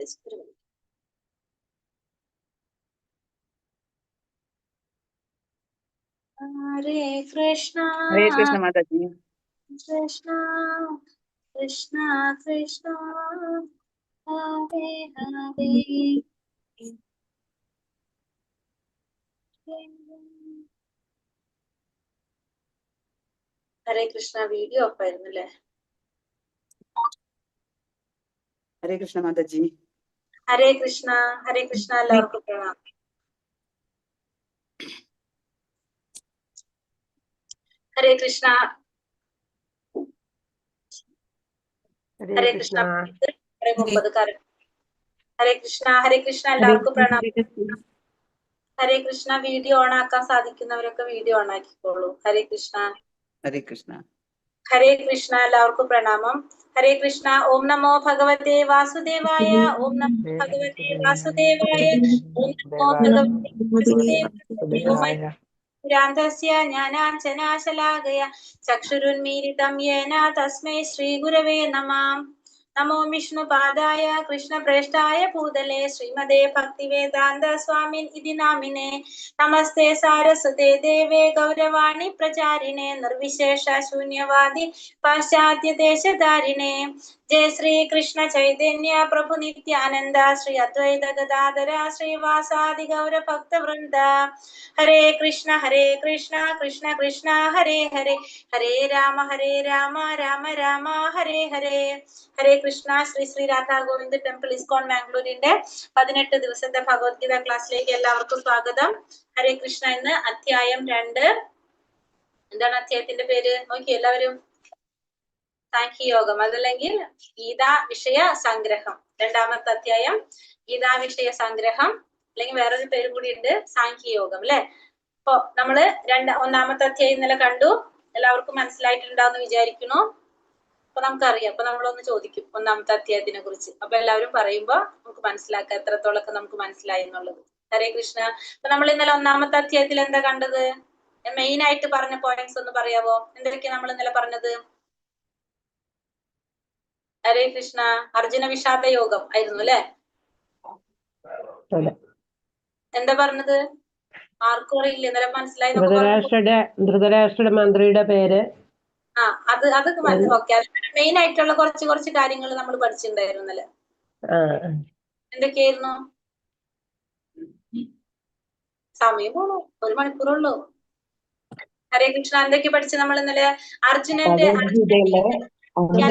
Hare Krishna, Hare Krishna Mataji. Krishna Krishna Krishna, Hare Hare. Hare Krishna video off ആയിരുന്നല്ലേ. ഹരേ കൃഷ്ണ മാതാജി. ഹരേ കൃഷ്ണ എല്ലാവർക്കും പ്രണാമം. ഹരേ കൃഷ്ണ ഹരേ കൃഷ്ണ 30 ഹരേ കൃഷ്ണ എല്ലാവർക്കും പ്രണാമം. ഹരേ കൃഷ്ണ വീഡിയോ ഓൺ ആക്കാൻ സാധിക്കുന്നവരൊക്കെ വീഡിയോ ഓൺ ആക്കിക്കോളൂ. ഹരേ കൃഷ്ണ എല്ലാവർക്കും പ്രണാമം. ഹരേ കൃഷ്ണ. ഓം നമോ ഭഗവതേ വാസുദേവായ. ഓം നമോ ഭഗവതേ വാസുദേവായ. ഓം നമോ ഭഗവതേ വാസുദേവായ. പുരാന്തസ്യ ജ്ഞാനാഞ്ജനാശലാകയ ചക്ഷുരുന്മീലിതം യേന തസ്മൈ ശ്രീഗുരവേ നമഃ. നമോ വിഷ്ണുപാദായ കൃഷ്ണപ്രേഷ്ഠായ ഭൂതലേ ശ്രീമതേ ഭക്തിവേദാന്ത സ്വാമിൻ ഇതി നാമിനെ. നമസ്തേ സാരസ്വതേ ദേവേ ഗൗരവാണി പ്രചാരിണേ നിർവിശേഷ ശൂന്യവാദി പാശ്ചാത്യദേശധാരിണേ. ജയ ശ്രീ കൃഷ്ണ ചൈതന്യ പ്രഭു നിത്യാനന്ദ ശ്രീ അദ്വൈത ഗദാധര ശ്രീവാസാദി ഗൗര ഭക്തവൃന്ദ. ഹരേ കൃഷ്ണ കൃഷ്ണ കൃഷ്ണ ഹരേ ഹരേ, ഹരേ രാമ രാമ രാമ ഹരേ ഹരേ. ഹരേ കൃഷ്ണ. ശ്രീ രാധാ ഗോവിന്ദ് ടെമ്പിൾ ഇസ്കോൺ മാംഗ്ലൂരിന്റെ 18 ദിവസത്തെ ഭഗവത്ഗീത ക്ലാസ്സിലേക്ക് എല്ലാവർക്കും സ്വാഗതം. ഹരേ കൃഷ്ണ. ഇന്ന് അധ്യായം 2. എന്താണ് അധ്യായത്തിന്റെ പേര്? നോക്കി എല്ലാവരും. സാഖ്യയോഗം, അതല്ലെങ്കിൽ ഗീതാ വിഷയ സംഗ്രഹം. 2ാമത്തെ അധ്യായം ഗീതാ വിഷയ സംഗ്രഹം, അല്ലെങ്കിൽ വേറൊരു പേര് കൂടി ഉണ്ട്, സാഖ്യയോഗം അല്ലെ. അപ്പൊ നമ്മള് 1ാമത്തെ അധ്യായം ഇന്നലെ കണ്ടു. എല്ലാവർക്കും മനസ്സിലായിട്ടുണ്ടാവുന്ന വിചാരിക്കുന്നു. അപ്പൊ നമുക്കറിയാം. അപ്പൊ നമ്മളൊന്ന് ചോദിക്കും 1ാമത്തെ അധ്യായത്തിനെ കുറിച്ച്. അപ്പൊ എല്ലാവരും പറയുമ്പോ നമുക്ക് മനസ്സിലാക്കാം എത്രത്തോളൊക്കെ നമുക്ക് മനസ്സിലായി എന്നുള്ളത്. ഹരേ കൃഷ്ണ. അപ്പൊ നമ്മൾ ഇന്നലെ 1ാമത്തെ അധ്യായത്തിൽ എന്താ കണ്ടത്? മെയിൻ ആയിട്ട് പറഞ്ഞ പോയിന്റ്സ് ഒന്ന് പറയാവോ? എന്തൊക്കെയാ നമ്മൾ ഇന്നലെ പറഞ്ഞത്? ഹരേ കൃഷ്ണ. അർജുന വിഷാദ യോഗം ആയിരുന്നു അല്ലെ? എന്താ പറഞ്ഞത്? ആർക്കും അറിയില്ല. ഇന്നലെ മനസ്സിലായി. ധൃതരാഷ്ട്രയുടെ മന്ത്രിയുടെ പേര്. അതൊക്കെ ഓക്കെ. മെയിൻ ആയിട്ടുള്ള കുറച്ച് കാര്യങ്ങൾ നമ്മൾ പഠിച്ചിട്ടുണ്ടായിരുന്നല്ലേ. എന്തൊക്കെയായിരുന്നു? സമയം പോണു, 1 മണിക്കൂറുള്ളൂ. ഹരേ കൃഷ്ണ. എന്തൊക്കെ പഠിച്ചു നമ്മൾ ഇന്നലെ? അർജുനന്റെ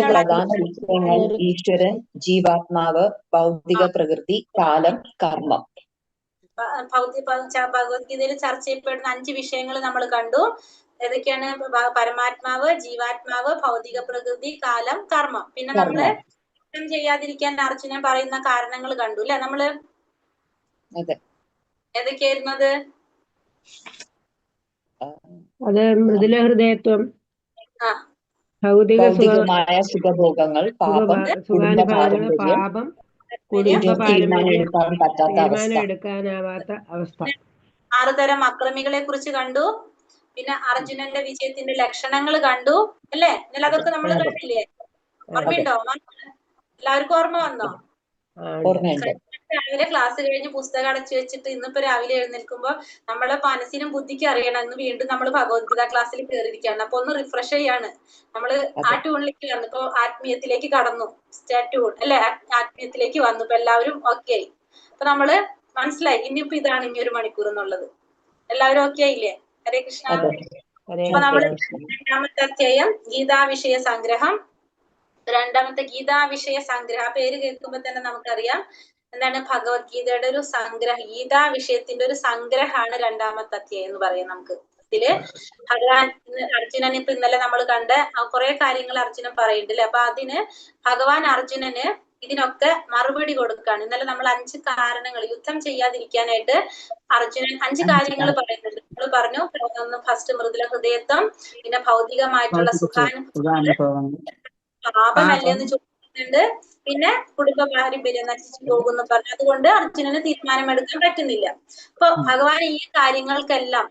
പ്രധാന വിഷയങ്ങൾ ഈശ്വരൻ, ജീവാത്മാവ്, ഭൗതിക പ്രകൃതി, കാലം, കർമ്മം. ഭഗവത്ഗീതയിൽ ചർച്ച ചെയ്യപ്പെടുന്ന 5 വിഷയങ്ങൾ നമ്മൾ കണ്ടു. ഏതൊക്കെയാണ്? പരമാത്മാവ്, ജീവാത്മാവ്, ഭൗതിക പ്രകൃതി, കാലം, കർമ്മം. പിന്നെ നമ്മള് ചെയ്യാതിരിക്കാൻ അർജുനൻ പറയുന്ന കാരണങ്ങൾ കണ്ടു അല്ലെ നമ്മള്. ഏതൊക്കെയായിരുന്നു അത്? മൃദുല ഹൃദയത്വം, ഭൗതികമായ സുഖഭോഗങ്ങൾ, പാപം, പാപം, തീരുമാനമെടുക്കാനാവാത്ത അവസ്ഥ. 6 തരം അക്രമികളെ കുറിച്ച് കണ്ടു. പിന്നെ അർജുനന്റെ വിജയത്തിന്റെ ലക്ഷണങ്ങൾ കണ്ടു അല്ലേ? എന്നാൽ അതൊക്കെ നമ്മൾ കണ്ടില്ലേ? ഓർമ്മയുണ്ടോ? എല്ലാവർക്കും ഓർമ്മ വന്നോ? രാവിലെ ക്ലാസ് കഴിഞ്ഞ് പുസ്തകം അടച്ചു വെച്ചിട്ട് ഇന്നിപ്പോ രാവിലെ എഴുന്നേൽക്കുമ്പോ നമ്മളെ മനസ്സിനും ബുദ്ധിക്കും അറിയണം ഇന്ന് വീണ്ടും നമ്മൾ ഭഗവത്ഗീത ക്ലാസ്സിൽ കയറിയിരിക്കുകയാണ്. അപ്പൊ ഒന്ന് റിഫ്രഷ് ചെയ്യാണ്. നമ്മള് ആ ട്യൂണിലേക്ക് വന്നു. ഇപ്പൊ ആത്മീയത്തിലേക്ക് കടന്നു. ട്യൂൺ അല്ലെ? ആത്മീയത്തിലേക്ക് വന്നു. ഇപ്പൊ എല്ലാവരും ഓക്കെ ആയി. അപ്പൊ നമ്മള് മനസ്സിലായി ഇനിയിപ്പോ ഇതാണ് ഇനി 1 മണിക്കൂർ എന്നുള്ളത്. എല്ലാവരും ഓക്കെ ആയില്ലേ? ഹരേ കൃഷ്ണ. അപ്പൊ നമ്മള് 2ാമത്തെ അധ്യായം ഗീതാ വിഷയ സംഗ്രഹം. 2ാമത്തെ ഗീതാ വിഷയ സംഗ്രഹം, ആ പേര് കേൾക്കുമ്പോ തന്നെ നമുക്കറിയാം എന്താണ് ഭഗവത്ഗീതയുടെ ഒരു സംഗ്രഹം. ഗീതാ വിഷയത്തിന്റെ ഒരു സംഗ്രഹമാണ് 2ാമത്തെ അധ്യായം എന്ന് പറയാം നമുക്ക്. ഇതില് ഭഗവാൻ അർജുനൻ ഇപ്പൊ ഇന്നലെ നമ്മൾ കണ്ട കുറെ കാര്യങ്ങൾ അർജുനൻ പറയുന്നുണ്ട് അല്ലെ. അപ്പൊ അതിന് ഭഗവാൻ അർജുനന് ഇതിനൊക്കെ മറുപടി കൊടുക്കുകയാണ്. ഇന്നലെ നമ്മൾ 5 കാരണങ്ങൾ യുദ്ധം ചെയ്യാതിരിക്കാനായിട്ട് അർജുനൻ 5 കാര്യങ്ങൾ പറയുന്നുണ്ട്. നമ്മൾ പറഞ്ഞു ഫസ്റ്റ് മൃദുല ഹൃദയത്വം, പിന്നെ ഭൗതികമായിട്ടുള്ള സുഖാനുഭവം, പാപമല്ലേ എന്ന് ചോദിക്കുന്ന പറയുന്നുണ്ട് പിന്നെ കുടുംബ പാരമ്പര്യം നശിച്ചു പോകുന്നു പറഞ്ഞു. അതുകൊണ്ട് അർജുനന് തീരുമാനമെടുക്കാൻ പറ്റുന്നില്ല. അപ്പൊ ഭഗവാൻ ഈ കാര്യങ്ങൾക്കെല്ലാം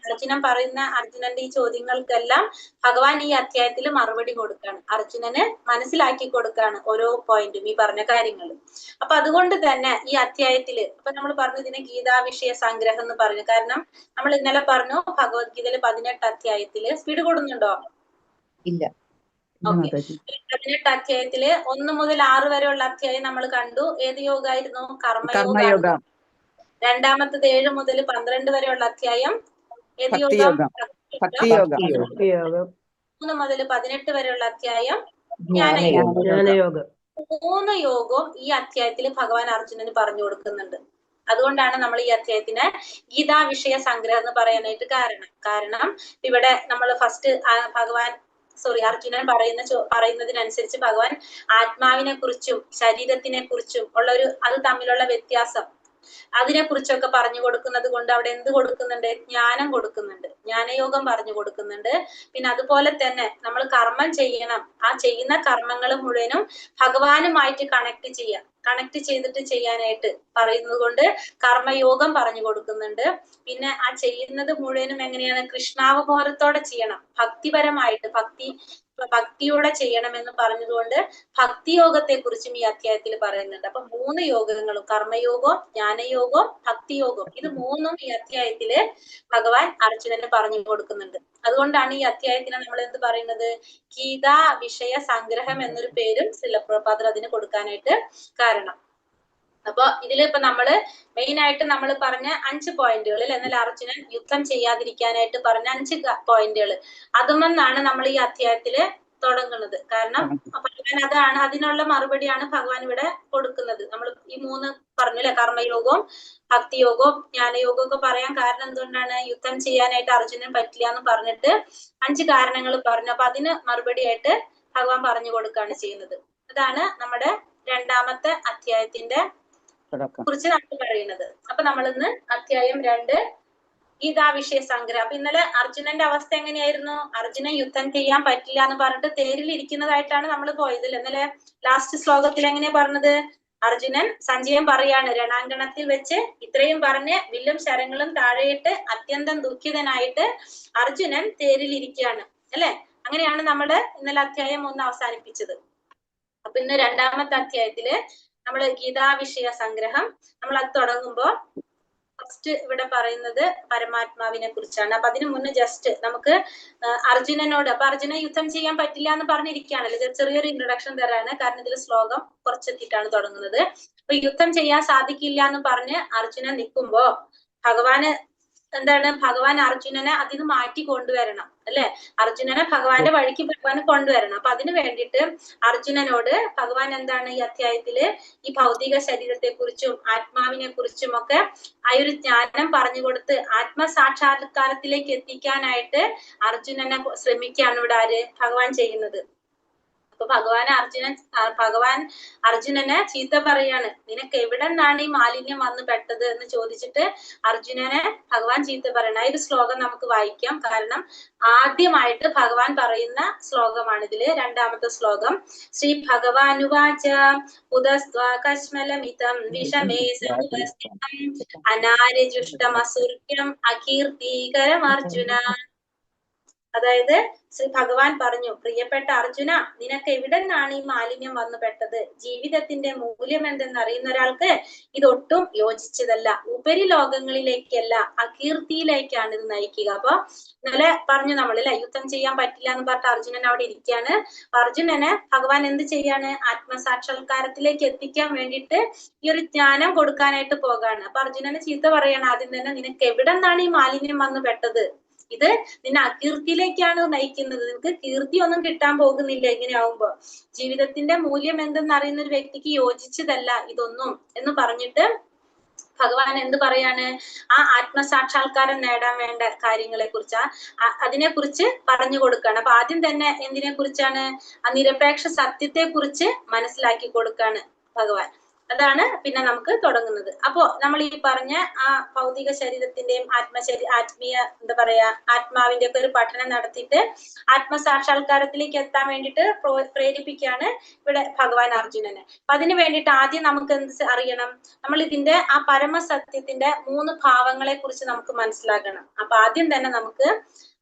അർജുനന്റെ ഈ ചോദ്യങ്ങൾക്കെല്ലാം ഭഗവാൻ ഈ അധ്യായത്തിൽ മറുപടി കൊടുക്കാണ്. അർജുനന് മനസ്സിലാക്കി കൊടുക്കാണ് ഓരോ പോയിന്റും ഈ പറഞ്ഞ കാര്യങ്ങൾ. അപ്പൊ അതുകൊണ്ട് തന്നെ ഈ അധ്യായത്തില് ഇപ്പൊ നമ്മൾ പറഞ്ഞു ഇതിനെ ഗീതാ വിഷയ സംഗ്രഹം എന്ന് പറഞ്ഞു. കാരണം നമ്മൾ ഇന്നലെ പറഞ്ഞു ഭഗവത്ഗീതയില് 18 അധ്യായത്തില് സ്പീഡ് കൂടുന്നുണ്ടോ? ഇല്ല. 18 അധ്യായത്തില് 1 മുതൽ 6 വരെയുള്ള അധ്യായം നമ്മൾ കണ്ടു. ഏത് യോഗായിരുന്നു? കർമ്മയോഗ. കർമ്മയോഗം. രണ്ടാമത്തത് 7 മുതൽ 12 വരെയുള്ള അധ്യായം ഏത് യോഗം? ഭക്തിയോഗം. ഭക്തിയോഗം. 3 മുതൽ 18 വരെയുള്ള അധ്യായം ജ്ഞാനയോഗം. ജ്ഞാനയോഗം. 3 യോഗവും ഈ അധ്യായത്തിൽ ഭഗവാൻ അർജുനന് പറഞ്ഞു കൊടുക്കുന്നുണ്ട്. അതുകൊണ്ടാണ് നമ്മൾ ഈ അധ്യായത്തിന് ഗീതാ വിഷയ സംഗ്രഹം എന്ന് പറയാനായിട്ട് കാരണം ഇവിടെ നമ്മൾ ഫസ്റ്റ് അർജുനൻ പറയുന്നതിനനുസരിച്ച് ഭഗവാൻ ആത്മാവിനെ കുറിച്ചും ശരീരത്തിനെ കുറിച്ചും അത് തമ്മിലുള്ള വ്യത്യാസം അതിനെ കുറിച്ചൊക്കെ പറഞ്ഞു കൊടുക്കുന്നത് കൊണ്ട് അവിടെ എന്ത് കൊടുക്കുന്നുണ്ട്? ജ്ഞാനം കൊടുക്കുന്നുണ്ട്, ജ്ഞാനയോഗം പറഞ്ഞു കൊടുക്കുന്നുണ്ട്. പിന്നെ അതുപോലെ തന്നെ നമ്മൾ കർമ്മം ചെയ്യണം, ആ ചെയ്യുന്ന കർമ്മങ്ങൾ മുഴുവനും ഭഗവാനുമായിട്ട് കണക്ട് ചെയ്തിട്ട് ചെയ്യാനായിട്ട് പറയുന്നത് കൊണ്ട് കർമ്മയോഗം പറഞ്ഞു കൊടുക്കുന്നുണ്ട്. പിന്നെ ആ ചെയ്യുന്നത് മുഴുവനും എങ്ങനെയാണ്? കൃഷ്ണാവബോധത്തോടെ ചെയ്യണം, ഭക്തിപരമായിട്ട് ഭക്തിയോടെ ചെയ്യണമെന്ന് പറഞ്ഞതുകൊണ്ട് ഭക്തിയോഗത്തെ കുറിച്ചും ഈ അധ്യായത്തിൽ പറയുന്നുണ്ട്. അപ്പൊ 3 യോഗങ്ങളും കർമ്മയോഗവും ജ്ഞാനയോഗവും ഭക്തിയോഗവും ഇത് 3ഉം ഈ അധ്യായത്തില് ഭഗവാൻ അർജുനന് പറഞ്ഞു കൊടുക്കുന്നുണ്ട്. അതുകൊണ്ടാണ് ഈ അധ്യായത്തിന് നമ്മൾ എന്ത് പറയുന്നത്? ഗീതാ വിഷയ സംഗ്രഹം എന്നൊരു പേരും ശ്രീല പ്രഭുപാദർ അതിന് കൊടുക്കാനായിട്ട് കാരണം. അപ്പൊ ഇതിലിപ്പോ നമ്മള് മെയിൻ ആയിട്ട് നമ്മൾ പറഞ്ഞ 5 പോയിന്റുകൾ, എന്നാൽ അർജുനൻ യുദ്ധം ചെയ്യാതിരിക്കാനായിട്ട് പറഞ്ഞ 5 പോയിന്റുകൾ, അതുമെന്നാണ് നമ്മൾ ഈ അധ്യായത്തില് തുടങ്ങുന്നത്. കാരണം ഭഗവാൻ അതിനുള്ള മറുപടിയാണ് ഭഗവാൻ ഇവിടെ കൊടുക്കുന്നത്. നമ്മൾ ഈ 3 പറഞ്ഞു അല്ലെ, കർമ്മയോഗവും ഭക്തിയോഗവും ജ്ഞാനയോഗവും ഒക്കെ പറയാൻ കാരണം എന്തുകൊണ്ടാണ്? യുദ്ധം ചെയ്യാനായിട്ട് അർജുനൻ പറ്റില്ല എന്ന് പറഞ്ഞിട്ട് 5 കാരണങ്ങൾ പറഞ്ഞു. അപ്പൊ അതിന് മറുപടിയായിട്ട് ഭഗവാൻ പറഞ്ഞു കൊടുക്കുകയാണ് ചെയ്യുന്നത്. അതാണ് നമ്മുടെ 2ാമത്തെ അധ്യായത്തിന്റെ കുറിച്ച് നമ്മൾ പറയുന്നത്. അപ്പൊ നമ്മൾ ഇന്ന് അധ്യായം 2 ഗീതാ വിഷയ സംഗ്രഹം. അപ്പൊ ഇന്നലെ അർജുനന്റെ അവസ്ഥ എങ്ങനെയായിരുന്നു? അർജുനൻ യുദ്ധം ചെയ്യാൻ പറ്റില്ല എന്ന് പറഞ്ഞിട്ട് തേരിൽ ഇരിക്കുന്നതായിട്ടാണ് നമ്മൾ പോയത്. ഇന്നലെ ലാസ്റ്റ് ശ്ലോകത്തിൽ എങ്ങനെയാ പറഞ്ഞത്? അർജുനൻ സഞ്ജയൻ പറയാണ്, രണാങ്കണത്തിൽ വെച്ച് ഇത്രയും പറഞ്ഞ് വില്ലും ശരങ്ങളും താഴെയിട്ട് അത്യന്തം ദുഃഖിതനായിട്ട് അർജുനൻ തേരിൽ ഇരിക്കുകയാണ് അല്ലെ. അങ്ങനെയാണ് നമ്മള് ഇന്നലെ അധ്യായം 1 അവസാനിപ്പിച്ചത്. അപ്പൊ ഇന്ന് 2ാമത്തെ അധ്യായത്തില് നമ്മള് ഗീതാ വിഷയ സംഗ്രഹം നമ്മൾ അത് തുടങ്ങുമ്പോ ഫസ്റ്റ് ഇവിടെ പറയുന്നത് പരമാത്മാവിനെ കുറിച്ചാണ്. അപ്പൊ അതിനു മുന്നേ ജസ്റ്റ് നമുക്ക് അർജുനനോട്, അപ്പൊ അർജുനൻ യുദ്ധം ചെയ്യാൻ പറ്റില്ല എന്ന് പറഞ്ഞിരിക്കുകയാണല്ലോ, ഇത് ചെറിയൊരു ഇൻട്രൊഡക്ഷൻ തരാണ്. കാരണം ഇതിൽ ശ്ലോകം കുറച്ചെത്തിയിട്ടാണ് തുടങ്ങുന്നത്. അപ്പൊ യുദ്ധം ചെയ്യാൻ സാധിക്കില്ല എന്ന് പറഞ്ഞ് അർജുനൻ നിൽക്കുമ്പോ ഭഗവാൻ അർജുനനെ അതിന് മാറ്റി കൊണ്ടുവരണം അല്ലെ. അർജുനനെ ഭഗവാന്റെ വഴിക്ക് ഭഗവാൻ കൊണ്ടുവരണം. അപ്പൊ അതിനു വേണ്ടിയിട്ട് അർജുനനോട് ഭഗവാൻ ഈ അധ്യായത്തില് ഈ ഭൗതിക ശരീരത്തെ കുറിച്ചും ആത്മാവിനെ കുറിച്ചും ഒക്കെ ആ ഒരു ജ്ഞാനം പറഞ്ഞു കൊടുത്ത് ആത്മസാക്ഷാത്കാരത്തിലേക്ക് എത്തിക്കാനായിട്ട് അർജുനനെ ശ്രമിക്കുകയാണ് ഇവിടെ ഭഗവാൻ ചെയ്യുന്നത്. അപ്പൊ ഭഗവാൻ അർജുനനെ ചീത്ത പറയാണ്, നിനക്ക് എവിടെ നിന്നാണ് ഈ മാലിന്യം വന്ന് പെട്ടത് എന്ന് ചോദിച്ചിട്ട് അർജുനനെ ഭഗവാൻ ചീത്ത പറയണം. ആ ഒരു ശ്ലോകം നമുക്ക് വായിക്കാം. കാരണം ആദ്യമായിട്ട് ഭഗവാൻ പറയുന്ന ശ്ലോകമാണ് ഇതില് 2ാമത്തെ ശ്ലോകം. ശ്രീ ഭഗവാനുവാച ഉദസ്ത്വാകശ്മലമിതം വിഷമേ സമുപസ്ഥിതം അനാര്യജുഷ്ടമസുർഗ്യം അകീർത്തികരം അർജുന. അതായത് ശ്രീ ഭഗവാൻ പറഞ്ഞു, പ്രിയപ്പെട്ട അർജുന, നിനക്ക് എവിടെ നിന്നാണ് ഈ മാലിന്യം വന്നു പെട്ടത്? ജീവിതത്തിന്റെ മൂല്യം എന്തെന്ന് അറിയുന്ന ഒരാൾക്ക് ഇതൊട്ടും യോജിച്ചതല്ല, ഉപരിലോകങ്ങളിലേക്കല്ല അകീർത്തിയിലേക്കാണ് ഇത് നയിക്കുക. അപ്പൊ ഇന്നലെ പറഞ്ഞു നമ്മളല്ലേ, യുദ്ധം ചെയ്യാൻ പറ്റില്ല എന്ന് പറഞ്ഞിട്ട് അർജുനൻ അവിടെ ഇരിക്കുകയാണ്. അർജുനന് ഭഗവാൻ എന്ത് ചെയ്യാണ്? ആത്മസാക്ഷാത്കാരത്തിലേക്ക് എത്തിക്കാൻ വേണ്ടിയിട്ട് ഈ ഒരു ജ്ഞാനം കൊടുക്കാനായിട്ട് പോകാണ്. അപ്പൊ അർജുനന് ചീത്ത പറയാണ് ആദ്യം തന്നെ, നിനക്ക് എവിടെ നിന്നാണ് ഈ മാലിന്യം വന്നു പെട്ടത്? ഇത് നിന്നെ അകീർത്തിയിലേക്കാണ് നയിക്കുന്നത്, നിനക്ക് കീർത്തി ഒന്നും കിട്ടാൻ പോകുന്നില്ല ഇങ്ങനെയാവുമ്പോ. ജീവിതത്തിന്റെ മൂല്യം എന്തെന്ന് അറിയുന്ന ഒരു വ്യക്തിക്ക് യോജിച്ചതല്ല ഇതൊന്നും എന്ന് പറഞ്ഞിട്ട് ഭഗവാൻ എന്ത് പറയാണ്? ആ ആത്മസാക്ഷാത്കാരം നേടാൻ വേണ്ട കാര്യങ്ങളെ കുറിച്ച് അതിനെ കുറിച്ച് പറഞ്ഞു കൊടുക്കാണ്. അപ്പൊ ആദ്യം തന്നെ എന്തിനെ കുറിച്ചാണ്? ആ നിരപേക്ഷ സത്യത്തെ കുറിച്ച് മനസ്സിലാക്കി കൊടുക്കാണ് ഭഗവാൻ. അതാണ് പിന്നെ നമുക്ക് തുടങ്ങുന്നത്. അപ്പോ നമ്മൾ ഈ പറഞ്ഞ ആ ഭൗതിക ശരീരത്തിന്റെയും ആത്മീയ എന്താ പറയാ ആത്മാവിന്റെ ഒക്കെ ഒരു പഠനം നടത്തിയിട്ട് ആത്മസാക്ഷാത്കാരത്തിലേക്ക് എത്താൻ വേണ്ടിയിട്ട് പ്രേരിപ്പിക്കുകയാണ് ഇവിടെ ഭഗവാൻ അർജുനനെ. അപ്പൊ അതിന് വേണ്ടിയിട്ട് ആദ്യം നമുക്ക് എന്ത് അറിയണം? നമ്മൾ ഇതിന്റെ ആ പരമസത്യത്തിന്റെ 3 ഭാവങ്ങളെ കുറിച്ച് നമുക്ക് മനസ്സിലാക്കണം. അപ്പൊ ആദ്യം തന്നെ നമുക്ക്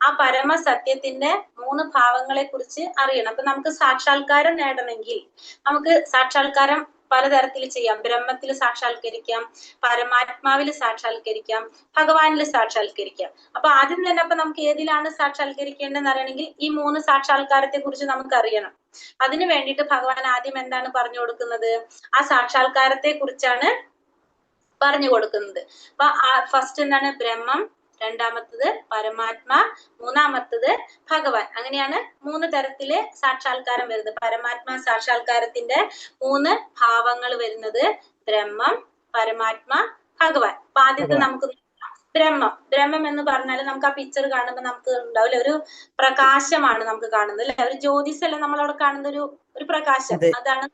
ആ പരമസത്യത്തിന്റെ 3 ഭാവങ്ങളെ കുറിച്ച് അറിയണം. അപ്പൊ നമുക്ക് സാക്ഷാത്കാരം നേടണമെങ്കിൽ നമുക്ക് സാക്ഷാത്കാരം പലതരത്തിൽ ചെയ്യാം. ബ്രഹ്മത്തിൽ സാക്ഷാത്കരിക്കാം, പരമാത്മാവിൽ സാക്ഷാത്കരിക്കാം, ഭഗവാനിൽ സാക്ഷാത്കരിക്കാം. അപ്പൊ ആദ്യം തന്നെ അപ്പൊ നമുക്ക് ഏതിലാണ് സാക്ഷാത്കരിക്കേണ്ടതെന്ന് അറിയണമെങ്കിൽ ഈ 3 സാക്ഷാത്കാരത്തെ കുറിച്ച് നമുക്ക് അറിയണം. അതിനു വേണ്ടിയിട്ട് ഭഗവാൻ ആദ്യം എന്താണ് പറഞ്ഞു കൊടുക്കുന്നത്? ആ സാക്ഷാത്കാരത്തെ കുറിച്ചാണ് പറഞ്ഞു കൊടുക്കുന്നത്. അപ്പൊ ഫസ്റ്റ് എന്താണ്? ബ്രഹ്മം, രണ്ടാമത്തത് പരമാത്മാ, മൂന്നാമത്തത് ഭഗവാൻ. അങ്ങനെയാണ് 3 തരത്തില് സാക്ഷാത്കാരം വരുന്നത്. പരമാത്മാ സാക്ഷാത്കാരത്തിന്റെ 3 ഭാവങ്ങൾ വരുന്നത് ബ്രഹ്മം, പരമാത്മാ, ഭഗവാൻ. അപ്പൊ ആദ്യത്തെ നമുക്ക് ബ്രഹ്മം എന്ന് പറഞ്ഞാൽ നമുക്ക് ആ പിക്ചർ കാണുമ്പോൾ നമുക്ക് ഉണ്ടാവില്ല, ഒരു പ്രകാശമാണ് നമുക്ക് കാണുന്നത് അല്ലെ, ഒരു ജ്യോതിസല്ല നമ്മളവിടെ കാണുന്ന ഒരു പ്രകാശം, അതാണ്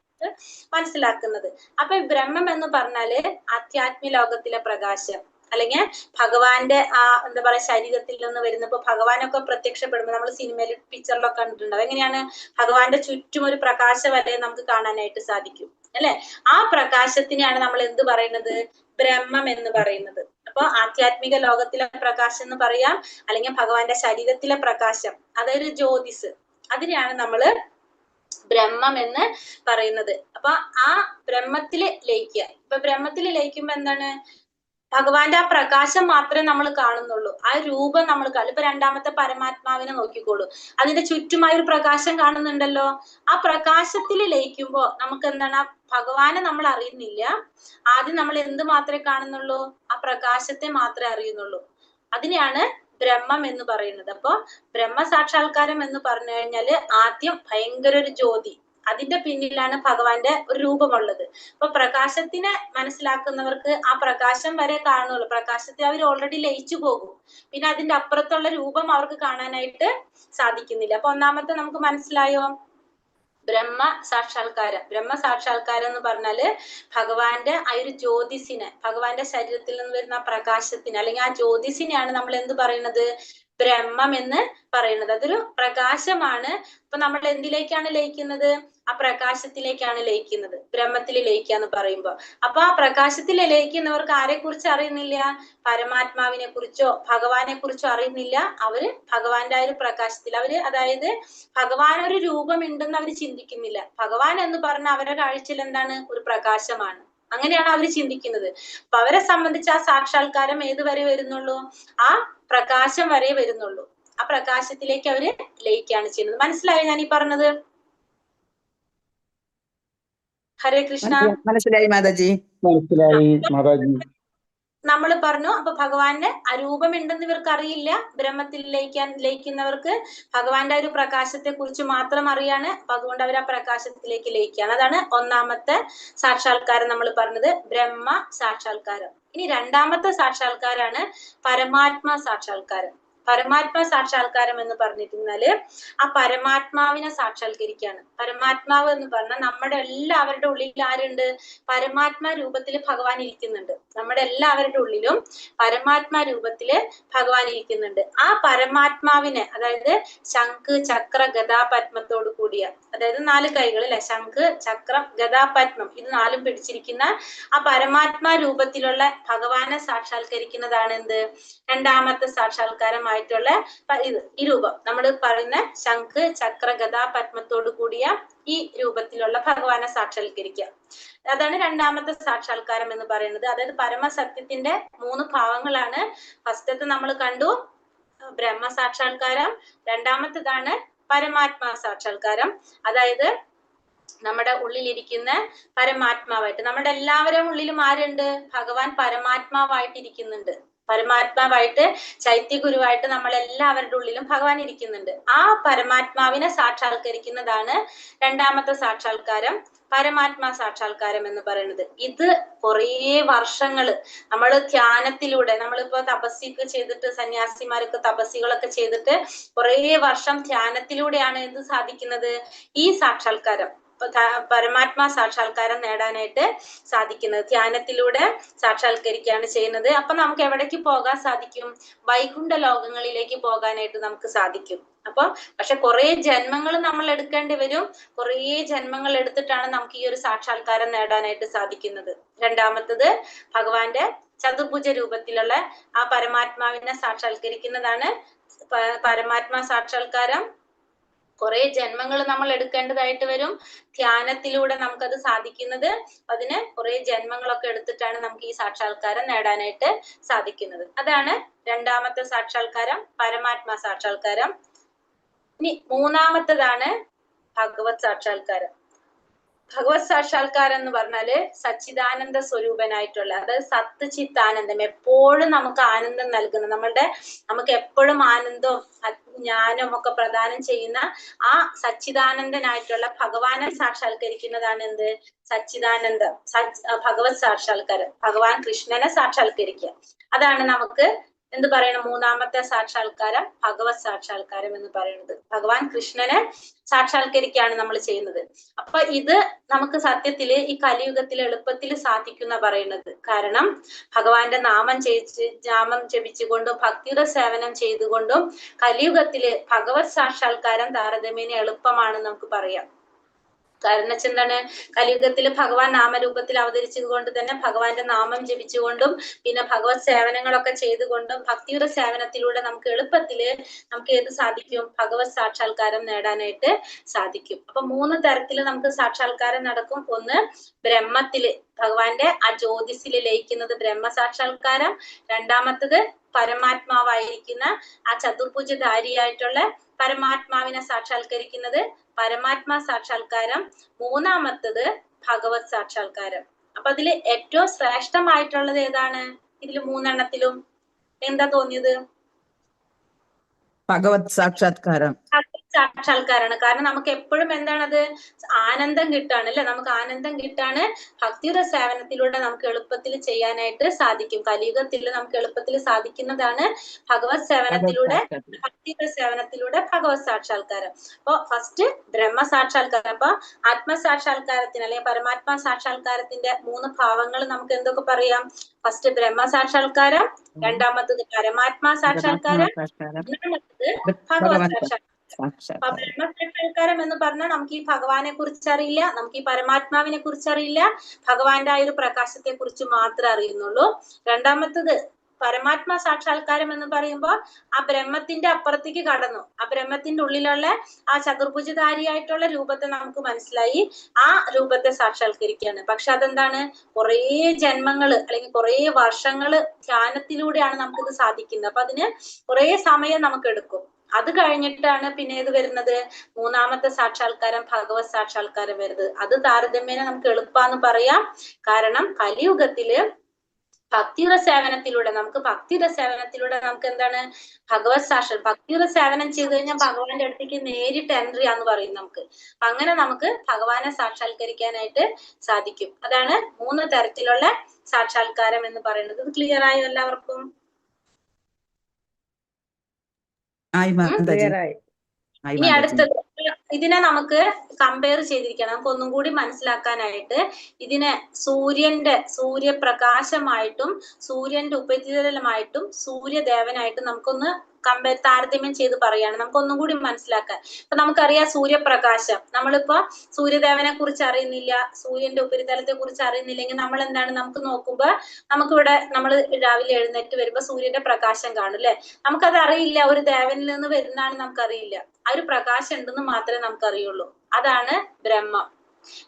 മനസ്സിലാക്കുന്നത്. അപ്പൊ ബ്രഹ്മം എന്ന് പറഞ്ഞാല് ആധ്യാത്മിക ലോകത്തിലെ പ്രകാശം, അല്ലെങ്കിൽ ഭഗവാന്റെ ആ എന്താ പറയാ ശരീരത്തിൽ നിന്ന് വരുന്നപ്പോ ഭഗവാനൊക്കെ പ്രത്യക്ഷപ്പെടുമ്പോ നമ്മൾ സിനിമയിൽ പിക്ചറിലൊക്കെ കണ്ടിട്ടുണ്ടാവും. എങ്ങനെയാണ് ഭഗവാന്റെ ചുറ്റും ഒരു പ്രകാശ വലയം നമുക്ക് കാണാനായിട്ട് സാധിക്കും അല്ലെ. ആ പ്രകാശത്തിനെയാണ് നമ്മൾ എന്ത് പറയുന്നത്? ബ്രഹ്മം എന്ന് പറയുന്നത്. അപ്പൊ ആധ്യാത്മിക ലോകത്തിലെ പ്രകാശം എന്ന് പറയാം, അല്ലെങ്കിൽ ഭഗവാന്റെ ശരീരത്തിലെ പ്രകാശം, അതൊരു ജ്യോതിസ്, അതിനെയാണ് നമ്മള് ബ്രഹ്മം എന്ന് പറയുന്നത്. അപ്പൊ ആ ബ്രഹ്മത്തില് ലയിക്കുക. ഇപ്പൊ ബ്രഹ്മത്തില് ലയിക്കുമ്പോ എന്താണ്? ഭഗവാന്റെ ആ പ്രകാശം മാത്രമേ നമ്മൾ കാണുന്നുള്ളൂ, ആ രൂപം നമ്മൾ കാണും. ഇപ്പൊ രണ്ടാമത്തെ പരമാത്മാവിനെ നോക്കിക്കോളൂ, അതിന്റെ ചുറ്റുമായ ഒരു പ്രകാശം കാണുന്നുണ്ടല്ലോ. ആ പ്രകാശത്തിൽ ലയിക്കുമ്പോ നമുക്ക് എന്താണ്? ആ ഭഗവാനെ നമ്മൾ അറിയുന്നില്ല. ആദ്യം നമ്മൾ എന്ത് മാത്രമേ കാണുന്നുള്ളൂ? ആ പ്രകാശത്തെ മാത്രമേ അറിയുന്നുള്ളൂ. അതിനെയാണ് ബ്രഹ്മം എന്ന് പറയുന്നത്. അപ്പൊ ബ്രഹ്മസാക്ഷാത്കാരം എന്ന് പറഞ്ഞു കഴിഞ്ഞാല് ആദ്യം ഭയങ്കര ഒരു ജ്യോതി, അതിന്റെ പിന്നിലാണ് ഭഗവാന്റെ ഒരു രൂപമുള്ളത്. അപ്പൊ പ്രകാശത്തിനെ മനസ്സിലാക്കുന്നവർക്ക് ആ പ്രകാശം വരെ കാണുള്ളൂ, പ്രകാശത്തെ അവർ ഓൾറെഡി ലയിച്ചു പോകും, പിന്നെ അതിന്റെ അപ്പുറത്തുള്ള രൂപം അവർക്ക് കാണാനായിട്ട് സാധിക്കുന്നില്ല. അപ്പൊ ഒന്നാമത്തെ നമുക്ക് മനസ്സിലായോ? ബ്രഹ്മ സാക്ഷാത്കാരം എന്ന് പറഞ്ഞാല് ഭഗവാന്റെ ആ ഒരു ജ്യോതിസിനെ, ഭഗവാന്റെ ശരീരത്തിൽ നിന്ന് വരുന്ന ആ പ്രകാശത്തിന് അല്ലെങ്കിൽ ആ ജ്യോതിസിനെയാണ് നമ്മൾ എന്ത് പറയുന്നത്? ബ്രഹ്മം എന്ന് പറയുന്നത്. അതൊരു പ്രകാശമാണ്. ഇപ്പൊ നമ്മൾ എന്തിലേക്കാണ് ലയിക്കുന്നത്? ആ പ്രകാശത്തിലേക്കാണ് ലയിക്കുന്നത്, ബ്രഹ്മത്തിൽ ലയിക്കുക എന്ന് പറയുമ്പോ. അപ്പൊ ആ പ്രകാശത്തിൽ ലയിക്കുന്നവർക്ക് ആരെ കുറിച്ച് അറിയുന്നില്ല? പരമാത്മാവിനെ കുറിച്ചോ ഭഗവാനെ കുറിച്ചോ അറിയുന്നില്ല. അവര് ഭഗവാന്റെ ആ ഒരു പ്രകാശത്തിൽ അവര്, അതായത് ഭഗവാൻ ഒരു രൂപമുണ്ടെന്ന് അവർ ചിന്തിക്കുന്നില്ല. ഭഗവാൻ എന്ന് പറഞ്ഞ അവരുടെ കാഴ്ചയിൽ എന്താണ്? ഒരു പ്രകാശമാണ്. അങ്ങനെയാണ് അവർ ചിന്തിക്കുന്നത്. അപ്പൊ അവരെ സംബന്ധിച്ച് ആ സാക്ഷാത്കാരം ഏതുവരെ വരുന്നുള്ളൂ? ആ പ്രകാശം വരെ വരുന്നുള്ളൂ. ആ പ്രകാശത്തിലേക്ക് അവര് ലയിക്കുകയാണ് ചെയ്യുന്നത്. മനസ്സിലായോ ഞാൻ ഈ പറഞ്ഞത്? ഹരേ കൃഷ്ണ. മനസ്സിലായി മാതാജി. മനസ്സിലായി മാതാജി. നമ്മൾ പറഞ്ഞു അപ്പൊ ഭഗവാന്റെ അരൂപമുണ്ടെന്ന് ഇവർക്ക് അറിയില്ല. ബ്രഹ്മത്തിൽ ലയിക്കുന്നവർക്ക് ഭഗവാന്റെ ഒരു പ്രകാശത്തെ കുറിച്ച് മാത്രം അറിയാണ്. അപ്പൊ അതുകൊണ്ട് അവർ ആ പ്രകാശത്തിലേക്ക് ലയിക്കുകയാണ്. അതാണ് ഒന്നാമത്തെ സാക്ഷാത്കാരം നമ്മൾ പറഞ്ഞത്, ബ്രഹ്മ സാക്ഷാത്കാരം. ഇനി രണ്ടാമത്തെ സാക്ഷാത്കാരാണ് പരമാത്മാ സാക്ഷാത്കാരം. പരമാത്മാ സാക്ഷാത്കാരം എന്ന് പറഞ്ഞിരുന്നാല് ആ പരമാത്മാവിനെ സാക്ഷാത്കരിക്കുകയാണ്. പരമാത്മാവ് എന്ന് പറഞ്ഞാൽ നമ്മുടെ എല്ലാവരുടെ ഉള്ളിൽ ആരുണ്ട്? പരമാത്മാ രൂപത്തിൽ ഭഗവാൻ ഇരിക്കുന്നുണ്ട്. നമ്മുടെ എല്ലാവരുടെ ഉള്ളിലും പരമാത്മാ രൂപത്തില് ഭഗവാൻ ഇരിക്കുന്നുണ്ട്. ആ പരമാത്മാവിനെ, അതായത് ശംഖ് ചക്ര ഗദാപത്മത്തോട് കൂടിയ, അതായത് 4 കൈകൾ അല്ലെ, ശംഖ് ചക്രം ഗദാപത്മം, ഇത് 4ഉം പിടിച്ചിരിക്കുന്ന ആ പരമാത്മാ രൂപത്തിലുള്ള ഭഗവാനെ സാക്ഷാത്കരിക്കുന്നതാണ് എന്ത്? രണ്ടാമത്തെ സാക്ഷാത്കാരമായിട്ടുള്ള ഈ രൂപം. നമ്മൾ പറയുന്ന ശംഖ് ചക്ര ഗദാപത്മത്തോട് കൂടിയ ഈ രൂപത്തിലുള്ള ഭഗവാനെ സാക്ഷാത്കരിക്കുക. അതാണ് രണ്ടാമത്തെ സാക്ഷാത്കാരം എന്ന് പറയുന്നത്. അതായത് പരമസത്യത്തിന്റെ 3 ഭാവങ്ങളാണ്. ഫസ്റ്റത്തെ നമ്മൾ കണ്ടു ബ്രഹ്മ സാക്ഷാത്കാരം, രണ്ടാമത്തേതാണ് പരമാത്മാ സാക്ഷാത്കാരം. അതായത് നമ്മുടെ ഉള്ളിലിരിക്കുന്ന പരമാത്മാവായിട്ട്, നമ്മുടെ എല്ലാവരും ഉള്ളിലും ആരുണ്ട്? ഭഗവാൻ പരമാത്മാവായിട്ട് ഇരിക്കുന്നുണ്ട്. പരമാത്മാവായിട്ട് ചൈത്യഗുരുവായിട്ട് നമ്മളെല്ലാവരുടെ ഉള്ളിലും ഭഗവാൻ ഇരിക്കുന്നുണ്ട്. ആ പരമാത്മാവിനെ സാക്ഷാത്കരിക്കുന്നതാണ് രണ്ടാമത്തെ സാക്ഷാത്കാരം, പരമാത്മാ സാക്ഷാത്കാരം എന്ന് പറയുന്നത്. ഇത് കുറേ വർഷങ്ങള് നമ്മൾ ധ്യാനത്തിലൂടെ, നമ്മളിപ്പോ തപസ്യൊക്കെ ചെയ്തിട്ട്, സന്യാസിമാരൊക്കെ തപസ്സികളൊക്കെ ചെയ്തിട്ട് കുറേ വർഷം ധ്യാനത്തിലൂടെയാണ് എന്ത് സാധിക്കുന്നത്? ഈ സാക്ഷാത്കാരം, പരമാത്മാ സാക്ഷാത്കാരം നേടാനായിട്ട് സാധിക്കുന്നത്. ധ്യാനത്തിലൂടെ സാക്ഷാത്കരിക്കുകയാണ് ചെയ്യുന്നത്. അപ്പൊ നമുക്ക് എവിടേക്ക് പോകാൻ സാധിക്കും? വൈകുണ്ഠ ലോകങ്ങളിലേക്ക് പോകാനായിട്ട് നമുക്ക് സാധിക്കും. അപ്പൊ പക്ഷെ കുറെ ജന്മങ്ങൾ നമ്മൾ എടുക്കേണ്ടി വരും. കുറെ ജന്മങ്ങൾ എടുത്തിട്ടാണ് നമുക്ക് ഈ ഒരു സാക്ഷാത്കാരം നേടാനായിട്ട് സാധിക്കുന്നത്. രണ്ടാമത്തത് ഭഗവാന്റെ ചതുർഭുജ രൂപത്തിലുള്ള ആ പരമാത്മാവിനെ സാക്ഷാത്കരിക്കുന്നതാണ് പരമാത്മാ സാക്ഷാത്കാരം. കുറെ ജന്മങ്ങൾ നമ്മൾ എടുക്കേണ്ടതായിട്ട് വരും. ധ്യാനത്തിലൂടെ നമുക്കത് സാധിക്കുന്നത്. അതിന് കുറെ ജന്മങ്ങളൊക്കെ എടുത്തിട്ടാണ് നമുക്ക് ഈ സാക്ഷാത്കാരം നേടാനായിട്ട് സാധിക്കുന്നത്. അതാണ് രണ്ടാമത്തെ സാക്ഷാത്കാരം, പരമാത്മാ സാക്ഷാത്കാരം. ഇനി മൂന്നാമത്തതാണ് ഭഗവത് സാക്ഷാത്കാരം. ഭഗവത് സാക്ഷാത്കാരം എന്ന് പറഞ്ഞാല് സച്ചിദാനന്ദ സ്വരൂപനായിട്ടുള്ള, അതായത് സത്ത് ചിത്താനന്ദം, എപ്പോഴും നമുക്ക് ആനന്ദം നൽകുന്ന, നമുക്ക് എപ്പോഴും ആനന്ദവും ജ്ഞാനവും ഒക്കെ പ്രദാനം ചെയ്യുന്ന ആ സച്ചിദാനന്ദനായിട്ടുള്ള ഭഗവാനെ സാക്ഷാത്കരിക്കുന്നതാണ് എന്ത്? സച്ചിദാനന്ദ ഭഗവത് സാക്ഷാത്കാരം. ഭഗവാൻ കൃഷ്ണനെ സാക്ഷാത്കരിക്കുക. അതാണ് നമുക്ക് എന്ത് പറയണം? മൂന്നാമത്തെ സാക്ഷാത്കാരം ഭഗവത് സാക്ഷാത്കാരം എന്ന് പറയുന്നത്. ഭഗവാൻ കൃഷ്ണനെ സാക്ഷാത്കരിക്കുകയാണ് നമ്മൾ ചെയ്യുന്നത്. അപ്പൊ ഇത് നമുക്ക് സത്യത്തില് ഈ കലിയുഗത്തിൽ എളുപ്പത്തിൽ സാധിക്കുന്ന പറയുന്നത്. കാരണം ഭഗവാന്റെ നാമം ജപിച്ചുകൊണ്ടും ഭക്തിയുടെ സേവനം ചെയ്തുകൊണ്ടും കലിയുഗത്തില് ഭഗവത് സാക്ഷാത്കാരം താരതമ്യേന എളുപ്പമാണ് നമുക്ക് പറയാം. കാരണം എന്താണ്? കലിയുഗത്തിൽ ഭഗവാൻ നാമരൂപത്തിൽ അവതരിച്ചത് കൊണ്ട് തന്നെ ഭഗവാന്റെ നാമം ജപിച്ചുകൊണ്ടും പിന്നെ ഭഗവത് സേവനങ്ങളൊക്കെ ചെയ്തുകൊണ്ടും ഭക്തിയുടെ സേവനത്തിലൂടെ നമുക്ക് എളുപ്പത്തില് നമുക്ക് ഏത് സാധിക്കും? ഭഗവത് സാക്ഷാത്കാരം നേടാനായിട്ട് സാധിക്കും. അപ്പൊ 3 തരത്തില് നമുക്ക് സാക്ഷാത്കാരം നടക്കും. ഒന്ന് ബ്രഹ്മത്തില്, ഭഗവാന്റെ ആ ജ്യോതിസിൽ ലയിക്കുന്നത് ബ്രഹ്മ സാക്ഷാത്കാരം. രണ്ടാമത്തത് പരമാത്മാവായിരിക്കുന്ന ആ ചതുർഭുജധാരിയായിട്ടുള്ള പരമാത്മാവിനെ സാക്ഷാത്കരിക്കുന്നത് പരമാത്മാ സാക്ഷാത്കാരം. മൂന്നാമത്തത് ഭഗവത് സാക്ഷാത്കാരം. അപ്പൊ അതില് ഏറ്റവും ശ്രേഷ്ഠമായിട്ടുള്ളത് ഏതാണ്? ഇതില് 3 എന്താ തോന്നിയത്? ഭഗവത് സാക്ഷാത്കാരം. സാക്ഷാത്കാരാണ്. കാരണം നമുക്ക് എപ്പോഴും എന്താണത്? ആനന്ദം കിട്ടാണ് അല്ലെ? നമുക്ക് ആനന്ദം കിട്ടാണ്. ഭക്തിയുടെ സേവനത്തിലൂടെ നമുക്ക് എളുപ്പത്തിൽ ചെയ്യാനായിട്ട് സാധിക്കും. കലിയുഗത്തിൽ നമുക്ക് എളുപ്പത്തിൽ സാധിക്കുന്നതാണ് ഭഗവത് സേവനത്തിലൂടെ, ഭക്തിയുടെ സേവനത്തിലൂടെ ഭഗവത് സാക്ഷാത്കാരം. അപ്പൊ ഫസ്റ്റ് ബ്രഹ്മ സാക്ഷാത്കാരം. അപ്പൊ ആത്മസാക്ഷാത്കാരത്തിന് അല്ലെങ്കിൽ പരമാത്മാ സാക്ഷാത്കാരത്തിന്റെ 3 ഭാവങ്ങൾ നമുക്ക് എന്തൊക്കെ പറയാം? ഫസ്റ്റ് ബ്രഹ്മ സാക്ഷാത്കാരം, രണ്ടാമത്തത് പരമാത്മാ സാക്ഷാത്കാരം, മൂന്നാമത്തത് ഭഗവത് സാക്ഷാത്കാരം. അപ്പൊ ബ്രഹ്മ സാക്ഷാത്കാരം എന്ന് പറഞ്ഞാൽ നമുക്ക് ഈ ഭഗവാനെ കുറിച്ച് അറിയില്ല, നമുക്ക് ഈ പരമാത്മാവിനെ കുറിച്ച് അറിയില്ല, ഭഗവാന്റെ ആ ഒരു പ്രകാശത്തെ കുറിച്ച് മാത്രമേ അറിയുന്നുള്ളൂ. രണ്ടാമത്തത് പരമാത്മാ സാക്ഷാത്കാരം എന്ന് പറയുമ്പോൾ ആ ബ്രഹ്മത്തിന്റെ അപ്പുറത്തേക്ക് കടന്നു, ആ ബ്രഹ്മത്തിന്റെ ഉള്ളിലുള്ള ആ ചതുർഭുജധാരിയായിട്ടുള്ള രൂപത്തെ നമുക്ക് മനസ്സിലായി, ആ രൂപത്തെ സാക്ഷാത്കരിക്കുകയാണ്. പക്ഷെ അതെന്താണ്? കുറെ ജന്മങ്ങള് അല്ലെങ്കിൽ കുറെ വർഷങ്ങള് ധ്യാനത്തിലൂടെയാണ് നമുക്കിത് സാധിക്കുന്നത്. അപ്പൊ അതിന് കുറെ സമയം നമുക്ക് എടുക്കും. അത് കഴിഞ്ഞിട്ടാണ് പിന്നെ ഏത് വരുന്നത്? മൂന്നാമത്തെ സാക്ഷാത്കാരം ഭഗവത് സാക്ഷാത്കാരം വരുന്നത്. അത് താരതമ്യേന നമുക്ക് എളുപ്പാന്ന് പറയാം. കാരണം കലിയുഗത്തില് ഭക്തിയുടെ സേവനത്തിലൂടെ നമുക്ക് എന്താണ്? ഭഗവത് ഭക്തിയുടെ സേവനം ചെയ്ത് കഴിഞ്ഞാൽ ഭഗവാന്റെ അടുത്തേക്ക് നേരിട്ട് എൻട്രി ആന്ന് പറയും നമുക്ക്. അപ്പൊ അങ്ങനെ നമുക്ക് ഭഗവാനെ സാക്ഷാത്കരിക്കാനായിട്ട് സാധിക്കും. അതാണ് 3 തരത്തിലുള്ള സാക്ഷാത്കാരം എന്ന് പറയുന്നത്. ഇത് ക്ലിയർ ആയോ എല്ലാവർക്കും? ഇനി അടുത്തത് ഇതിനെ നമുക്ക് കമ്പയർ ചെയ്തിരിക്കണം. നമുക്ക് ഒന്നും കൂടി മനസ്സിലാക്കാനായിട്ട് ഇതിനെ സൂര്യപ്രകാശമായിട്ടും സൂര്യന്റെ ഉപരിതലമായിട്ടും സൂര്യദേവനായിട്ടും നമുക്കൊന്ന് താരതമ്യം ചെയ്ത് പറയാണ്. നമുക്കൊന്നും കൂടി മനസ്സിലാക്കാൻ. ഇപ്പൊ നമുക്കറിയാം സൂര്യപ്രകാശം, നമ്മളിപ്പോ സൂര്യദേവനെ കുറിച്ച് അറിയുന്നില്ല, സൂര്യന്റെ ഉപരിതലത്തെ കുറിച്ച് അറിയുന്നില്ലെങ്കിൽ നമ്മൾ എന്താണ്? നമുക്ക് നോക്കുമ്പോ നമുക്കിവിടെ നമ്മൾ രാവിലെ എഴുന്നേറ്റ് വരുമ്പോ സൂര്യന്റെ പ്രകാശം കാണും അല്ലെ? നമുക്കത് അറിയില്ല, ഒരു ദേവനിൽ നിന്ന് വരുന്നതാണ് നമുക്കറിയില്ല. ആ ഒരു പ്രകാശം ഉണ്ടെന്ന് മാത്രമേ നമുക്കറിയുള്ളൂ. അതാണ് ബ്രഹ്മം.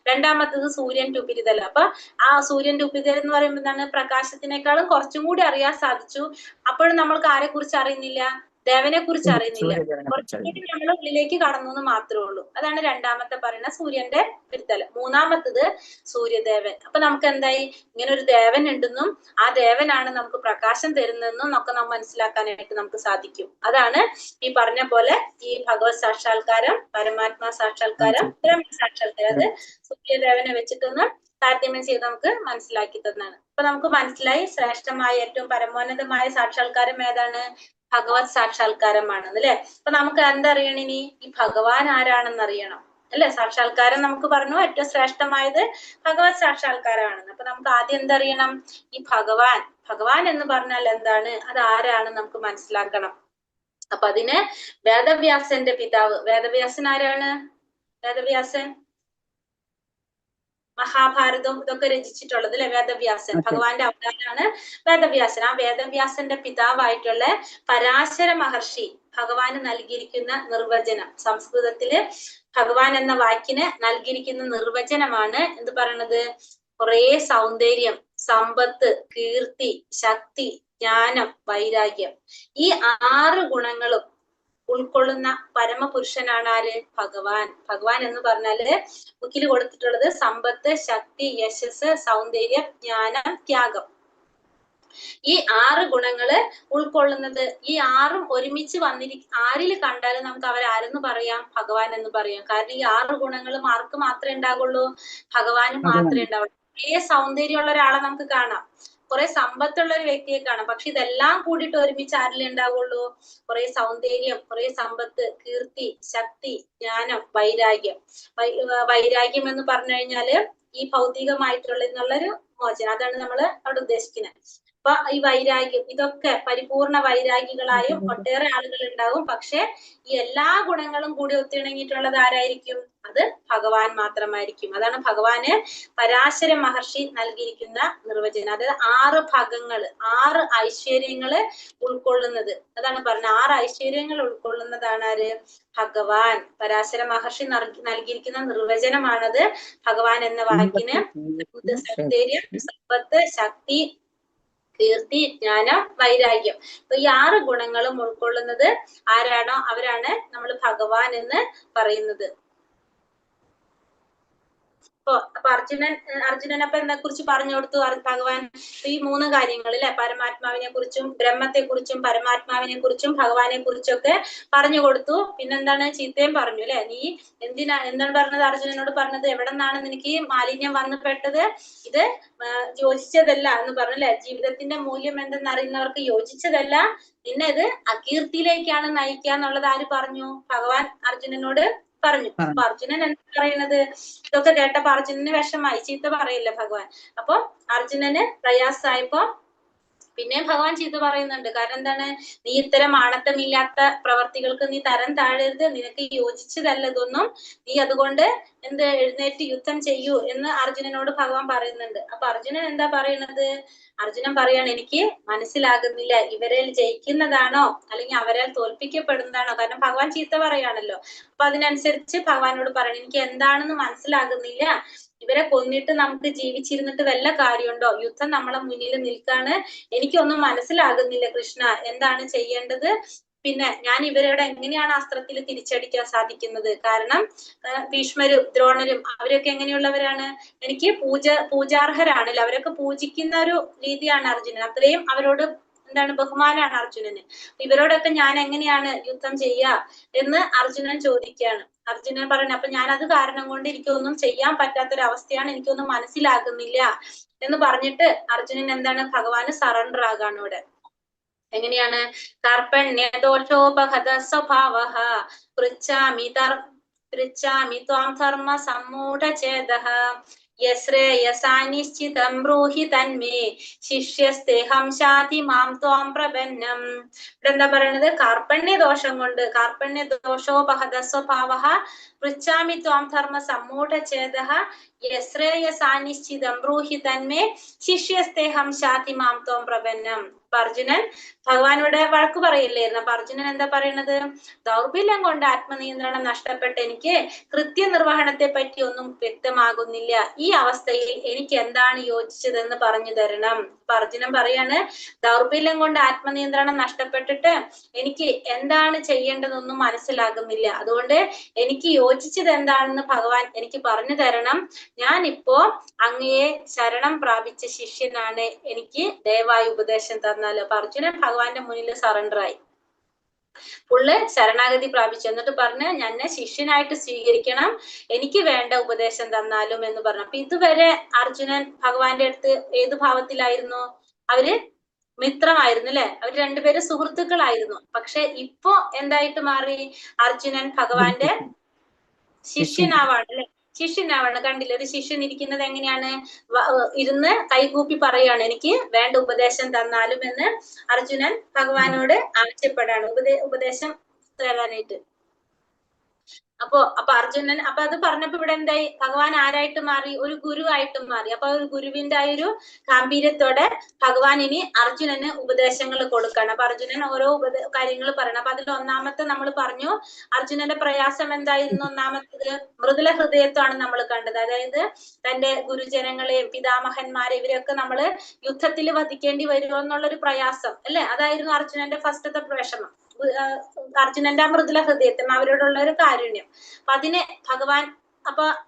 രണ്ടാമത്തത് സൂര്യന്റെ ഉപരിതലം. അപ്പൊ ആ സൂര്യന്റെ ഉപരിതലം എന്ന് പറയുമ്പോൾ എന്താണ്? പ്രകാശത്തിനേക്കാളും കുറച്ചും കൂടി അറിയാൻ സാധിച്ചു. അപ്പോഴും നമ്മൾക്ക് ആരെ കുറിച്ച് അറിയുന്നില്ല? ദേവനെ കുറിച്ച് അറിയുന്നില്ല. കുറച്ചുകൂടി നമ്മൾ ഉള്ളിലേക്ക് കടന്നു എന്ന് മാത്രമേ ഉള്ളൂ. അതാണ് രണ്ടാമത്തെ പറയുന്ന സൂര്യന്റെ ഉപരിതലം. മൂന്നാമത്തത് സൂര്യദേവൻ. അപ്പൊ നമുക്ക് എന്തായി? ഇങ്ങനെ ഒരു ദേവൻ ഉണ്ടെന്നും ആ ദേവനാണ് നമുക്ക് പ്രകാശം തരുന്നതെന്നും ഒക്കെ നാം മനസ്സിലാക്കാനായിട്ട് നമുക്ക് സാധിക്കും. അതാണ് ഈ പറഞ്ഞ പോലെ ഈ ഭഗവത് സാക്ഷാത്കാരം, പരമാത്മാ സാക്ഷാത്കാരം, ബ്രഹ്മ സാക്ഷാത്കാരം. അത് സൂര്യദേവനെ വെച്ചിട്ടൊന്ന് താരതമ്യം ചെയ്ത് നമുക്ക് മനസ്സിലാക്കി തന്നാണ്. അപ്പൊ നമുക്ക് മനസ്സിലായി ശ്രേഷ്ഠമായ ഏറ്റവും പരമോന്നതമായ സാക്ഷാത്കാരം ഏതാണ്? ഭഗവത് സാക്ഷാത്കാരമാണ് അല്ലെ? അപ്പൊ നമുക്ക് എന്തറിയണം? ഇനി ഈ ഭഗവാൻ ആരാണെന്ന് അറിയണം. അല്ലെ? സാക്ഷാത്കാരം നമുക്ക് പറഞ്ഞു ഏറ്റവും ശ്രേഷ്ഠമായത് ഭഗവത് സാക്ഷാത്കാരമാണെന്ന്. അപ്പൊ നമുക്ക് ആദ്യം എന്തറിയണം? ഈ ഭഗവാൻ എന്ന് പറഞ്ഞാൽ എന്താണ്, അത് ആരാണ് നമുക്ക് മനസ്സിലാക്കണം. അപ്പൊ അതിന് വേദവ്യാസന്റെ പിതാവ്, വേദവ്യാസൻ ആരാണ്? വേദവ്യാസൻ മഹാഭാരതവും ഇതൊക്കെ രചിച്ചിട്ടുള്ളത് അല്ലെ? വേദവ്യാസൻ ഭഗവാന്റെ അവതാരമാണ് വേദവ്യാസൻ. ആ വേദവ്യാസന്റെ പിതാവായിട്ടുള്ള പരാശര മഹർഷി ഭഗവാന് നൽകിയിരിക്കുന്ന നിർവചനം, സംസ്കൃതത്തില് ഭഗവാൻ എന്ന വാക്കിന് നൽകിയിരിക്കുന്ന നിർവചനമാണ് എന്ത് പറയണത്? കുറേ സൗന്ദര്യം, സമ്പത്ത്, കീർത്തി, ശക്തി, ജ്ഞാനം, വൈരാഗ്യം, ഈ 6 ഗുണങ്ങളും ഉൾക്കൊള്ളുന്ന പരമപുരുഷനാണ് ആര്? ഭഗവാൻ എന്ന് പറഞ്ഞാല് ബുക്കിൽ കൊടുത്തിട്ടുള്ളത് സമ്പത്ത്, ശക്തി, യശസ്, സൗന്ദര്യം, ജ്ഞാനം, ത്യാഗം. ഈ 6 ഗുണങ്ങള് ഉൾക്കൊള്ളുന്നത്, ഈ 6ഉം ഒരുമിച്ച് ആരില് കണ്ടാലും നമുക്ക് അവരാരെന്ന് പറയാം? ഭഗവാൻ എന്ന് പറയാം. കാരണം ഈ 6 ഗുണങ്ങളും ആർക്ക് മാത്രമേ ഉണ്ടാകുള്ളൂ? ഭഗവാന് മാത്രമേ ഉണ്ടാവുള്ളൂ. വലിയ സൗന്ദര്യമുള്ള ഒരാളെ നമുക്ക് കാണാം, കുറെ സമ്പത്തുള്ള ഒരു വ്യക്തിയെ കാണാം, പക്ഷെ ഇതെല്ലാം കൂടിയിട്ട് ഒരുമിച്ച് ആരിലേ ഉണ്ടാവുള്ളൂ? കുറെ സൗന്ദര്യം, കുറെ സമ്പത്ത്, കീർത്തി, ശക്തി, ജ്ഞാനം, വൈരാഗ്യം. വൈരാഗ്യം എന്ന് പറഞ്ഞു കഴിഞ്ഞാല് ഈ ഭൗതികമായിട്ടുള്ള എന്നുള്ളൊരു മോചനം, അതാണ് നമ്മൾ അവിടെ ഉദ്ദേശിക്കുന്നത്. അപ്പൊ ഈ വൈരാഗ്യം, ഇതൊക്കെ പരിപൂർണ വൈരാഗികളായും ഒട്ടേറെ ആളുകൾ ഉണ്ടാവും. പക്ഷെ ഈ എല്ലാ ഗുണങ്ങളും കൂടി ഒത്തിണങ്ങിയിട്ടുള്ളത് ആരായിരിക്കും? അത് ഭഗവാൻ മാത്രമായിരിക്കും. അതാണ് ഭഗവാന് പരാശര മഹർഷി നൽകിയിരിക്കുന്ന നിർവചനം. അതായത് 6 ഭാഗങ്ങള്, 6 ഐശ്വര്യങ്ങള് ഉൾക്കൊള്ളുന്നത്. അതാണ് പറഞ്ഞത്, 6 ഐശ്വര്യങ്ങൾ ഉൾക്കൊള്ളുന്നതാണ് ആര്? ഭഗവാൻ. പരാശര മഹർഷി നൽകിയിരിക്കുന്ന നിർവചനമാണത് ഭഗവാൻ എന്ന വാക്കിന്. സൗന്ദര്യം, സമ്പത്ത്, ശക്തി, കീർത്തി, ജ്ഞാനം, വൈരാഗ്യം. അപ്പൊ ഈ 6 ഗുണങ്ങളും ഉൾക്കൊള്ളുന്നത് ആരാണോ അവരാണ് നമ്മൾ ഭഗവാൻ എന്ന് പറയുന്നത്. അപ്പൊ അർജുനൻ അപ്പൊ എന്നെ കുറിച്ച് പറഞ്ഞു കൊടുത്തു ഭഗവാൻ? ഈ 3 കാര്യങ്ങൾ അല്ലെ, പരമാത്മാവിനെ കുറിച്ചും ബ്രഹ്മത്തെ കുറിച്ചും പരമാത്മാവിനെ കുറിച്ചും ഭഗവാനെ കുറിച്ചൊക്കെ പറഞ്ഞു കൊടുത്തു. പിന്നെന്താണ്? ചീത്തയും പറഞ്ഞു അല്ലെ? നീ എന്താണ് പറഞ്ഞത്? അർജുനനോട് പറഞ്ഞത്, എവിടെ നിന്നാണ് നിനക്ക് മാലിന്യം വന്നു പെട്ടത്? ഇത് യോജിച്ചതല്ല എന്ന് പറഞ്ഞു അല്ലെ? ജീവിതത്തിന്റെ മൂല്യം എന്തെന്ന് അറിയുന്നവർക്ക് യോജിച്ചതല്ല, നിന്നെ ഇത് അകീർത്തിയിലേക്കാണ് നയിക്കുക എന്നുള്ളത് ആര് പറഞ്ഞു? ഭഗവാൻ അർജുനനോട് പറഞ്ഞു. അപ്പൊ അർജുനൻ എന്താ പറയുന്നത്? ഇതൊക്കെ കേട്ടപ്പോ അർജുനന് വിഷമായി, ചീത്ത പറയില്ല ഭഗവാൻ. അപ്പൊ അർജുനന് പ്രയാസമായപ്പോ പിന്നെയും ഭഗവാൻ ചീത്ത പറയുന്നുണ്ട്. കാരണം എന്താണ്? നീ ഇത്തരം ആണത്തമില്ലാത്ത പ്രവർത്തികൾക്ക് നീ തരം താഴരുത്, നിനക്ക് യോജിച്ചതല്ല ഇതൊന്നും, നീ അതുകൊണ്ട് എഴുന്നേറ്റ് യുദ്ധം ചെയ്യൂ എന്ന് അർജുനനോട് ഭഗവാൻ പറയുന്നുണ്ട്. അപ്പൊ അർജുനൻ എന്താ പറയുന്നത്? അർജുനൻ പറയാണ്, എനിക്ക് മനസ്സിലാകുന്നില്ല, ഇവരിൽ ജയിക്കുന്നതാണോ അല്ലെങ്കിൽ അവരാൽ തോൽപ്പിക്കപ്പെടുന്നതാണോ? കാരണം ഭഗവാൻ ചീത്ത പറയാണല്ലോ. അപ്പൊ അതിനനുസരിച്ച് ഭഗവാനോട് പറയണം, എനിക്ക് എന്താണെന്ന് മനസ്സിലാകുന്നില്ല, ഇവരെ കൊന്നിട്ട് നമുക്ക് ജീവിച്ചിരുന്നിട്ട് വല്ല കാര്യമുണ്ടോ? യുദ്ധം നമ്മളെ മുന്നിൽ നിൽക്കാണ്, എനിക്കൊന്നും മനസ്സിലാകുന്നില്ല കൃഷ്ണ, എന്താണ് ചെയ്യേണ്ടത്? പിന്നെ ഞാൻ ഇവരോട് എങ്ങനെയാണ് അസ്ത്രത്തിൽ തിരിച്ചടിക്കാൻ സാധിക്കുന്നത്? കാരണം ഭീഷ്മരും ദ്രോണരും അവരൊക്കെ എങ്ങനെയുള്ളവരാണ്? എനിക്ക് പൂജാർഹരാണല്ലോ, അവരൊക്കെ പൂജിക്കുന്ന ഒരു രീതിയാണ് അർജുനൻ. അത്രയും അവരോട് എന്താണ് ബഹുമാനാണ് അർജുനന്. ഇവരോടൊക്കെ ഞാൻ എങ്ങനെയാണ് യുദ്ധം ചെയ്യുക എന്ന് അർജുനൻ ചോദിക്കുകയാണ്. അർജുനൻ പറയുന്നത്, അപ്പൊ ഞാൻ അത് കാരണം കൊണ്ട് എനിക്കൊന്നും ചെയ്യാൻ പറ്റാത്തൊരവസ്ഥയാണ്, എനിക്കൊന്നും മനസ്സിലാകുന്നില്ല എന്ന് പറഞ്ഞിട്ട് അർജുനൻ എന്താണ്? ഭഗവാന് സറണ്ടർ ആകാണ് ഇവിടെ. എങ്ങനെയാണ്? കാർപ്പണ്യദോഷോപഹത സ്വഭാവഃ പൃച്ഛാമി ത്വാം ധർമ്മ സമ്മൂഢചേതഃ യശ്രേയസാനിശ്ചിതം ബ്രൂഹി തന്മേ ശിഷ്യസ്തേഹം ശാതി മാം ത്വാം പ്രപന്നം. ഇവിടെ എന്താ പറയുന്നത്? കാർപ്പണ്യദോഷം കൊണ്ട്, കാർപ്പണ്യദോഷോപഹത സ്വഭാവഃ പൃച്ഛാമി ത്വാം ധർമ്മ സമ്മൂഢചേതഃ യശ്രേയസാനിശ്ചിതം ബ്രൂഹി തന്മേ ശിഷ്യസ്തേഹം ശാതി മാം ത്വാം പ്രപന്നം. അർജുനൻ ഭഗവാനോട് വഴക്ക് പറയില്ലായിരുന്നു. അപ്പൊ അർജുനൻ എന്താ പറയുന്നത്? ദൗർബല്യം കൊണ്ട് ആത്മനിയന്ത്രണം നഷ്ടപ്പെട്ട എനിക്ക് കൃത്യനിർവഹണത്തെ പറ്റി ഒന്നും വ്യക്തമാകുന്നില്ല, ഈ അവസ്ഥയിൽ എനിക്ക് എന്താണ് യോജിച്ചതെന്ന് പറഞ്ഞു തരണം. അപ്പൊ അർജുനൻ പറയാണ്, ദൗർബല്യം കൊണ്ട് ആത്മനിയന്ത്രണം നഷ്ടപ്പെട്ടിട്ട് എനിക്ക് എന്താണ് ചെയ്യേണ്ടതെന്നൊന്നും മനസ്സിലാകുന്നില്ല, അതുകൊണ്ട് എനിക്ക് യോജിച്ചത് എന്താണെന്ന് ഭഗവാൻ എനിക്ക് പറഞ്ഞു തരണം. ഞാനിപ്പോ അങ്ങയെ ശരണം പ്രാപിച്ച ശിഷ്യനാണ്, എനിക്ക് ദയവായി ഉപദേശം തന്നാലോ. അപ്പൊ അർജുനൻ ഭഗവാന്റെ മുന്നിൽ സറണ്ടറായി, പുള്ള് ശരണാഗതി പ്രാപിച്ചു. എന്നിട്ട് പറഞ്ഞ്, എന്നെ ശിഷ്യനായിട്ട് സ്വീകരിക്കണം, എനിക്ക് വേണ്ട ഉപദേശം തന്നാലും എന്ന് പറഞ്ഞു. അപ്പൊ ഇതുവരെ അർജുനൻ ഭഗവാന്റെ അടുത്ത് ഏത് ഭാവത്തിലായിരുന്നു? അവര് മിത്രമായിരുന്നു അല്ലെ, അവർ രണ്ടുപേരും സുഹൃത്തുക്കളായിരുന്നു. പക്ഷെ ഇപ്പോ എന്തായിട്ട് മാറി? അർജുനൻ ഭഗവാന്റെ ശിഷ്യനാവാണ് അല്ലെ, ശിഷ്യനാവാണ്. കണ്ടില്ല, ഒരു ശിഷ്യൻ ഇരിക്കുന്നത് എങ്ങനെയാണ്? ഇരുന്ന് കൈകൂപ്പി പറയാണ്, എനിക്ക് വേണ്ട ഉപദേശം തന്നാലും എന്ന് അർജുനൻ ഭഗവാനോട് ആവശ്യപ്പെടാണ് ഉപദേശം തരാനായിട്ട്. അപ്പൊ അർജുനൻ അത് പറഞ്ഞപ്പോ ഇവിടെ എന്തായി? ഭഗവാൻ ആരായിട്ട് മാറി? ഒരു ഗുരുവായിട്ട് മാറി. അപ്പൊ ഒരു ഗുരുവിന്റെ ആ ഒരു ഗാംഭീര്യത്തോടെ ഭഗവാൻ ഇനി അർജുനന് ഉപദേശങ്ങൾ കൊടുക്കാണ്. അപ്പൊ അർജുനൻ ഓരോ കാര്യങ്ങൾ പറയണം. അപ്പൊ അതിൽ ഒന്നാമത്തെ നമ്മൾ പറഞ്ഞു, അർജുനന്റെ പ്രയാസം എന്തായിരുന്നു? ഒന്നാമത്തത് മൃദുല ഹൃദയത്വമാണ് നമ്മൾ കണ്ടത്. അതായത് തന്റെ ഗുരുജനങ്ങളെയും പിതാമഹന്മാരെ ഇവരെയൊക്കെ നമ്മള് യുദ്ധത്തിൽ വധിക്കേണ്ടി വരുമോ എന്നുള്ളൊരു പ്രയാസം അല്ലെ, അതായിരുന്നു അർജുനന്റെ ഫസ്റ്റത്തെ വിഷമം. അർജുനന്റെ മൃദുല ഹൃദയത്വം, അവരോടുള്ള ഒരു കാരുണ്യം. അപ്പൊ അതിനെ ഭഗവാൻ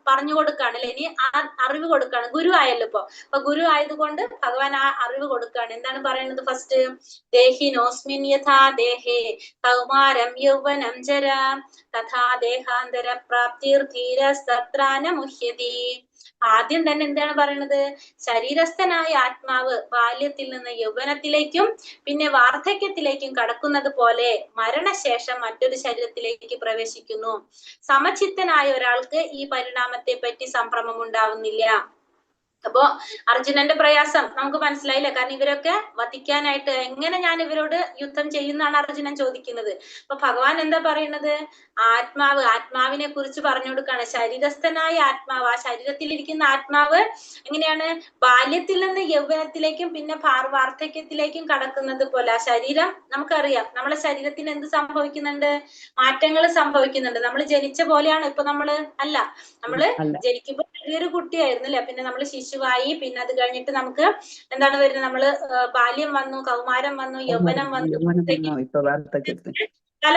പറഞ്ഞു കൊടുക്കാണ് അല്ലെ, ഇനി ആ അറിവ് കൊടുക്കാണ്. ഗുരു ആയല്ലോ അപ്പൊ ഗുരു ആയതുകൊണ്ട് ഭഗവാൻ ആ അറിവ് കൊടുക്കാണ്. എന്താണ് പറയുന്നത്? ഫസ്റ്റ്, ദേഹിനോസ്മിൻ യഥാ ദേഹേ കൗമാരം യൗവനം ജരാ തഥാ ദേഹാന്തര പ്രാപ്തിർധീരസ്തത്രാന മുഹ്യതി. ആദ്യം തന്നെ എന്താണ് പറയുന്നത്? ശരീരസ്ഥനായ ആത്മാവ് ബാല്യത്തിൽ നിന്ന് യൗവനത്തിലേക്കും പിന്നെ വാർദ്ധക്യത്തിലേക്കും കടക്കുന്നത് പോലെ മരണശേഷം മറ്റൊരു ശരീരത്തിലേക്ക് പ്രവേശിക്കുന്നു. സമചിത്തനായ ഒരാൾക്ക് ഈ പരിണാമത്തെ പറ്റി സംഭ്രമം ഉണ്ടാവുന്നില്ല. അപ്പോ അർജുനന്റെ പ്രയാസം നമുക്ക് മനസ്സിലായില്ല. കാരണം ഇവരൊക്കെ വധിക്കാനായിട്ട് എങ്ങനെ ഞാൻ ഇവരോട് യുദ്ധം ചെയ്യുന്നതാണ് അർജുനൻ ചോദിക്കുന്നത്. അപ്പൊ ഭഗവാൻ എന്താ പറയുന്നത്? ആത്മാവിനെ കുറിച്ച് പറഞ്ഞു കൊടുക്കാണ്. ശരീരസ്ഥനായ ആത്മാവ്, ആ ശരീരത്തിലിരിക്കുന്ന ആത്മാവ് എങ്ങനെയാണ്? ബാല്യത്തിൽ നിന്ന് യൗവനത്തിലേക്കും പിന്നെ വാർദ്ധക്യത്തിലേക്കും കടക്കുന്നത് പോലെ. ആ ശരീരം നമുക്കറിയാം, നമ്മളെ ശരീരത്തിന് എന്ത് സംഭവിക്കുന്നുണ്ട്? മാറ്റങ്ങൾ സംഭവിക്കുന്നുണ്ട്. നമ്മൾ ജനിച്ച പോലെയാണ് ഇപ്പൊ നമ്മള് അല്ല. നമ്മള് ജനിക്കുമ്പോൾ ചെറിയൊരു കുട്ടിയായിരുന്നു അല്ലെ, പിന്നെ നമ്മൾ ശിശുവായി, പിന്നെ അത് കഴിഞ്ഞിട്ട് നമുക്ക് എന്താണ് വരുന്നത്? നമ്മള് ബാല്യം വന്നു, കൗമാരം വന്നു, യൗവനം വന്നു,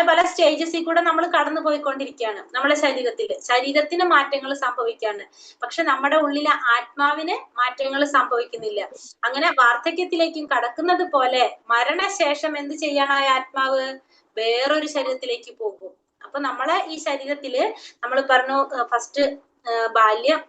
പല സ്റ്റേജസിൽ കൂടെ നമ്മൾ കടന്നു പോയിക്കൊണ്ടിരിക്കുകയാണ്. നമ്മളെ ശരീരത്തിന് മാറ്റങ്ങൾ സംഭവിക്കാണ്. പക്ഷെ നമ്മുടെ ഉള്ളിലെ ആത്മാവിന് മാറ്റങ്ങൾ സംഭവിക്കുന്നില്ല. അങ്ങനെ വാർദ്ധക്യത്തിലേക്കും കടക്കുന്നത് പോലെ മരണശേഷം എന്ത് ചെയ്യണ ആത്മാവ്? വേറൊരു ശരീരത്തിലേക്ക് പോകും. അപ്പൊ നമ്മളെ ഈ ശരീരത്തില് നമ്മൾ പറഞ്ഞു ഫസ്റ്റ് ബാല്യം,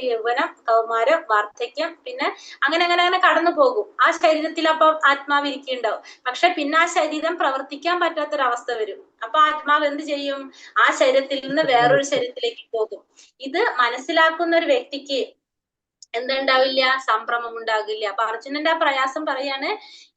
യൗവനം, കൗമാരം, വാർദ്ധക്യം, പിന്നെ അങ്ങനെ കടന്നു പോകും. ആ ശരീരത്തിൽ അപ്പൊ ആത്മാവ് ഇരിക്കുന്നുണ്ടാവും. പക്ഷെ പിന്നെ ആ ശരീരം പ്രവർത്തിക്കാൻ പറ്റാത്തൊരവസ്ഥ വരും. അപ്പൊ ആത്മാവ് എന്ത് ചെയ്യും? ആ ശരീരത്തിൽ നിന്ന് വേറൊരു ശരീരത്തിലേക്ക് പോകും. ഇത് മനസ്സിലാക്കുന്ന ഒരു വ്യക്തിക്ക് എന്തുണ്ടാവില്ല? സംഭ്രമം ഉണ്ടാകില്ല. അപ്പൊ അർജുനന്റെ ആ പ്രയാസം പറയാണ്,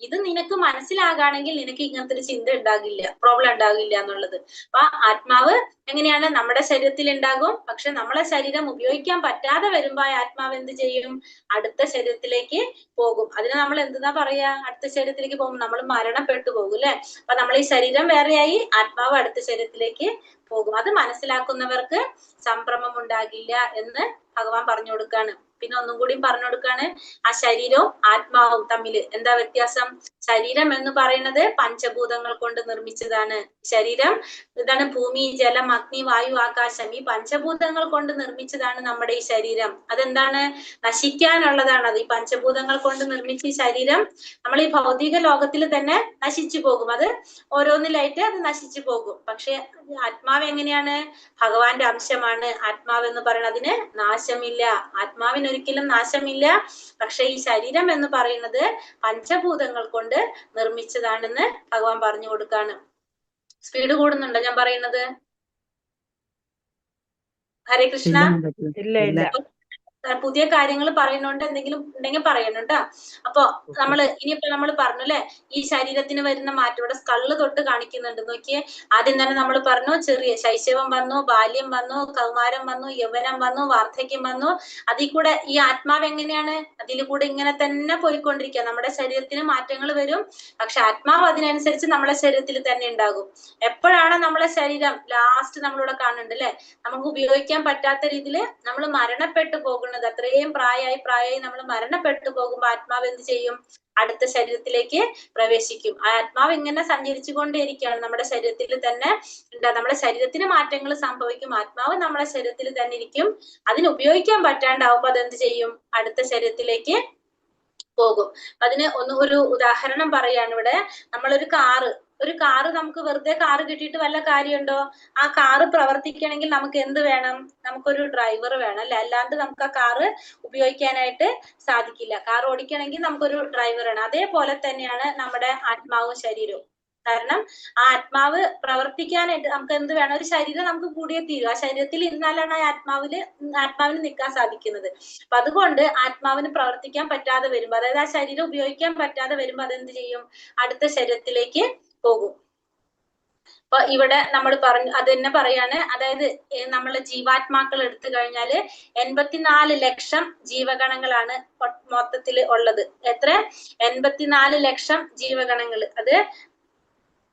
ഇത് നിനക്ക് മനസ്സിലാകാണെങ്കിൽ നിനക്ക് ഇങ്ങനത്തെ ഒരു ചിന്ത ഉണ്ടാകില്ല, പ്രോബ്ലം ഉണ്ടാകില്ല എന്നുള്ളത്. അപ്പൊ ആത്മാവ് എങ്ങനെയാണ്? നമ്മുടെ ശരീരത്തിൽ ഉണ്ടാകും. പക്ഷെ നമ്മളെ ശരീരം ഉപയോഗിക്കാൻ പറ്റാതെ വരുമ്പോ ആ ആത്മാവ് എന്ത് ചെയ്യും? അടുത്ത ശരീരത്തിലേക്ക് പോകും. അതിന് നമ്മൾ എന്താ പറയാ? അടുത്ത ശരീരത്തിലേക്ക് പോകും നമ്മൾ മരണപ്പെട്ടു പോകും അല്ലെ. അപ്പൊ നമ്മൾ ഈ ശരീരം വേറെയായി, ആത്മാവ് അടുത്ത ശരീരത്തിലേക്ക് പോകും. അത് മനസ്സിലാക്കുന്നവർക്ക് സംഭ്രമം ഉണ്ടാകില്ല എന്ന് ഭഗവാൻ പറഞ്ഞു കൊടുക്കാണ്. പിന്നെ ഒന്നും കൂടി പറഞ്ഞു കൊടുക്കാണ്, ആ ശരീരവും ആത്മാവും തമ്മിൽ എന്താ വ്യത്യാസം? ശരീരം എന്ന് പറയുന്നത് പഞ്ചഭൂതങ്ങൾ കൊണ്ട് നിർമ്മിച്ചതാണ്. ശരീരം ഇതാണ് ഭൂമി, ജലം, അഗ്നി, വായു, ആകാശം. ഈ പഞ്ചഭൂതങ്ങൾ കൊണ്ട് നിർമ്മിച്ചതാണ് നമ്മുടെ ഈ ശരീരം. അതെന്താണ്? നശിക്കാനുള്ളതാണ്. അത് ഈ പഞ്ചഭൂതങ്ങൾ കൊണ്ട് നിർമ്മിച്ച ഈ ശരീരം നമ്മൾ ഈ ഭൗതിക ലോകത്തിൽ തന്നെ നശിച്ചു പോകും. അത് ഓരോന്നിലായിട്ട് അത് നശിച്ചു പോകും. പക്ഷെ ആത്മാവ് എങ്ങനെയാണ്? ഭഗവാന്റെ അംശമാണ് ആത്മാവ് എന്ന് പറയുന്നത്. അതിന് നാശമില്ല. ആത്മാവിന് ഒരിക്കലും നാശമില്ല. പക്ഷെ ഈ ശരീരം എന്ന് പറയുന്നത് പഞ്ചഭൂതങ്ങൾ കൊണ്ട് നിർമ്മിച്ചതാണെന്ന് ഭഗവാൻ പറഞ്ഞു കൊടുക്കാണ്. സ്പീഡ് കൂടുന്നുണ്ടോ ഞാൻ പറയുന്നത്? ഹരേ കൃഷ്ണ. ഇല്ല. പുതിയ കാര്യങ്ങൾ പറയുന്നോണ്ട് എന്തെങ്കിലും ഉണ്ടെങ്കിൽ പറയണം കേട്ടോ. അപ്പൊ ഇനിയിപ്പോ നമ്മൾ പറഞ്ഞു അല്ലെ, ഈ ശരീരത്തിന് വരുന്ന മാറ്റം ഇവിടെ സ്കള്ള് തൊട്ട് കാണിക്കുന്നുണ്ട്. നോക്കിയേ, ആദ്യം തന്നെ നമ്മൾ പറഞ്ഞു ചെറിയ ശൈശവം വന്നു, ബാല്യം വന്നു, കൗമാരം വന്നു, യൗവനം വന്നു, വാർദ്ധക്യം വന്നു. അതിൽ കൂടെ ഈ ആത്മാവ് എങ്ങനെയാണ്? അതിൽ കൂടെ ഇങ്ങനെ തന്നെ പോയിക്കൊണ്ടിരിക്കുക. നമ്മുടെ ശരീരത്തിന് മാറ്റങ്ങൾ വരും, പക്ഷെ ആത്മാവ് അതിനനുസരിച്ച് നമ്മളെ ശരീരത്തിൽ തന്നെ ഉണ്ടാകും. എപ്പോഴാണ് നമ്മളെ ശരീരം ലാസ്റ്റ് നമ്മളിവിടെ കാണുന്നുണ്ട് അല്ലെ, നമുക്ക് ഉപയോഗിക്കാൻ പറ്റാത്ത രീതിയിൽ നമ്മൾ മരണപ്പെട്ടു പോകുന്നത്? അത്രയും പ്രായമായി നമ്മൾ മരണപ്പെട്ടു പോകുമ്പോ ആത്മാവ് എന്ത് ചെയ്യും? അടുത്ത ശരീരത്തിലേക്ക് പ്രവേശിക്കും. ആ ആത്മാവ് ഇങ്ങനെ സഞ്ചരിച്ചു കൊണ്ടേയിരിക്കുകയാണ് നമ്മുടെ ശരീരത്തിൽ തന്നെ. നമ്മുടെ ശരീരത്തിന് മാറ്റങ്ങൾ സംഭവിക്കും. ആത്മാവ് നമ്മുടെ ശരീരത്തിൽ തന്നെ ഇരിക്കും. അതിന് ഉപയോഗിക്കാൻ പറ്റാണ്ടാവുമ്പോ അതെന്ത് ചെയ്യും? അടുത്ത ശരീരത്തിലേക്ക് പോകും. അതിന് ഒരു ഉദാഹരണം പറയാണ് ഇവിടെ. നമ്മളൊരു കാറ് നമുക്ക് വെറുതെ കാറ് കിട്ടിയിട്ട് വല്ല കാര്യമുണ്ടോ? ആ കാറ് പ്രവർത്തിക്കണമെങ്കിൽ നമുക്ക് എന്ത് വേണം? നമുക്കൊരു ഡ്രൈവർ വേണം അല്ലെ, അല്ലാണ്ട് നമുക്ക് ആ കാറ് ഉപയോഗിക്കാനായിട്ട് സാധിക്കില്ല. കാർ ഓടിക്കണമെങ്കിൽ നമുക്കൊരു ഡ്രൈവർ വേണം. അതേപോലെ തന്നെയാണ് നമ്മുടെ ആത്മാവും ശരീരവും. കാരണം ആ ആത്മാവ് പ്രവർത്തിക്കാനായിട്ട് നമുക്ക് എന്ത് വേണം, ഒരു ശരീരം നമുക്ക് കൂടിയേ തീരും. ആ ശരീരത്തിൽ ഇരുന്നാലാണ് ആ ആത്മാവിന് നിൽക്കാൻ സാധിക്കുന്നത്. അപ്പൊ അതുകൊണ്ട് ആത്മാവിന് പ്രവർത്തിക്കാൻ പറ്റാതെ വരുമ്പോ, അതായത് ആ ശരീരം ഉപയോഗിക്കാൻ പറ്റാതെ വരുമ്പോ അതെന്ത് ചെയ്യും, അടുത്ത ശരീരത്തിലേക്ക് പോകും. അപ്പൊ ഇവിടെ നമ്മൾ പറഞ്ഞു, അത് തന്നെ പറയാണ്, അതായത് നമ്മളെ ജീവാത്മാക്കൾ എടുത്തു കഴിഞ്ഞാല് 84 ലക്ഷം ജീവഗണങ്ങളാണ് മൊത്തത്തിൽ ഉള്ളത്. എത്ര? 84 ലക്ഷം ജീവഗണങ്ങൾ. അത്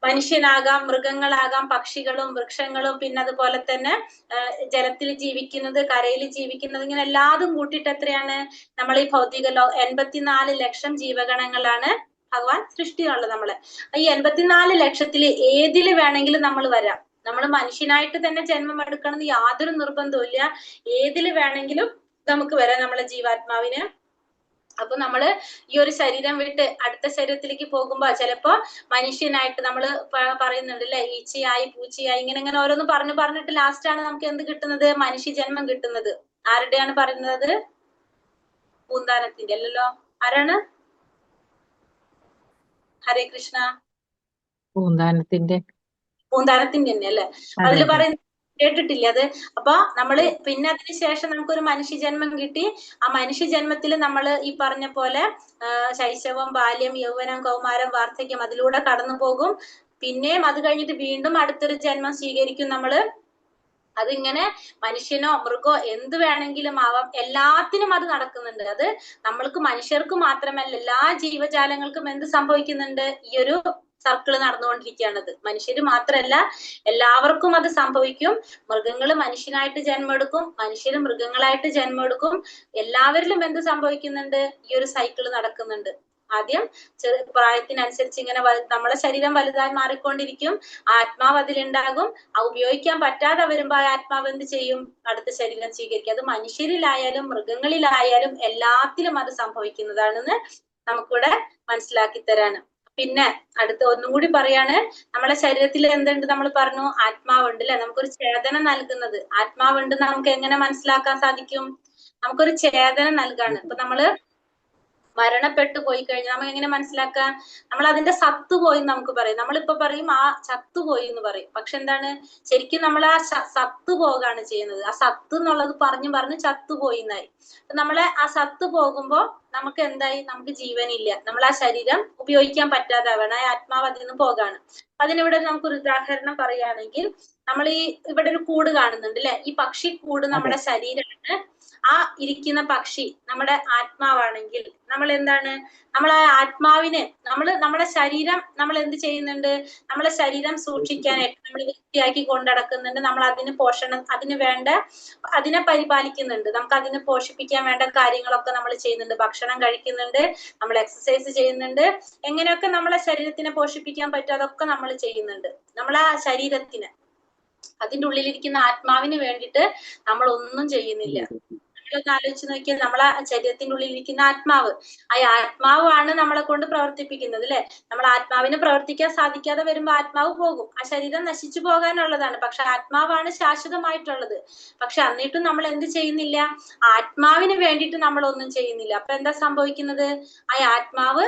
മനുഷ്യനാകാം, മൃഗങ്ങളാകാം, പക്ഷികളും വൃക്ഷങ്ങളും, പിന്നെ അതുപോലെ തന്നെ ജലത്തിൽ ജീവിക്കുന്നത്, കരയിൽ ജീവിക്കുന്നത്, ഇങ്ങനെ എല്ലാതും കൂട്ടിയിട്ട് എത്രയാണ് നമ്മൾ ഈ ഭൗതിക 84 ലക്ഷം ജീവഗണങ്ങളാണ് ഭഗവാൻ സൃഷ്ടിയുള്ളത് നമ്മള്. ഈ 84 ലക്ഷത്തില് ഏതില് വേണമെങ്കിലും നമ്മൾ വരാം. നമ്മൾ മനുഷ്യനായിട്ട് തന്നെ ജന്മം എടുക്കണം എന്ന് യാതൊരു നിർബന്ധവും ഇല്ല. ഏതില് വേണമെങ്കിലും നമുക്ക് വരാം നമ്മളെ ജീവാത്മാവിന്. അപ്പൊ നമ്മള് ഈ ഒരു ശരീരം വിട്ട് അടുത്ത ശരീരത്തിലേക്ക് പോകുമ്പോ ചിലപ്പോ മനുഷ്യനായിട്ട് നമ്മള് പറയുന്നുണ്ട് അല്ലെ, ഈച്ചയായി, പൂച്ചയായി, ഇങ്ങനെ ഓരോന്ന് പറഞ്ഞിട്ട് ലാസ്റ്റ് ആണ് നമുക്ക് എന്ത് കിട്ടുന്നത്, മനുഷ്യ ജന്മം കിട്ടുന്നത്. ആരുടെയാണ് പറയുന്നത്? പൂന്താനത്തിന്റെ അല്ലല്ലോ. ആരാണ്? ഹരേ കൃഷ്ണ. പൂന്താനത്തിന്റെ തന്നെ അല്ലെ. അതില് പറയുന്ന കേട്ടിട്ടില്ലേ അത്? അപ്പൊ നമ്മള് പിന്നെ അതിനുശേഷം നമുക്കൊരു മനുഷ്യജന്മം കിട്ടി. ആ മനുഷ്യജന്മത്തിൽ നമ്മൾ ഈ പറഞ്ഞ പോലെ ശൈശവം, ബാല്യം, യൗവനം, കൗമാരം, വാർദ്ധക്യം അതിലൂടെ കടന്നു പോകും. പിന്നെയും അത് കഴിഞ്ഞിട്ട് വീണ്ടും അടുത്തൊരു ജന്മം സ്വീകരിക്കും നമ്മള്. അതിങ്ങനെ മനുഷ്യനോ മൃഗോ എന്ത് വേണമെങ്കിലും ആവാം, എല്ലാത്തിനും അത് നടക്കുന്നുണ്ട്. അത് നമ്മൾക്ക് മനുഷ്യർക്ക് മാത്രമല്ല എല്ലാ ജീവജാലങ്ങൾക്കും എന്ത് സംഭവിക്കുന്നുണ്ട്, ഈ ഒരു സർക്കിള് നടന്നുകൊണ്ടിരിക്കുകയാണത്. മനുഷ്യര് മാത്രല്ല എല്ലാവർക്കും അത് സംഭവിക്കും. മൃഗങ്ങള് മനുഷ്യനായിട്ട് ജന്മെടുക്കും, മനുഷ്യര് മൃഗങ്ങളായിട്ട് ജന്മെടുക്കും. എല്ലാവരിലും എന്ത് സംഭവിക്കുന്നുണ്ട്, ഈ ഒരു സൈക്കിള് നടക്കുന്നുണ്ട്. ആദ്യം പ്രായത്തിനനുസരിച്ച് ഇങ്ങനെ നമ്മളെ ശരീരം വലുതായി മാറിക്കൊണ്ടിരിക്കും. ആത്മാവ് അതിലുണ്ടാകും. ഉപയോഗിക്കാൻ പറ്റാതെ വരുമ്പോ ആ ആത്മാവ് എന്ത് ചെയ്യും, അടുത്ത ശരീരം സ്വീകരിക്കും. അത് മനുഷ്യരിലായാലും മൃഗങ്ങളിലായാലും എല്ലാത്തിലും അത് സംഭവിക്കുന്നതാണെന്ന് നമുക്കിവിടെ മനസ്സിലാക്കി തരാണ്. പിന്നെ അടുത്ത ഒന്നും കൂടി പറയാണ്, നമ്മളെ ശരീരത്തിൽ എന്തുണ്ട്, നമ്മൾ പറഞ്ഞു ആത്മാവുണ്ട് അല്ലെ. നമുക്കൊരു ചേതന നൽകുന്നത് ആത്മാവുണ്ട്. നമുക്ക് എങ്ങനെ മനസ്സിലാക്കാൻ സാധിക്കും? നമുക്കൊരു ചേതന നൽകാണ്. ഇപ്പൊ നമ്മള് മരണപ്പെട്ടു പോയി കഴിഞ്ഞാൽ നമുക്ക് എങ്ങനെ മനസ്സിലാക്കാം? നമ്മൾ അതിന്റെ സത്ത് പോയി നമുക്ക് പറയും. നമ്മളിപ്പോ പറയും ആ ചത്തുപോയി എന്ന് പറയും. പക്ഷെ എന്താണ്, ശരിക്കും നമ്മൾ ആ സത്ത് പോകാണ് ചെയ്യുന്നത്. ആ സത്ത് എന്നുള്ളത് പറഞ്ഞു ചത്തുപോയി എന്നായി. നമ്മളെ ആ സത്ത് പോകുമ്പോ നമുക്ക് എന്തായി, നമുക്ക് ജീവനില്ല. നമ്മൾ ആ ശരീരം ഉപയോഗിക്കാൻ പറ്റാതെ ആവണം. ആ ആത്മാവ് അതിൽ നിന്ന് പോകാണ്. അതിനിവിടെ നമുക്കൊരു ഉദാഹരണം പറയുകയാണെങ്കിൽ, നമ്മൾ ഈ ഇവിടെ ഒരു കൂട് കാണുന്നുണ്ട് അല്ലെ. ഈ പക്ഷി കൂട് നമ്മുടെ ശരീരമാണ്. ആ ഇരിക്കുന്ന പക്ഷി നമ്മുടെ ആത്മാവാണെങ്കിൽ നമ്മൾ എന്താണ്, നമ്മളെ ആത്മാവിന് നമ്മുടെ ശരീരം നമ്മൾ എന്ത് ചെയ്യുന്നുണ്ട്, നമ്മളെ ശരീരം സൂക്ഷിക്കാനായിട്ട് നമ്മൾ വൃത്തിയാക്കി കൊണ്ടടക്കുന്നുണ്ട്. നമ്മൾ അതിന് പോഷണം, അതിനെ പരിപാലിക്കുന്നുണ്ട്. നമുക്ക് അതിനെ പോഷിപ്പിക്കാൻ വേണ്ട കാര്യങ്ങളൊക്കെ നമ്മൾ ചെയ്യുന്നുണ്ട്. ഭക്ഷണം കഴിക്കുന്നുണ്ട്, നമ്മൾ എക്സസൈസ് ചെയ്യുന്നുണ്ട്. എങ്ങനെയൊക്കെ നമ്മളെ ശരീരത്തിനെ പോഷിപ്പിക്കാൻ പറ്റും അതൊക്കെ നമ്മൾ ചെയ്യുന്നുണ്ട്. നമ്മളെ ശരീരത്തിന്, അതിന്റെ ഉള്ളിലിരിക്കുന്ന ആത്മാവിന് വേണ്ടിയിട്ട് നമ്മൾ ഒന്നും ചെയ്യുന്നില്ല. ഒന്ന് ആലോചിച്ച് നോക്കിയാൽ നമ്മളെ ശരീരത്തിന്റെ ഉള്ളിലിരിക്കുന്ന ആത്മാവ്, ആ ആത്മാവാണ് നമ്മളെ കൊണ്ട് പ്രവർത്തിപ്പിക്കുന്നത് അല്ലെ. നമ്മൾ ആത്മാവിന് പ്രവർത്തിക്കാൻ സാധിക്കാതെ വരുമ്പോ ആത്മാവ് പോകും. ആ ശരീരം നശിച്ചു പോകാനുള്ളതാണ്. പക്ഷെ ആത്മാവാണ് ശാശ്വതമായിട്ടുള്ളത്. പക്ഷെ എന്നിട്ടും നമ്മൾ എന്ത് ചെയ്യുന്നില്ല, ആത്മാവിന് വേണ്ടിയിട്ട് നമ്മൾ ഒന്നും ചെയ്യുന്നില്ല. അപ്പൊ എന്താ സംഭവിക്കുന്നത്, ആ ആത്മാവ്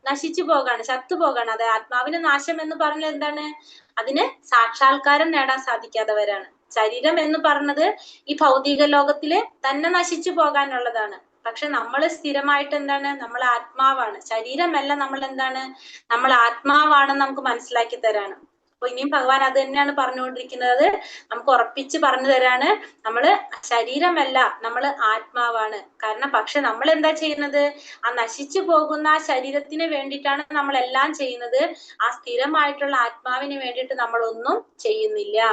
നശിച്ചു പോകാണ്, ചത്തുപോകാണ്. അത് ആത്മാവിന് നാശം എന്ന് പറഞ്ഞാൽ എന്താണ്, അതിന് സാക്ഷാത്കാരം നേടാൻ സാധിക്കാതെ വരാണ്. ശരീരം എന്ന് പറഞ്ഞത് ഈ ഭൗതിക ലോകത്തില് തന്നെ നശിച്ചു പോകാനുള്ളതാണ്. പക്ഷെ നമ്മൾ സ്ഥിരമായിട്ട് എന്താണ്, നമ്മൾ ആത്മാവാണ്, ശരീരമല്ല. നമ്മൾ എന്താണ്, നമ്മൾ ആത്മാവാണെന്ന് നമുക്ക് മനസ്സിലാക്കി തരാണ്. അപ്പൊ ഇനിയും ഭഗവാൻ അത് തന്നെയാണ് പറഞ്ഞുകൊണ്ടിരിക്കുന്നത്. നമുക്ക് ഉറപ്പിച്ച് പറഞ്ഞു തരാണ്, നമ്മള് ശരീരമല്ല, നമ്മൾ ആത്മാവാണ്. കാരണം പക്ഷെ നമ്മൾ എന്താ ചെയ്യുന്നത്, ആ നശിച്ചു പോകുന്ന ആ ശരീരത്തിന് വേണ്ടിയിട്ടാണ് നമ്മൾ എല്ലാം ചെയ്യുന്നത്. ആ സ്ഥിരമായിട്ടുള്ള ആത്മാവിന് വേണ്ടിയിട്ട് നമ്മൾ ഒന്നും ചെയ്യുന്നില്ല.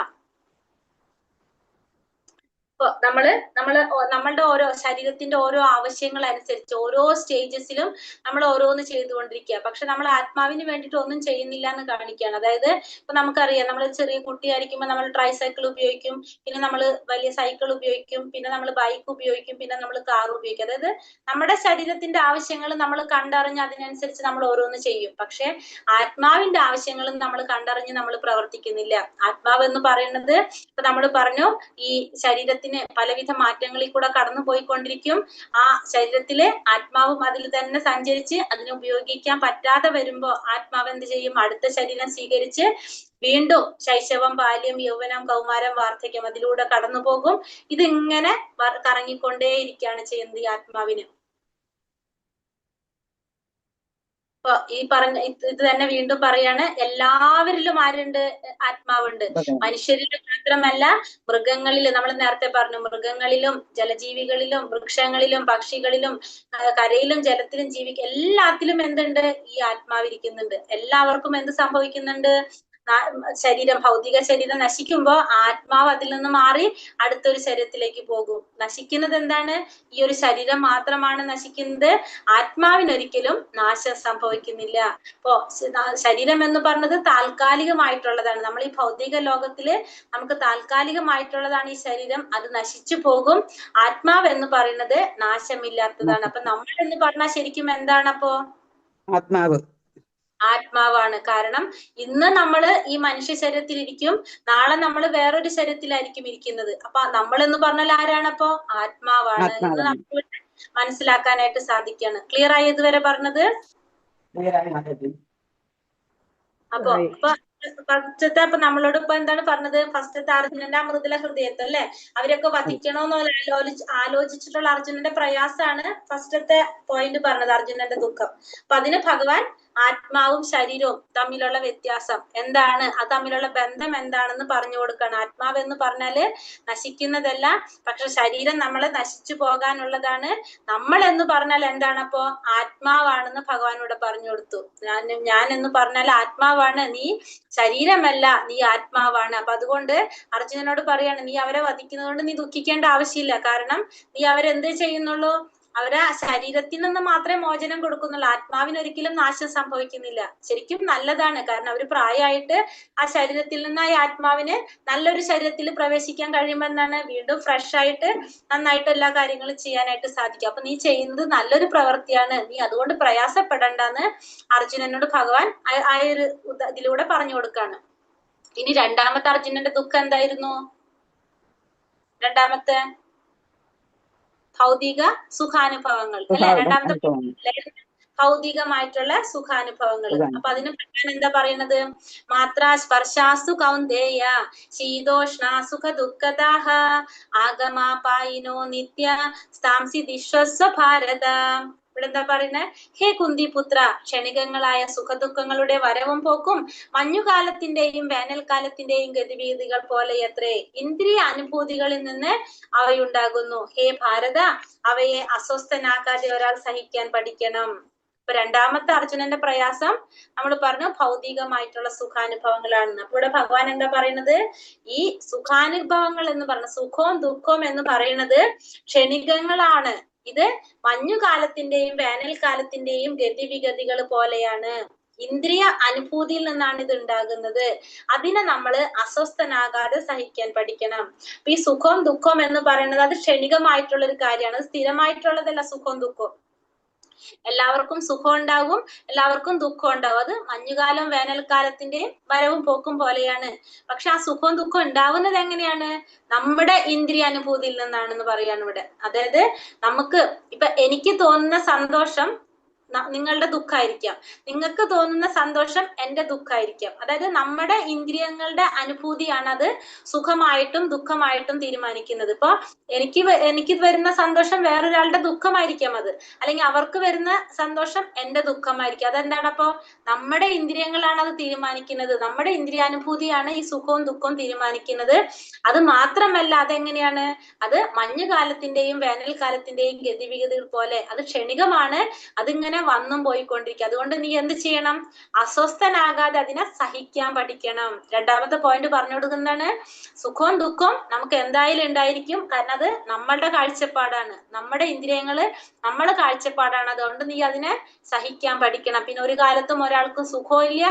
നമ്മളുടെ ഓരോ ശരീരത്തിന്റെ ഓരോ ആവശ്യങ്ങൾ അനുസരിച്ച് ഓരോ സ്റ്റേജസിലും നമ്മൾ ഓരോന്ന് ചെയ്തുകൊണ്ടിരിക്കുക. പക്ഷെ നമ്മൾ ആത്മാവിന് വേണ്ടിയിട്ട് ഒന്നും ചെയ്യുന്നില്ല എന്ന് കാണിക്കുകയാണ്. അതായത് ഇപ്പൊ നമുക്കറിയാം, നമ്മൾ ചെറിയ കുട്ടിയായിരിക്കുമ്പോൾ നമ്മൾ ട്രൈസൈക്കിൾ ഉപയോഗിക്കും, പിന്നെ നമ്മൾ വലിയ സൈക്കിൾ ഉപയോഗിക്കും, പിന്നെ നമ്മൾ ബൈക്ക് ഉപയോഗിക്കും, പിന്നെ നമ്മൾ കാർ ഉപയോഗിക്കും. അതായത് നമ്മുടെ ശരീരത്തിന്റെ ആവശ്യങ്ങൾ നമ്മൾ കണ്ടറിഞ്ഞ് അതിനനുസരിച്ച് നമ്മൾ ഓരോന്ന് ചെയ്യും. പക്ഷെ ആത്മാവിന്റെ ആവശ്യങ്ങളും നമ്മൾ കണ്ടറിഞ്ഞ് നമ്മൾ പ്രവർത്തിക്കുന്നില്ല. ആത്മാവ് എന്ന് പറയുന്നത് ഇപ്പൊ നമ്മൾ പറഞ്ഞു, ഈ ശരീരത്തിന്റെ ശരീരത്തിന് പലവിധ മാറ്റങ്ങളിൽ കൂടെ കടന്നു പോയിക്കൊണ്ടിരിക്കും. ആ ശരീരത്തില് ആത്മാവും അതിൽ തന്നെ സഞ്ചരിച്ച് അതിനെ ഉപയോഗിക്കാൻ പറ്റാതെ വരുമ്പോ ആത്മാവ് എന്ത് ചെയ്യും? അടുത്ത ശരീരം സ്വീകരിച്ച് വീണ്ടും ശൈശവം, ബാല്യം, യൗവനം, കൗമാരം, വാർദ്ധക്യം അതിലൂടെ കടന്നു പോകും. ഇതിങ്ങനെ കറങ്ങിക്കൊണ്ടേയിരിക്കുകയാണ് ചെയ്യുന്നത് ഈ ആത്മാവിന്. അപ്പൊ ഈ പറഞ്ഞ ഇത് തന്നെ വീണ്ടും പറയാണ്, എല്ലാവരിലും ആരുണ്ട്? ആത്മാവുണ്ട്. മനുഷ്യരിൽ മാത്രമല്ല, മൃഗങ്ങളിലും, നമ്മൾ നേരത്തെ പറഞ്ഞു, മൃഗങ്ങളിലും ജലജീവികളിലും വൃക്ഷങ്ങളിലും പക്ഷികളിലും കരയിലും ജലത്തിലും എല്ലാത്തിലും എന്തുണ്ട്? ഈ ആത്മാവിരിക്കുന്നുണ്ട്. എല്ലാവർക്കും എന്ത് സംഭവിക്കുന്നുണ്ട്? ശരീരം, ഭൗതിക ശരീരം നശിക്കുമ്പോ ആത്മാവ് അതിൽ നിന്ന് മാറി അടുത്തൊരു ശരീരത്തിലേക്ക് പോകും. നശിക്കുന്നത് എന്താണ്? ഈ ഒരു ശരീരം മാത്രമാണ് നശിക്കുന്നത്. ആത്മാവിനൊരിക്കലും നാശം സംഭവിക്കുന്നില്ല. ഇപ്പോ ശരീരം എന്ന് പറഞ്ഞത് താൽക്കാലികമായിട്ടുള്ളതാണ്. നമ്മൾ ഈ ഭൗതിക ലോകത്തില് നമുക്ക് താൽക്കാലികമായിട്ടുള്ളതാണ് ഈ ശരീരം. അത് നശിച്ചു പോകും. ആത്മാവ് എന്ന് പറയുന്നത് നാശമില്ലാത്തതാണ്. അപ്പൊ നമ്മൾ എന്ന് പറഞ്ഞാൽ ശരിക്കും എന്താണ്? അപ്പോ ആത്മാവാണ്. കാരണം ഇന്ന് നമ്മള് ഈ മനുഷ്യ ശരീരത്തിൽ ഇരിക്കും, നാളെ നമ്മൾ വേറൊരു ശരീരത്തിലായിരിക്കും ഇരിക്കുന്നത്. അപ്പൊ നമ്മൾ എന്ന് പറഞ്ഞാൽ ആരാണപ്പോ? ആത്മാവാണ് എന്ന് നമുക്ക് മനസ്സിലാക്കാനായിട്ട് സാധിക്കാണ്. ക്ലിയർ ആയി ഇതുവരെ പറഞ്ഞത്? അപ്പൊ ഫസ്റ്റത്തെ അപ്പൊ നമ്മളോട് ഇപ്പൊ എന്താണ് പറഞ്ഞത്? ഫസ്റ്റത്തെ അർജുനന്റെ മൃദുല ഹൃദയത്വം അല്ലെ? അവരൊക്കെ വധിക്കണോന്ന് ആലോചിച്ചിട്ടുള്ള അർജുനന്റെ പ്രയാസാണ് ഫസ്റ്റത്തെ പോയിന്റ് പറഞ്ഞത്, അർജുനന്റെ ദുഃഖം. അപ്പൊ അതിന് ഭഗവാൻ ആത്മാവും ശരീരവും തമ്മിലുള്ള വ്യത്യാസം എന്താണ്, അത് തമ്മിലുള്ള ബന്ധം എന്താണെന്ന് പറഞ്ഞു കൊടുക്കണം. ആത്മാവ് എന്ന് പറഞ്ഞാല് നശിക്കുന്നതല്ല, പക്ഷെ ശരീരം നമ്മളെ നശിച്ചു പോകാനുള്ളതാണ്. നമ്മൾ എന്ന് പറഞ്ഞാൽ എന്താണ്? അപ്പോ ആത്മാവാണെന്ന് ഭഗവാനോട് പറഞ്ഞു കൊടുത്തു. ഞാൻ എന്ന് പറഞ്ഞാൽ ആത്മാവാണ്, നീ ശരീരമല്ല, നീ ആത്മാവാണ്. അപ്പൊ അതുകൊണ്ട് അർജുനനോട് പറയാണ്, നീ അവരെ വധിക്കുന്നത് കൊണ്ട് നീ ദുഃഖിക്കേണ്ട ആവശ്യമില്ല. കാരണം നീ അവരെന്ത് ചെയ്യുന്നുള്ളൂ? അവരെ ശരീരത്തിൽ നിന്ന് മാത്രമേ മോചനം കൊടുക്കുന്നുള്ളൂ. ആത്മാവിന് ഒരിക്കലും നാശം സംഭവിക്കുന്നില്ല. ശരിക്കും നല്ലതാണ്. കാരണം അവര് പ്രായമായിട്ട് ആ ശരീരത്തിൽ നിന്ന് ആ ആത്മാവിന് നല്ലൊരു ശരീരത്തിൽ പ്രവേശിക്കാൻ കഴിയുമ്പോൾ എന്താണ്? വീണ്ടും ഫ്രഷ് ആയിട്ട് നന്നായിട്ട് എല്ലാ കാര്യങ്ങളും ചെയ്യാനായിട്ട് സാധിക്കും. അപ്പൊ നീ ചെയ്യുന്നത് നല്ലൊരു പ്രവൃത്തിയാണ്, നീ അതുകൊണ്ട് പ്രയാസപ്പെടണ്ടെന്ന് അർജുനനോട് ഭഗവാൻ ആ ഒരു ഇതിലൂടെ പറഞ്ഞു കൊടുക്കാണ്. ഇനി രണ്ടാമത്തെ അർജുനന്റെ ദുഃഖം എന്തായിരുന്നു? രണ്ടാമത്തെ ഭൗതിക സുഖാനുഭവങ്ങൾ അല്ലെ? രണ്ടാമത്തെ ഭൗതികമായിട്ടുള്ള സുഖാനുഭവങ്ങൾ. അപ്പൊ അതിന് ഭഗവാൻ എന്താ പറയുന്നത്? മാത്രാ സ്പർശാസു കൗന്ദേയ ശീതോഷ്ണ സുഖ ദുഃഖദാഹ ആഗമാപായിനോ നിത്യ സ്ഥാംസി ദിശ്വസ്വ ഭാരത. ഇവിടെ എന്താ പറയുന്നത്? ഹേ കുന്തിപുത്ര, ക്ഷണികങ്ങളായ സുഖദുഃഖങ്ങളുടെ വരവും പോക്കും മഞ്ഞുകാലത്തിന്റെയും വേനൽക്കാലത്തിന്റെയും ഗതിവിധികൾ പോലെ എത്രേ ഇന്ദ്രിയ അനുഭൂതികളിൽ നിന്ന് അവയുണ്ടാകുന്നു. ഹേ ഭാരത, അവയെ അസ്വസ്ഥനാക്കാതെ ഒരാൾ സഹിക്കാൻ പഠിക്കണം. ഇപ്പൊ രണ്ടാമത്തെ അർജുനന്റെ പ്രയാസം നമ്മൾ പറഞ്ഞു ഭൗതികമായിട്ടുള്ള സുഖാനുഭവങ്ങളാണെന്ന്. അപ്പൊ ഇവിടെ ഭഗവാൻ എന്താ പറയുന്നത്? ഈ സുഖാനുഭവങ്ങൾ എന്ന് പറഞ്ഞ സുഖവും ദുഃഖവും എന്ന് പറയുന്നത് ക്ഷണികങ്ങളാണ്. ഇത് മഞ്ഞുകാലത്തിന്റെയും വേനൽക്കാലത്തിന്റെയും ഗതിവിഗതികൾ പോലെയാണ്. ഇന്ദ്രിയ അനുഭൂതിയിൽ നിന്നാണ് ഇത് ഉണ്ടാകുന്നത്. അതിനെ നമ്മൾ അസ്വസ്ഥനാകാതെ സഹിക്കാൻ പഠിക്കണം. അപ്പൊ ഈ സുഖവും ദുഃഖവും എന്ന് പറയുന്നത് അത് ക്ഷണികമായിട്ടുള്ള ഒരു കാര്യമാണ്. സ്ഥിരമായിട്ടുള്ളതല്ല സുഖവും ദുഃഖവും. എല്ലാവർക്കും സുഖം ഉണ്ടാകും, എല്ലാവർക്കും ദുഃഖം ഉണ്ടാകും. അത് മഞ്ഞുകാലം വേനൽക്കാലത്തിന്റെയും വരവും പോക്കും പോലെയാണ്. പക്ഷെ ആ സുഖവും ദുഃഖവും ഉണ്ടാവുന്നത് എങ്ങനെയാണ്? നമ്മുടെ ഇന്ദ്രിയ അനുഭൂതിയിൽ നിന്നാണെന്ന് പറയാണ് ഇവിടെ. അതായത് നമുക്ക് ഇപ്പൊ എനിക്ക് തോന്നുന്ന സന്തോഷം നിങ്ങളുടെ ദുഃഖമായിരിക്കാം, നിങ്ങൾക്ക് തോന്നുന്ന സന്തോഷം എന്റെ ദുഃഖമായിരിക്കാം. അതായത് നമ്മുടെ ഇന്ദ്രിയങ്ങളുടെ അനുഭൂതിയാണ് അത് സുഖമായിട്ടും ദുഃഖമായിട്ടും തീരുമാനിക്കുന്നത്. ഇപ്പൊ എനിക്ക് വരുന്ന സന്തോഷം വേറൊരാളുടെ ദുഃഖമായിരിക്കാം അത്, അല്ലെങ്കിൽ അവർക്ക് വരുന്ന സന്തോഷം എന്റെ ദുഃഖമായിരിക്കും. അതെന്താണ്? അപ്പോ നമ്മുടെ ഇന്ദ്രിയങ്ങളാണ് അത് തീരുമാനിക്കുന്നത്. നമ്മുടെ ഇന്ദ്രിയാനുഭൂതിയാണ് ഈ സുഖവും ദുഃഖവും തീരുമാനിക്കുന്നത്. അത് മാത്രമല്ല, അതെങ്ങനെയാണ്? അത് മഞ്ഞുകാലത്തിന്റെയും വേനൽക്കാലത്തിന്റെയും ഗതിവിഗതികൾ പോലെ അത് ക്ഷണികമാണ്. അതിങ്ങനെ വന്നും പോയിക്കൊണ്ടിരിക്കുക. അതുകൊണ്ട് നീ എന്ത് ചെയ്യണം? അസ്വസ്ഥനാകാതെ അതിനെ സഹിക്കാൻ പഠിക്കണം. രണ്ടാമത്തെ പോയിന്റ് പറഞ്ഞു കൊടുക്കുന്നതാണ്, സുഖവും ദുഃഖവും നമുക്ക് എന്തായാലും ഉണ്ടായിരിക്കും. കാരണം അത് നമ്മളുടെ കാഴ്ചപ്പാടാണ്, നമ്മുടെ ഇന്ദ്രിയങ്ങള് നമ്മളെ കാഴ്ചപ്പാടാണ്. അതുകൊണ്ട് നീ അതിനെ സഹിക്കാൻ പഠിക്കണം. പിന്നെ ഒരു കാലത്തും ഒരാൾക്കും സുഖവും ഇല്ല,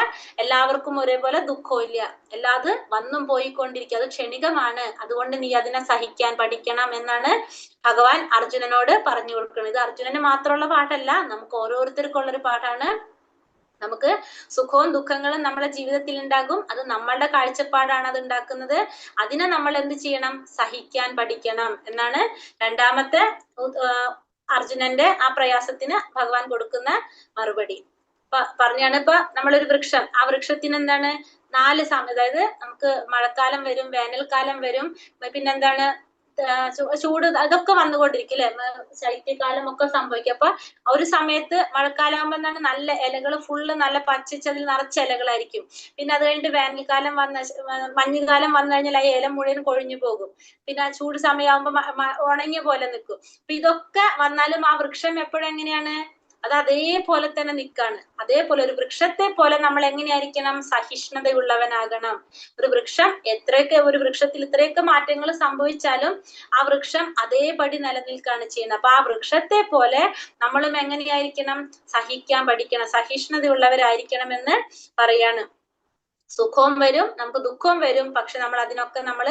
എല്ലാവർക്കും ഒരേപോലെ ദുഃഖവും ഇല്ല. എല്ലാത് വന്നും പോയിക്കൊണ്ടിരിക്കുക. അത് ക്ഷണികമാണ്. അതുകൊണ്ട് നീ അതിനെ സഹിക്കാൻ പഠിക്കണം എന്നാണ് ഭഗവാൻ അർജുനനോട് പറഞ്ഞു കൊടുക്കുന്നത്. ഇത് അർജുനന് മാത്രമുള്ള പാഠല്ല, നമുക്ക് ഓരോരുത്തർക്കുള്ളൊരു പാഠാണ്. നമുക്ക് നമുക്ക് സുഖവും ദുഃഖങ്ങളും നമ്മുടെ ജീവിതത്തിൽ ഉണ്ടാകും. അത് നമ്മളുടെ കാഴ്ചപ്പാടാണ് അത് ഉണ്ടാക്കുന്നത്. അതിനെ നമ്മൾ എന്ത് ചെയ്യണം? സഹിക്കാൻ പഠിക്കണം എന്നാണ് രണ്ടാമത്തെ അർജുനന്റെ ആ പ്രയാസത്തിന് ഭഗവാൻ കൊടുക്കുന്ന മറുപടി. പറഞ്ഞാണ് ഇപ്പൊ നമ്മളൊരു വൃക്ഷം, ആ വൃക്ഷത്തിന് എന്താണ് 4 സമയം, അതായത് നമുക്ക് മഴക്കാലം വരും, വേനൽക്കാലം വരും, പിന്നെന്താണ് ചൂട്, അതൊക്കെ വന്നുകൊണ്ടിരിക്കും അല്ലെ, ശൈത്യകാലം ഒക്കെ സംഭവിക്കും. അപ്പൊ ഒരു സമയത്ത് മഴക്കാലം ആകുമ്പോ എന്താണ് നല്ല ഇലകൾ ഫുള്ള് നല്ല പച്ചിച്ചതിൽ നിറച്ച ഇലകളായിരിക്കും. പിന്നെ അത് കഴിഞ്ഞിട്ട് വേനൽക്കാലം മഞ്ഞുകാലം വന്നു കഴിഞ്ഞാൽ ആ ഇല മുഴുവൻ കൊഴിഞ്ഞു പോകും. പിന്നെ ആ ചൂട് സമയമാകുമ്പോ ഉണങ്ങിയ പോലെ നിൽക്കും. അപ്പൊ ഇതൊക്കെ വന്നാലും ആ വൃക്ഷം എപ്പോഴും എങ്ങനെയാണ്? അത് അതേപോലെ തന്നെ നിൽക്കാണ്. അതേപോലെ ഒരു വൃക്ഷത്തെ പോലെ നമ്മൾ എങ്ങനെയായിരിക്കണം? സഹിഷ്ണുതയുള്ളവനാകണം. ഒരു വൃക്ഷം ഒരു വൃക്ഷത്തിൽ ഇത്രയൊക്കെ മാറ്റങ്ങൾ സംഭവിച്ചാലും ആ വൃക്ഷം അതേപടി നിലനിൽക്കാണ് ചെയ്യുന്നത്. അപ്പൊ ആ വൃക്ഷത്തെ പോലെ നമ്മളും എങ്ങനെയായിരിക്കണം? സഹിക്കാൻ പഠിക്കണം, സഹിഷ്ണുതയുള്ളവരായിരിക്കണം എന്ന് പറയാണ്. സുഖവും വരും, നമുക്ക് ദുഃഖവും വരും, പക്ഷെ നമ്മൾ അതിനൊക്കെ നമ്മൾ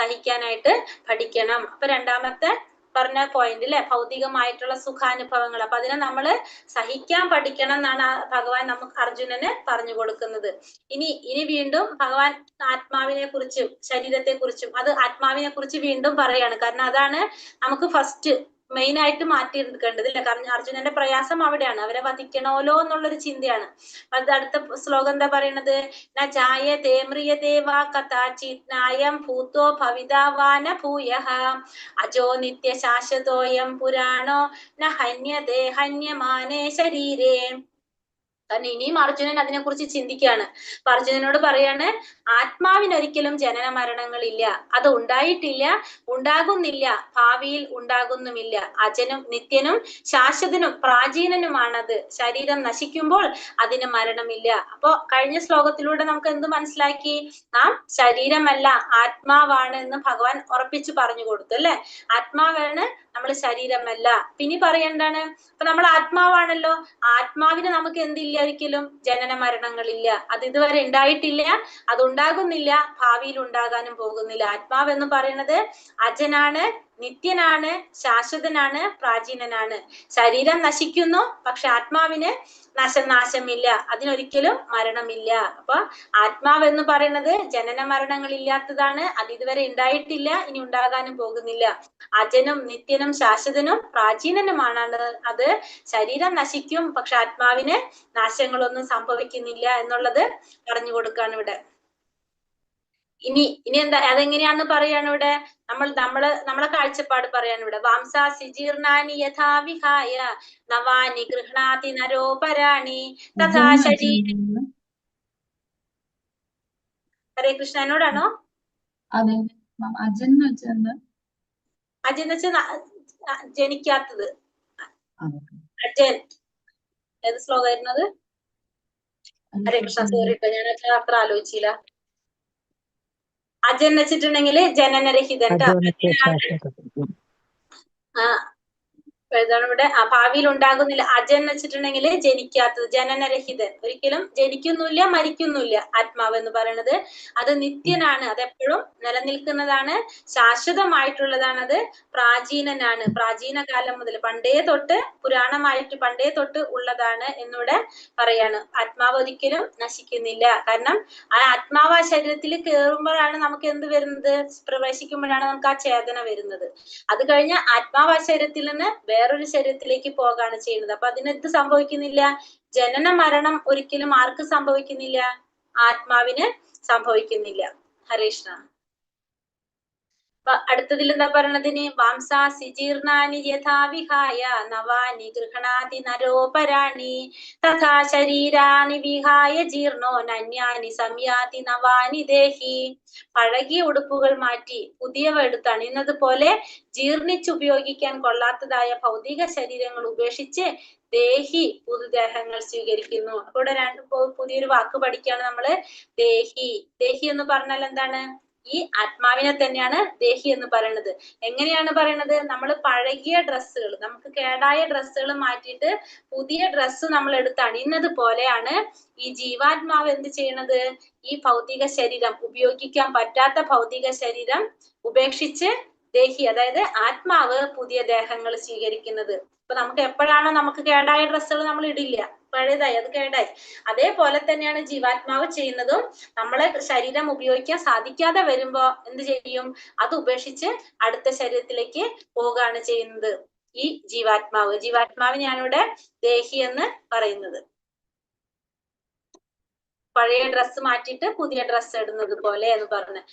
സഹിക്കാനായിട്ട് പഠിക്കണം. അപ്പൊ രണ്ടാമത്തെ പറഞ്ഞ പോയിന്റ് അല്ലെ, ഭൗതികമായിട്ടുള്ള സുഖാനുഭവങ്ങൾ. അപ്പൊ അതിനെ നമ്മൾ സഹിക്കാൻ പഠിക്കണം എന്നാണ് ഭഗവാൻ നമുക്ക് അർജുനന് പറഞ്ഞു കൊടുക്കുന്നത്. ഇനി വീണ്ടും ഭഗവാൻ ആത്മാവിനെ കുറിച്ചും ശരീരത്തെ കുറിച്ചും, അത് ആത്മാവിനെ കുറിച്ച് വീണ്ടും പറയാണ്. കാരണം അതാണ് നമുക്ക് ഫസ്റ്റ് മെയിൻ ആയിട്ട് മാറ്റിയെടുക്കേണ്ടത് അല്ലെ. കാരണം അർജുനന്റെ പ്രയാസം അവിടെയാണ്, അവരെ വധിക്കണമല്ലോ എന്നുള്ളൊരു ചിന്തയാണ്. അത് അടുത്ത ശ്ലോകം എന്താ പറയണത്? ജായതേ മ്രിയതേ വാ കഥാചിത് നായം ഭൂതോ ഭവിതാവാന ഭൂയഃ അജോ നിത്യ ശാശ്വതോയം പുരാണോ ന ഹന്യതേ ഹന്യമാനേ ശരീരേ. കാരണം ഇനിയും അർജുനൻ അതിനെക്കുറിച്ച് ചിന്തിക്കുകയാണ്. അപ്പൊ അർജുനനോട് പറയാണ്, ആത്മാവിനൊരിക്കലും ജനന മരണങ്ങളില്ല, അത് ഉണ്ടായിട്ടില്ല, ഉണ്ടാകുന്നില്ല, ഭാവിയിൽ ഉണ്ടാകുന്നുമില്ല. അജനും നിത്യനും ശാശ്വതനും പ്രാചീനനുമാണത്. ശരീരം നശിക്കുമ്പോൾ അതിന് മരണമില്ല. അപ്പൊ കഴിഞ്ഞ ശ്ലോകത്തിലൂടെ നമുക്ക് എന്ത് മനസ്സിലാക്കി? നാം ശരീരമല്ല, ആത്മാവാണ് എന്ന് ഭഗവാൻ ഉറപ്പിച്ചു പറഞ്ഞു കൊടുത്തു അല്ലെ. ആത്മാവാണ്, നമ്മൾ ശരീരമല്ല. പിന്നെ പറയെന്താണ്? അപ്പൊ നമ്മൾ ആത്മാവാണല്ലോ, ആത്മാവിന് നമുക്ക് എന്തില്ല? ഒരിക്കലും ജനന മരണങ്ങളില്ല, അത് ഇതുവരെ ഉണ്ടായിട്ടില്ല, അത് ഉണ്ടാകുന്നില്ല, ഭാവിയിൽ ഉണ്ടാകാനും പോകുന്നില്ല. ആത്മാവ് എന്ന് പറയുന്നത് അജനാണ്, നിത്യനാണ്, ശാശ്വതനാണ്, പ്രാചീനനാണ്. ശരീരം നശിക്കുന്നു, പക്ഷെ ആത്മാവിന് നാശമില്ല, അതിനൊരിക്കലും മരണമില്ല. അപ്പൊ ആത്മാവ് എന്ന് പറയുന്നത് ജനന മരണങ്ങൾ ഇല്ലാത്തതാണ്, അത് ഇതുവരെ ഉണ്ടായിട്ടില്ല, ഇനി ഉണ്ടാകാനും പോകുന്നില്ല. അജനും നിത്യനും ശാശ്വതനും പ്രാചീനനുമാണ് അത്. ശരീരം നശിക്കും, പക്ഷെ ആത്മാവിന് നാശങ്ങളൊന്നും സംഭവിക്കുന്നില്ല എന്നുള്ളത് പറഞ്ഞു കൊടുക്കാണ് ഇവിടെ. ഇനി എന്താ, അതെങ്ങനെയാന്ന് പറയാണ് ഇവിടെ. നമ്മളെ കാഴ്ചപ്പാട് പറയാണ് ഇവിടെ. വാംസാ സിജീർണാനി യഥാ വിഹായ നവാനി ഗൃഹ്ണാതി നരോപരാണി തഥാ ശരീരം. ഹരേ കൃഷ്ണ, എന്നോടാണോ? അജൻ എന്ന് വെച്ചാൽ ജനിക്കാത്തത്. അജൻ ഏത് ശ്ലോകമായിരുന്നത്? ഹരേ കൃഷ്ണ, സോറി കേട്ടോ, ഞാൻ അത്ര ആലോചിച്ചില്ല. അജൻ വെച്ചിട്ടുണ്ടെങ്കിൽ ജനനരഹിതൻ. ഏതാണ് ഇവിടെ? ഭാവിയിൽ ഉണ്ടാകുന്നില്ല. അജൻ വെച്ചിട്ടുണ്ടെങ്കിൽ ജനിക്കാത്തത്, ജനനരഹിതൻ, ഒരിക്കലും ജനിക്കുന്നില്ല, മരിക്കുന്നില്ല. ആത്മാവ് എന്ന് പറയുന്നത് അത് നിത്യനാണ്, അതെപ്പോഴും നിലനിൽക്കുന്നതാണ്, ശാശ്വതമായിട്ടുള്ളതാണ്, അത് പ്രാചീനനാണ്, പ്രാചീന കാലം മുതൽ പണ്ടേ തൊട്ട്, പുരാണമായിട്ട് പണ്ടേ തൊട്ട് ഉള്ളതാണ് എന്നിവിടെ പറയാണ്. ആത്മാവ് ഒരിക്കലും നശിക്കുന്നില്ല. കാരണം ആ ആത്മാവ് ആ ശരീരത്തിൽ കയറുമ്പോഴാണ് നമുക്ക് എന്ത് വരുന്നത്? പ്രവേശിക്കുമ്പോഴാണ് നമുക്ക് ആ ചേതന വരുന്നത്. അത് കഴിഞ്ഞ് ആത്മാവ് ആ ശരീരത്തിൽ നിന്ന് വേറൊരു ശരീരത്തിലേക്ക് പോകാണ് ചെയ്യുന്നത്. അപ്പൊ അതിനെന്ത് സംഭവിക്കുന്നില്ല? ജനന മരണം ഒരിക്കലും ആർക്ക് സംഭവിക്കുന്നില്ല? ആത്മാവിന് സംഭവിക്കുന്നില്ല. ഹരേഷ്ണ. അടുത്തതിൽ എന്താ പറയണതിന്? വാംസാ സിജീർണാനി യഥാ വിഹായ നവാനി ഗൃഹണാതി നരോപരാണി തഥാ ശരീരാണി വിഹായ ജീർണോ നന്യാനി സംയാതി നവാനി ദേഹി. പഴകിയ ഉടുപ്പുകൾ മാറ്റി പുതിയവ എടുത്ത് അണിയുന്നത് പോലെ ജീർണിച്ചുപയോഗിക്കാൻ കൊള്ളാത്തതായ ഭൗതിക ശരീരങ്ങൾ ഉപേക്ഷിച്ച് ദേഹി പുതുദേഹങ്ങൾ സ്വീകരിക്കുന്നു. അപ്പോൾ പുതിയൊരു വാക്ക് പഠിക്കുകയാണ് നമ്മള്, ദേഹി. ദേഹി എന്ന് പറഞ്ഞാൽ എന്താണ്? ഈ ആത്മാവിനെ തന്നെയാണ് ദേഹി എന്ന് പറയുന്നത്. എങ്ങനെയാണ് പറയുന്നത്? നമ്മൾ പഴകിയ ഡ്രസ്സുകൾ, നമുക്ക് കേടായ ഡ്രസ്സുകൾ മാറ്റിയിട്ട് പുതിയ ഡ്രസ്സ് നമ്മൾ എടുത്ത് അണിയുന്നത് പോലെയാണ് ഈ ജീവാത്മാവ് എന്ത് ചെയ്യണത്? ഈ ഭൗതിക ശരീരം, ഉപയോഗിക്കാൻ പറ്റാത്ത ഭൗതിക ശരീരം ഉപേക്ഷിച്ച് ദേഹി, അതായത് ആത്മാവ് പുതിയ ദേഹങ്ങൾ സ്വീകരിക്കുന്നത്. ഇപ്പൊ നമുക്ക് എപ്പോഴാണോ നമുക്ക് കേടായ ഡ്രസ്സുകൾ നമ്മൾ ഇടില്ല, പഴയതായി അത് കേടായി. അതേപോലെ തന്നെയാണ് ജീവാത്മാവ് ചെയ്യുന്നതും. നമ്മളെ ശരീരം ഉപയോഗിക്കാൻ സാധിക്കാതെ വരുമ്പോ എന്ത് ചെയ്യും? അത് ഉപേക്ഷിച്ച് അടുത്ത ശരീരത്തിലേക്ക് പോവുകയാണ് ചെയ്യുന്നത് ഈ ജീവാത്മാവ്. ജീവാത്മാവ് ഞാനിവിടെ ദേഹി എന്ന് പറയുന്നത്. പഴയ ഡ്രസ്സ് മാറ്റിയിട്ട് പുതിയ ഡ്രസ്സ് ഇടുന്നത് പോലെ എന്ന് പറഞ്ഞ്.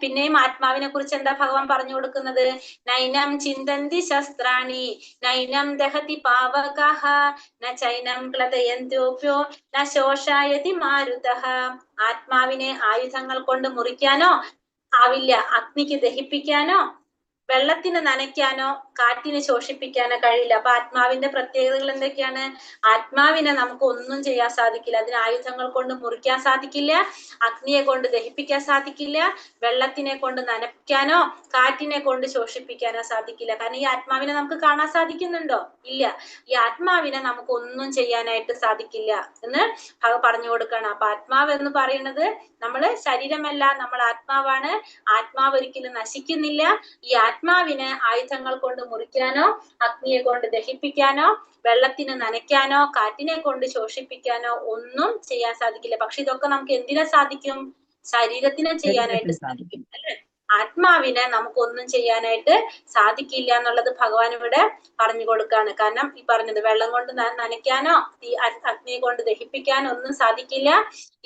പിന്നെയും ആത്മാവിനെ കുറിച്ച് എന്താ ഭഗവാൻ പറഞ്ഞു കൊടുക്കുന്നത്? നൈനം ചിന്തന്തി ശസ്ത്രാണി നൈനം ദഹതി പാവകഃ ന ചൈനം ക്ലദയന്ത്യോപ്യോ ന ശോഷായതി മാരുതഃ. ആത്മാവിനെ ആയുധങ്ങൾ കൊണ്ട് മുറിക്കാനോ ആവില്ല, അഗ്നിക്ക് ദഹിപ്പിക്കാനോ വെള്ളത്തിന് നനയ്ക്കാനോ കാറ്റിന് ശോഷിപ്പിക്കാനോ കഴിയില്ല. അപ്പൊ ആത്മാവിന്റെ പ്രത്യേകതകൾ എന്തൊക്കെയാണ്? ആത്മാവിനെ നമുക്ക് ഒന്നും ചെയ്യാൻ സാധിക്കില്ല. അതിന് ആയുധങ്ങൾ കൊണ്ട് മുറിക്കാൻ സാധിക്കില്ല, അഗ്നിയെ കൊണ്ട് ദഹിപ്പിക്കാൻ സാധിക്കില്ല, വെള്ളത്തിനെ കൊണ്ട് നനയ്ക്കാനോ കാറ്റിനെ കൊണ്ട് ശോഷിപ്പിക്കാനോ സാധിക്കില്ല. കാരണം ഈ ആത്മാവിനെ നമുക്ക് കാണാൻ സാധിക്കുന്നുണ്ടോ? ഇല്ല. ഈ ആത്മാവിനെ നമുക്ക് ഒന്നും ചെയ്യാനായിട്ട് സാധിക്കില്ല എന്ന് പറഞ്ഞു കൊടുക്കണം. അപ്പൊ ആത്മാവ് എന്ന് പറയുന്നത് നമ്മള് ശരീരമല്ല, നമ്മൾ ആത്മാവാണ്. ആത്മാവ് ഒരിക്കലും നശിക്കുന്നില്ല. ഈ ആത്മാവിന് ആയുധങ്ങൾ കൊണ്ട് മുറിക്കാനോ അഗ്നിയെ കൊണ്ട് ദഹിപ്പിക്കാനോ വെള്ളത്തിന് നനയ്ക്കാനോ കാറ്റിനെ കൊണ്ട് ശോഷിപ്പിക്കാനോ ഒന്നും ചെയ്യാൻ സാധിക്കില്ല. പക്ഷെ ഇതൊക്കെ നമുക്ക് എന്തിനെ സാധിക്കും? ശരീരത്തിനെ ചെയ്യാനായിട്ട് സാധിക്കും, അല്ലെ? ആത്മാവിനെ നമുക്കൊന്നും ചെയ്യാനായിട്ട് സാധിക്കില്ല എന്നുള്ളത് ഭഗവാൻ ഇവിടെ പറഞ്ഞു കൊടുക്കാണ്. കാരണം ഈ പറഞ്ഞത് വെള്ളം കൊണ്ട് നനയ്ക്കാനോ അഗ്നിയെ കൊണ്ട് ദഹിപ്പിക്കാനോ ഒന്നും സാധിക്കില്ല.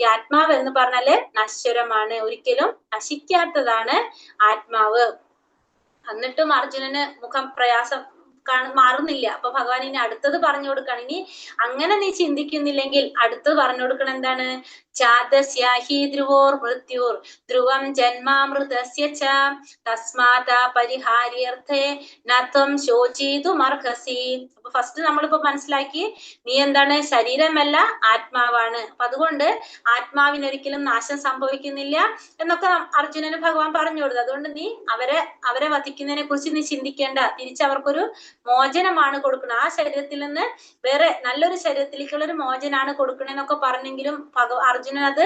ഈ ആത്മാവ് എന്ന് പറഞ്ഞാല് നശ്വരമാണ്, ഒരിക്കലും നശിക്കാത്തതാണ് ആത്മാവ്. എന്നിട്ടും അർജുനന് മുഖം പ്രയാസം മാറുന്നില്ല. അപ്പൊ ഭഗവാൻ ഇനി അടുത്തത് പറഞ്ഞു കൊടുക്കണം. ഇനി അങ്ങനെ നീ ചിന്തിക്കുന്നില്ലെങ്കിൽ അടുത്തത് പറഞ്ഞു കൊടുക്കണം. എന്താണ്? ചാതസ്യാഹി ധ്രുവോർ മൃത്യുർ ധ്രുവം ജന്മാമൃതസ്യ ച തസ്മാത് പരിഹാര്യർത്ഥേ നത്വം ശോചിതുമർഹസി. അപ്പൊ ഫസ്റ്റ് നമ്മളിപ്പോ മനസ്സിലാക്കി നീ എന്താണ്? ശരീരമല്ല, ആത്മാവാണ്. അപ്പൊ അതുകൊണ്ട് ആത്മാവിനൊരിക്കലും നാശം സംഭവിക്കുന്നില്ല എന്നൊക്കെ അർജുനന് ഭഗവാൻ പറഞ്ഞു കൊടുത്തു. അതുകൊണ്ട് നീ അവരെ വധിക്കുന്നതിനെ കുറിച്ച് നീ ചിന്തിക്കേണ്ട. തിരിച്ച് അവർക്കൊരു മോചനമാണ് കൊടുക്കുന്നത്. ആ ശരീരത്തിൽ നിന്ന് വേറെ നല്ലൊരു ശരീരത്തിലേക്കുള്ള ഒരു മോചനാണ് കൊടുക്കണെന്നൊക്കെ പറഞ്ഞെങ്കിലും അർജുനൻ അത്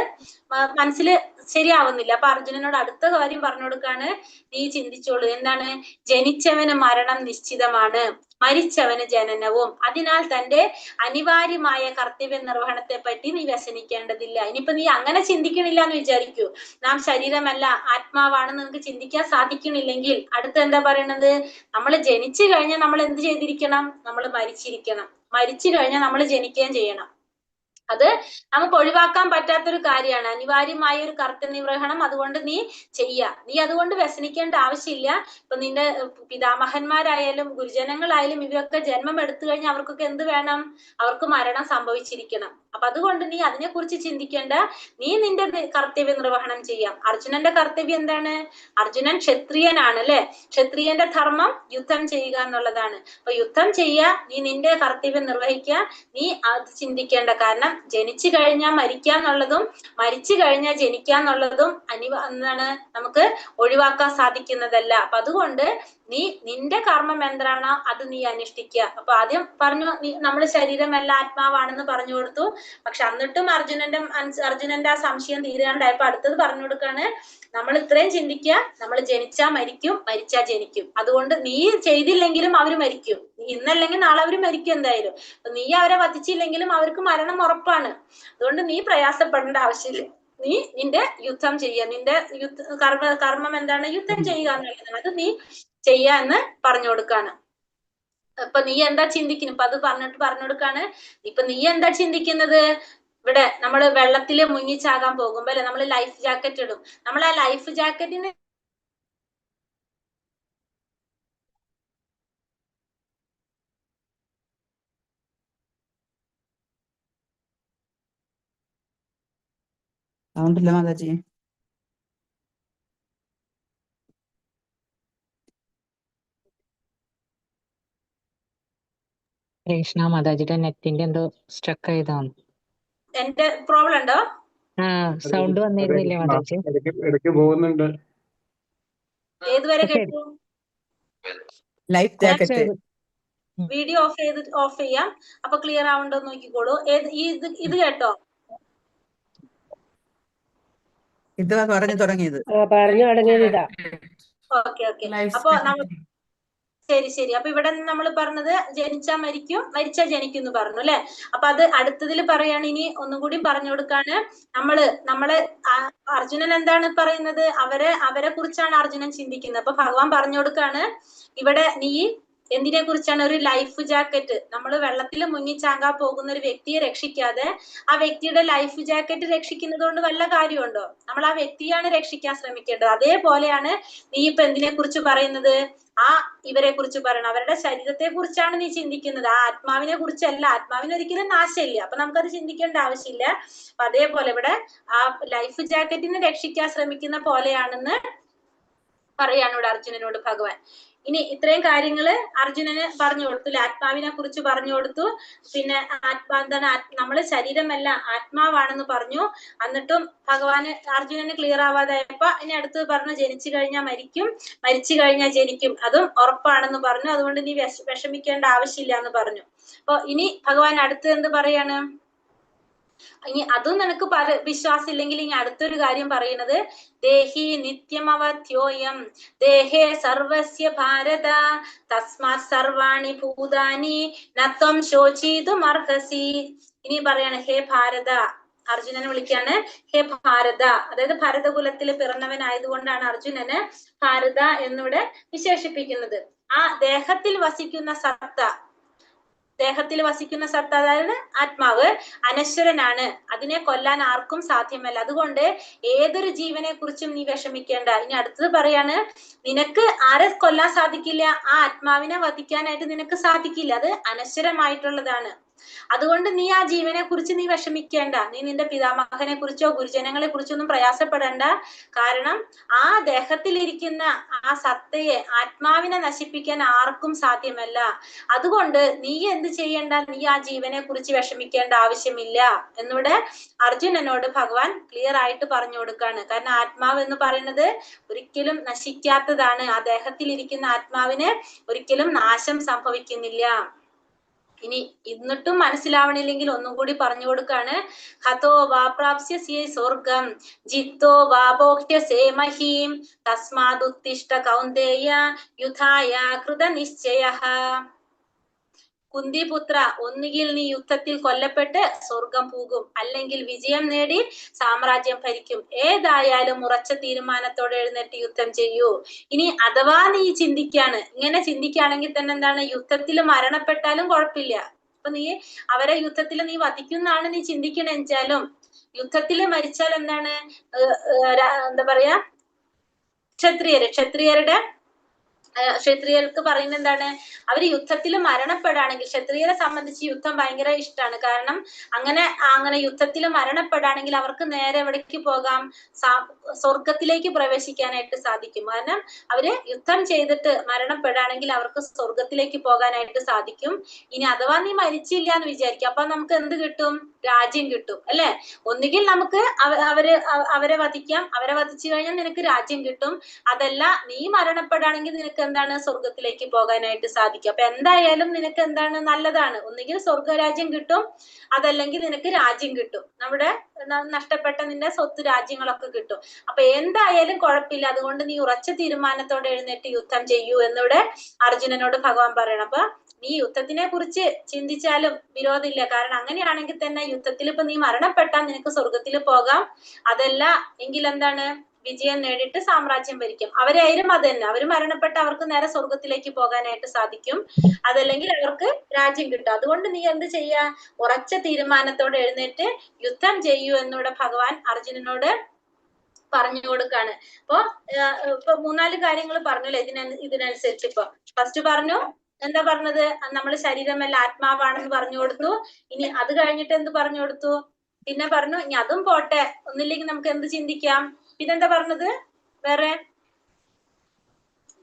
മനസ്സിൽ ശരിയാവുന്നില്ല. അപ്പൊ അർജുനനോട് അടുത്ത കാര്യം പറഞ്ഞു കൊടുക്കാണ്. നീ ചിന്തിച്ചോളൂ. എന്താണ്? ജനിച്ചവന് മരണം നിശ്ചിതമാണ്, മരിച്ചവന് ജനനവും. അതിനാൽ തന്റെ അനിവാര്യമായ കർത്തവ്യ നിർവഹണത്തെ പറ്റി നീ വ്യസനിക്കേണ്ടതില്ല. ഇനിയിപ്പോ നീ അങ്ങനെ ചിന്തിക്കണില്ല എന്ന് വിചാരിക്കൂ. നാം ശരീരമല്ല, ആത്മാവാണെന്ന് നിനക്ക് ചിന്തിക്കാൻ സാധിക്കണില്ലെങ്കിൽ അടുത്ത എന്താ പറയണത്? നമ്മൾ ജനിച്ചു കഴിഞ്ഞാൽ നമ്മൾ എന്ത് ചെയ്തിരിക്കണം? നമ്മൾ മരിച്ചിരിക്കണം. മരിച്ചു കഴിഞ്ഞാൽ നമ്മൾ ജനിക്കുകയും ചെയ്യണം. അത് നമുക്ക് ഒഴിവാക്കാൻ പറ്റാത്തൊരു കാര്യമാണ്, അനിവാര്യമായ ഒരു കർത്തവ്യനിർവഹണം. അതുകൊണ്ട് നീ നീ അതുകൊണ്ട് വ്യസനിക്കേണ്ട ആവശ്യമില്ല. ഇപ്പൊ നിന്റെ പിതാമഹന്മാരായാലും ഗുരുജനങ്ങളായാലും ഇവയൊക്കെ ജന്മം എടുത്തു കഴിഞ്ഞാൽ അവർക്കൊക്കെ എന്ത് വേണം? അവർക്ക് മരണം സംഭവിച്ചിരിക്കണം. അപ്പൊ അതുകൊണ്ട് നീ അതിനെക്കുറിച്ച് ചിന്തിക്കേണ്ട. നീ നിന്റെ കർത്തവ്യ നിർവഹണം ചെയ്യാം. അർജുനന്റെ കർത്തവ്യം എന്താണ്? അർജുനൻ ക്ഷത്രിയനാണ്, അല്ലെ? ക്ഷത്രിയന്റെ ധർമ്മം യുദ്ധം ചെയ്യുക എന്നുള്ളതാണ്. അപ്പൊ യുദ്ധം ചെയ്യുക, നീ നിന്റെ കർത്തവ്യം നിർവഹിക്കുക. നീ അത് ചിന്തിക്കേണ്ട. കാരണം ജനിച്ചു കഴിഞ്ഞാൽ മരിക്കാന്നുള്ളതും മരിച്ചു കഴിഞ്ഞാൽ ജനിക്കാന്നുള്ളതും എന്താണ്? നമുക്ക് ഒഴിവാക്കാൻ സാധിക്കുന്നതല്ല. അപ്പൊ അതുകൊണ്ട് നീ നിന്റെ കർമ്മം എന്താണോ അത് നീ അനുഷ്ഠിക്കുക. അപ്പൊ ആദ്യം പറഞ്ഞു നമ്മള് ശരീരമല്ല, ആത്മാവാണെന്ന് പറഞ്ഞു കൊടുത്തു. പക്ഷെ എന്നിട്ടും അർജുനന്റെ ആ സംശയം തീരാണ്ടായപ്പോ അടുത്തത് പറഞ്ഞു കൊടുക്കാണ്. നമ്മൾ ഇത്രയും ചിന്തിക്കുക, നമ്മൾ ജനിച്ചാ മരിക്കും, മരിച്ചാ ജനിക്കും. അതുകൊണ്ട് നീ ചെയ്തില്ലെങ്കിലും അവര് മരിക്കും. ഇന്നല്ലെങ്കിൽ നാളെ അവര് മരിക്കും എന്തായാലും. നീ അവരെ വധിച്ചില്ലെങ്കിലും അവർക്ക് മരണം ഉറപ്പാണ്. അതുകൊണ്ട് നീ പ്രയാസപ്പെടേണ്ട ആവശ്യമില്ല. നീ നിന്റെ യുദ്ധം ചെയ്യുക. നിന്റെ കർമ്മം എന്താണ്? യുദ്ധം ചെയ്യുക എന്നുള്ളതാണ്. അത് നീ ചെയ്യാന്ന് പറഞ്ഞു കൊടുക്കാണ്. ഇപ്പൊ നീ എന്താ ചിന്തിക്കുന്നു? ഇപ്പൊ അത് പറഞ്ഞു കൊടുക്കാണ്. ഇപ്പൊ നീ എന്താ ചിന്തിക്കുന്നത്? ഇവിടെ നമ്മള് വെള്ളത്തില് മുങ്ങിച്ചാകാൻ പോകുമ്പോ അല്ലെ നമ്മള് ലൈഫ് ജാക്കറ്റ് ഇടും. നമ്മൾ ആ ലൈഫ് ജാക്കറ്റിന് സൗണ്ടില്ല മാതാജി. കൃഷ്ണ മാതാജിയുടെ നെറ്റിന്റെ എന്തോ സ്ട്രക്ക് ആയതാണ്. എന്റെ പ്രോബ്ലം ഉണ്ടോ? സൗണ്ട് വന്നിരുന്നില്ലേ മാതാജി? ഇടയ്ക്ക് പോകുന്നുണ്ട്. ഏതുവരെ കേട്ടു? ലൈഫ് ജാക്കറ്റ് വീഡിയോ ഓഫ് ചെയ്യാം. അപ്പൊ ക്ലിയർ ആവുണ്ടോ നോക്കിക്കോളൂ. ഇത് കേട്ടോ? ഇത് പറഞ്ഞു തുടങ്ങിയത്. പറഞ്ഞു തുടങ്ങിയത് ഇതാ. ഓക്കെ. അപ്പൊ ശരി ശരി. അപ്പൊ ഇവിടെ നമ്മൾ പറഞ്ഞത് ജനിച്ചാ മരിക്കും, മരിച്ചാ ജനിക്കും എന്ന് പറഞ്ഞു അല്ലെ. അപ്പൊ അത് അടുത്തതിൽ പറയാണ്, ഇനി ഒന്നും കൂടി പറഞ്ഞു കൊടുക്കാണ്. നമ്മള് അർജുനൻ എന്താണ് പറയുന്നത്? അവരെ കുറിച്ചാണ് അർജുനൻ ചിന്തിക്കുന്നത്. അപ്പൊ ഭഗവാൻ പറഞ്ഞു കൊടുക്കാണ്, ഇവിടെ നീ എന്തിനെ കുറിച്ചാണ്? ഒരു ലൈഫ് ജാക്കറ്റ്, നമ്മൾ വെള്ളത്തിൽ മുങ്ങിച്ചാകാൻ പോകുന്ന ഒരു വ്യക്തിയെ രക്ഷിക്കാതെ ആ വ്യക്തിയുടെ ലൈഫ് ജാക്കറ്റ് രക്ഷിക്കുന്നത് കൊണ്ട് വല്ല കാര്യമുണ്ടോ? നമ്മൾ ആ വ്യക്തിയാണ് രക്ഷിക്കാൻ ശ്രമിക്കേണ്ടത്. അതേപോലെയാണ് നീ ഇപ്പൊ എന്തിനെ കുറിച്ച് പറയുന്നത്? ഇവരെ കുറിച്ച് പറയണം. അവരുടെ ശരീരത്തെ കുറിച്ചാണ് നീ ചിന്തിക്കുന്നത്, ആ ആത്മാവിനെ കുറിച്ചല്ല. ആത്മാവിന് ഒരിക്കലും നാശമില്ല, അപ്പൊ നമുക്കത് ചിന്തിക്കേണ്ട ആവശ്യമില്ല. അപ്പൊ അതേപോലെ ഇവിടെ ആ ലൈഫ് ജാക്കറ്റിനെ രക്ഷിക്കാൻ ശ്രമിക്കുന്ന പോലെയാണെന്ന് പറയാണ് ഇവിടെ അർജുനനോട് ഭഗവാൻ. ഇനി ഇത്രയും കാര്യങ്ങള് അർജുനന് പറഞ്ഞു കൊടുത്തു. ആത്മാവിനെ കുറിച്ച് പറഞ്ഞു കൊടുത്തു. പിന്നെ എന്താണ്, നമ്മള് ശരീരമല്ല ആത്മാവാണെന്ന് പറഞ്ഞു. എന്നിട്ടും ഭഗവാന് അർജുനന് ക്ലിയർ ആവാതായപ്പോ ഇനി അടുത്ത് പറഞ്ഞു, ജനിച്ചു കഴിഞ്ഞാൽ മരിക്കും, മരിച്ചു കഴിഞ്ഞാൽ ജനിക്കും, അതും ഉറപ്പാണെന്ന് പറഞ്ഞു. അതുകൊണ്ട് നീ വിഷമിക്കേണ്ട ആവശ്യമില്ല എന്ന് പറഞ്ഞു. അപ്പൊ ഇനി ഭഗവാൻ അടുത്ത് എന്ത് പറയാണ്? ഇനി അതും നിനക്ക് വിശ്വാസം ഇല്ലെങ്കിൽ ഇനി അടുത്തൊരു കാര്യം പറയുന്നത്, ദേഹി നിത്യമവത്യോയം ദേഹേ സർവസ്യ ഭാരത തസ്മാത് സർവാണി ഭൂതാനി നത്വം ശോചിതും അർഹസി. ഇനി പറയാണ്, ഹേ ഭാരത, അർജുനനെ വിളിക്കാണ് ഹേ ഭാരത. അതായത് ഭരതകുലത്തിൽ പിറന്നവനായതുകൊണ്ടാണ് അർജുനന് ഭാരത എന്നിവിടെ വിശേഷിപ്പിക്കുന്നത്. ആ ദേഹത്തിൽ വസിക്കുന്ന സത്ത, അതായത് ആത്മാവ് അനശ്വരനാണ്, അതിനെ കൊല്ലാൻ ആർക്കും സാധ്യമല്ല. അതുകൊണ്ട് ഏതൊരു ജീവനെ കുറിച്ചും നീ വിഷമിക്കേണ്ട. ഇനി അടുത്തത് പറയാണ്, നിനക്ക് ആരെ കൊല്ലാൻ സാധിക്കില്ല? ആ ആത്മാവിനെ വധിക്കാനായിട്ട് നിനക്ക് സാധിക്കില്ല, അത് അനശ്വരമായിട്ടുള്ളതാണ്. അതുകൊണ്ട് നീ ആ ജീവനെ കുറിച്ച് നീ വിഷമിക്കേണ്ട. നീ നിന്റെ പിതാമഹനെ കുറിച്ചോ ഗുരുജനങ്ങളെ കുറിച്ചോ ഒന്നും പ്രയാസപ്പെടേണ്ട. കാരണം ആ ദേഹത്തിലിരിക്കുന്ന ആ സത്തയെ, ആത്മാവിനെ നശിപ്പിക്കാൻ ആർക്കും സാധ്യമല്ല. അതുകൊണ്ട് നീ എന്ത് ചെയ്യേണ്ട? നീ ആ ജീവനെ കുറിച്ച് വിഷമിക്കേണ്ട ആവശ്യമില്ല എന്നിവിടെ അർജുനനോട് ഭഗവാൻ ക്ലിയർ ആയിട്ട് പറഞ്ഞു കൊടുക്കാണ്. കാരണം ആത്മാവ് എന്ന് പറയുന്നത് ഒരിക്കലും നശിക്കാത്തതാണ്. ആ ദേഹത്തിലിരിക്കുന്ന ആത്മാവിന് ഒരിക്കലും നാശം സംഭവിക്കുന്നില്ല. ഇനി എന്നിട്ടും മനസ്സിലാവണില്ലെങ്കിൽ ഒന്നും കൂടി പറഞ്ഞു കൊടുക്കാണ്. ഹതോ വാ പ്രാപ്സ്യസി സ്വർഗം ജിത്തോ വാ ഭോക്ഷ്യസേ മഹീം തസ്മാദുത്തിഷ്ഠ കൗന്ദേയ യുധായ കൃതനിശ്ചയഃ. കുന്തിപുത്ര, ഒന്നുകിൽ നീ യുദ്ധത്തിൽ കൊല്ലപ്പെട്ട് സ്വർഗം പോകും, അല്ലെങ്കിൽ വിജയം നേടി സാമ്രാജ്യം ഭരിക്കും. ഏതായാലും ഉറച്ച തീരുമാനത്തോടെ എഴുന്നേറ്റ് യുദ്ധം ചെയ്യൂ. ഇനി അഥവാ നീ ഇങ്ങനെ ചിന്തിക്കുകയാണെങ്കിൽ തന്നെ എന്താണ്, യുദ്ധത്തിൽ മരണപ്പെട്ടാലും കുഴപ്പമില്ല. അപ്പൊ നീ അവരെ യുദ്ധത്തിൽ നീ വധിക്കുന്നാണ് നീ ചിന്തിക്കണെച്ചാലും യുദ്ധത്തിൽ മരിച്ചാൽ എന്താണ്, എന്താ പറയാ, ക്ഷത്രിയർക്ക് പറയുന്നത് എന്താണ്, അവര് യുദ്ധത്തിൽ മരണപ്പെടുകയാണെങ്കിൽ, ക്ഷത്രിയരെ സംബന്ധിച്ച് യുദ്ധം ഭയങ്കര ഇഷ്ടമാണ്. കാരണം അങ്ങനെ യുദ്ധത്തിൽ മരണപ്പെടുകയാണെങ്കിൽ അവർക്ക് നേരെ എവിടേക്ക് പോകാം? സ്വർഗത്തിലേക്ക് പ്രവേശിക്കാനായിട്ട് സാധിക്കും. കാരണം അവര് യുദ്ധം ചെയ്തിട്ട് മരണപ്പെടുകയാണെങ്കിൽ അവർക്ക് സ്വർഗത്തിലേക്ക് പോകാനായിട്ട് സാധിക്കും. ഇനി അഥവാ നീ മരിച്ചില്ല എന്ന് വിചാരിക്കും, അപ്പൊ നമുക്ക് എന്ത് കിട്ടും? രാജ്യം കിട്ടും അല്ലെ. ഒന്നുകിൽ നമുക്ക് അവരെ വധിക്കാം, അവരെ വധിച്ചു കഴിഞ്ഞാൽ നിനക്ക് രാജ്യം കിട്ടും. അതല്ല, നീ മരണപ്പെടുകയാണെങ്കിൽ നിനക്ക് എന്താണ്, സ്വർഗത്തിലേക്ക് പോകാനായിട്ട് സാധിക്കും. അപ്പൊ എന്തായാലും നിനക്ക് എന്താണ്, നല്ലതാണ്. ഒന്നുകിൽ സ്വർഗരാജ്യം കിട്ടും, അതല്ലെങ്കിൽ നിനക്ക് രാജ്യം കിട്ടും, നമ്മുടെ നഷ്ടപ്പെട്ട നിന്റെ സ്വത്ത് രാജ്യങ്ങളൊക്കെ കിട്ടും. അപ്പൊ എന്തായാലും കുഴപ്പമില്ല, അതുകൊണ്ട് നീ ഉറച്ച തീരുമാനത്തോടെ എഴുന്നേറ്റ് യുദ്ധം ചെയ്യൂ എന്നിവിടെ അർജുനനോട് ഭഗവാൻ പറയണം. അപ്പൊ നീ യുദ്ധത്തിനെ കുറിച്ച് ചിന്തിച്ചാലും വിരോധമില്ല. കാരണം അങ്ങനെയാണെങ്കിൽ തന്നെ യുദ്ധത്തിൽ ഇപ്പൊ നീ മരണപ്പെട്ടാൽ നിനക്ക് സ്വർഗത്തിൽ പോകാം. അതല്ല എങ്കിൽ എന്താണ്, വിജയം നേടിയിട്ട് സാമ്രാജ്യം ഭരിക്കും. അവരായാലും അത് തന്നെ, അവര് മരണപ്പെട്ട അവർക്ക് നേരെ സ്വർഗത്തിലേക്ക് പോകാനായിട്ട് സാധിക്കും. അതല്ലെങ്കിൽ അവർക്ക് രാജ്യം കിട്ടും. അതുകൊണ്ട് നീ എന്ത് ചെയ്യാ? ഉറച്ച തീരുമാനത്തോടെ എഴുന്നേറ്റ് യുദ്ധം ചെയ്യൂ എന്നിവിടെ ഭഗവാൻ അർജുനനോട് പറഞ്ഞു കൊടുക്കാണ്. ഇപ്പൊ 3-4 കാര്യങ്ങൾ പറഞ്ഞല്ലേ ഇതിനനുസരിച്ച്. ഇപ്പൊ ഫസ്റ്റ് പറഞ്ഞു, എന്താ പറഞ്ഞത്? നമ്മള് ശരീരമല്ല ആത്മാവാണെന്ന് പറഞ്ഞു കൊടുത്തു. ഇനി അത് കഴിഞ്ഞിട്ട് എന്ത് പറഞ്ഞു കൊടുത്തു? പിന്നെ പറഞ്ഞു, ഇനി അതും പോട്ടെ, ഒന്നില്ലെങ്കിൽ നമുക്ക് എന്ത് ചിന്തിക്കാം? പിന്നെന്താ പറഞ്ഞത്? വേറെ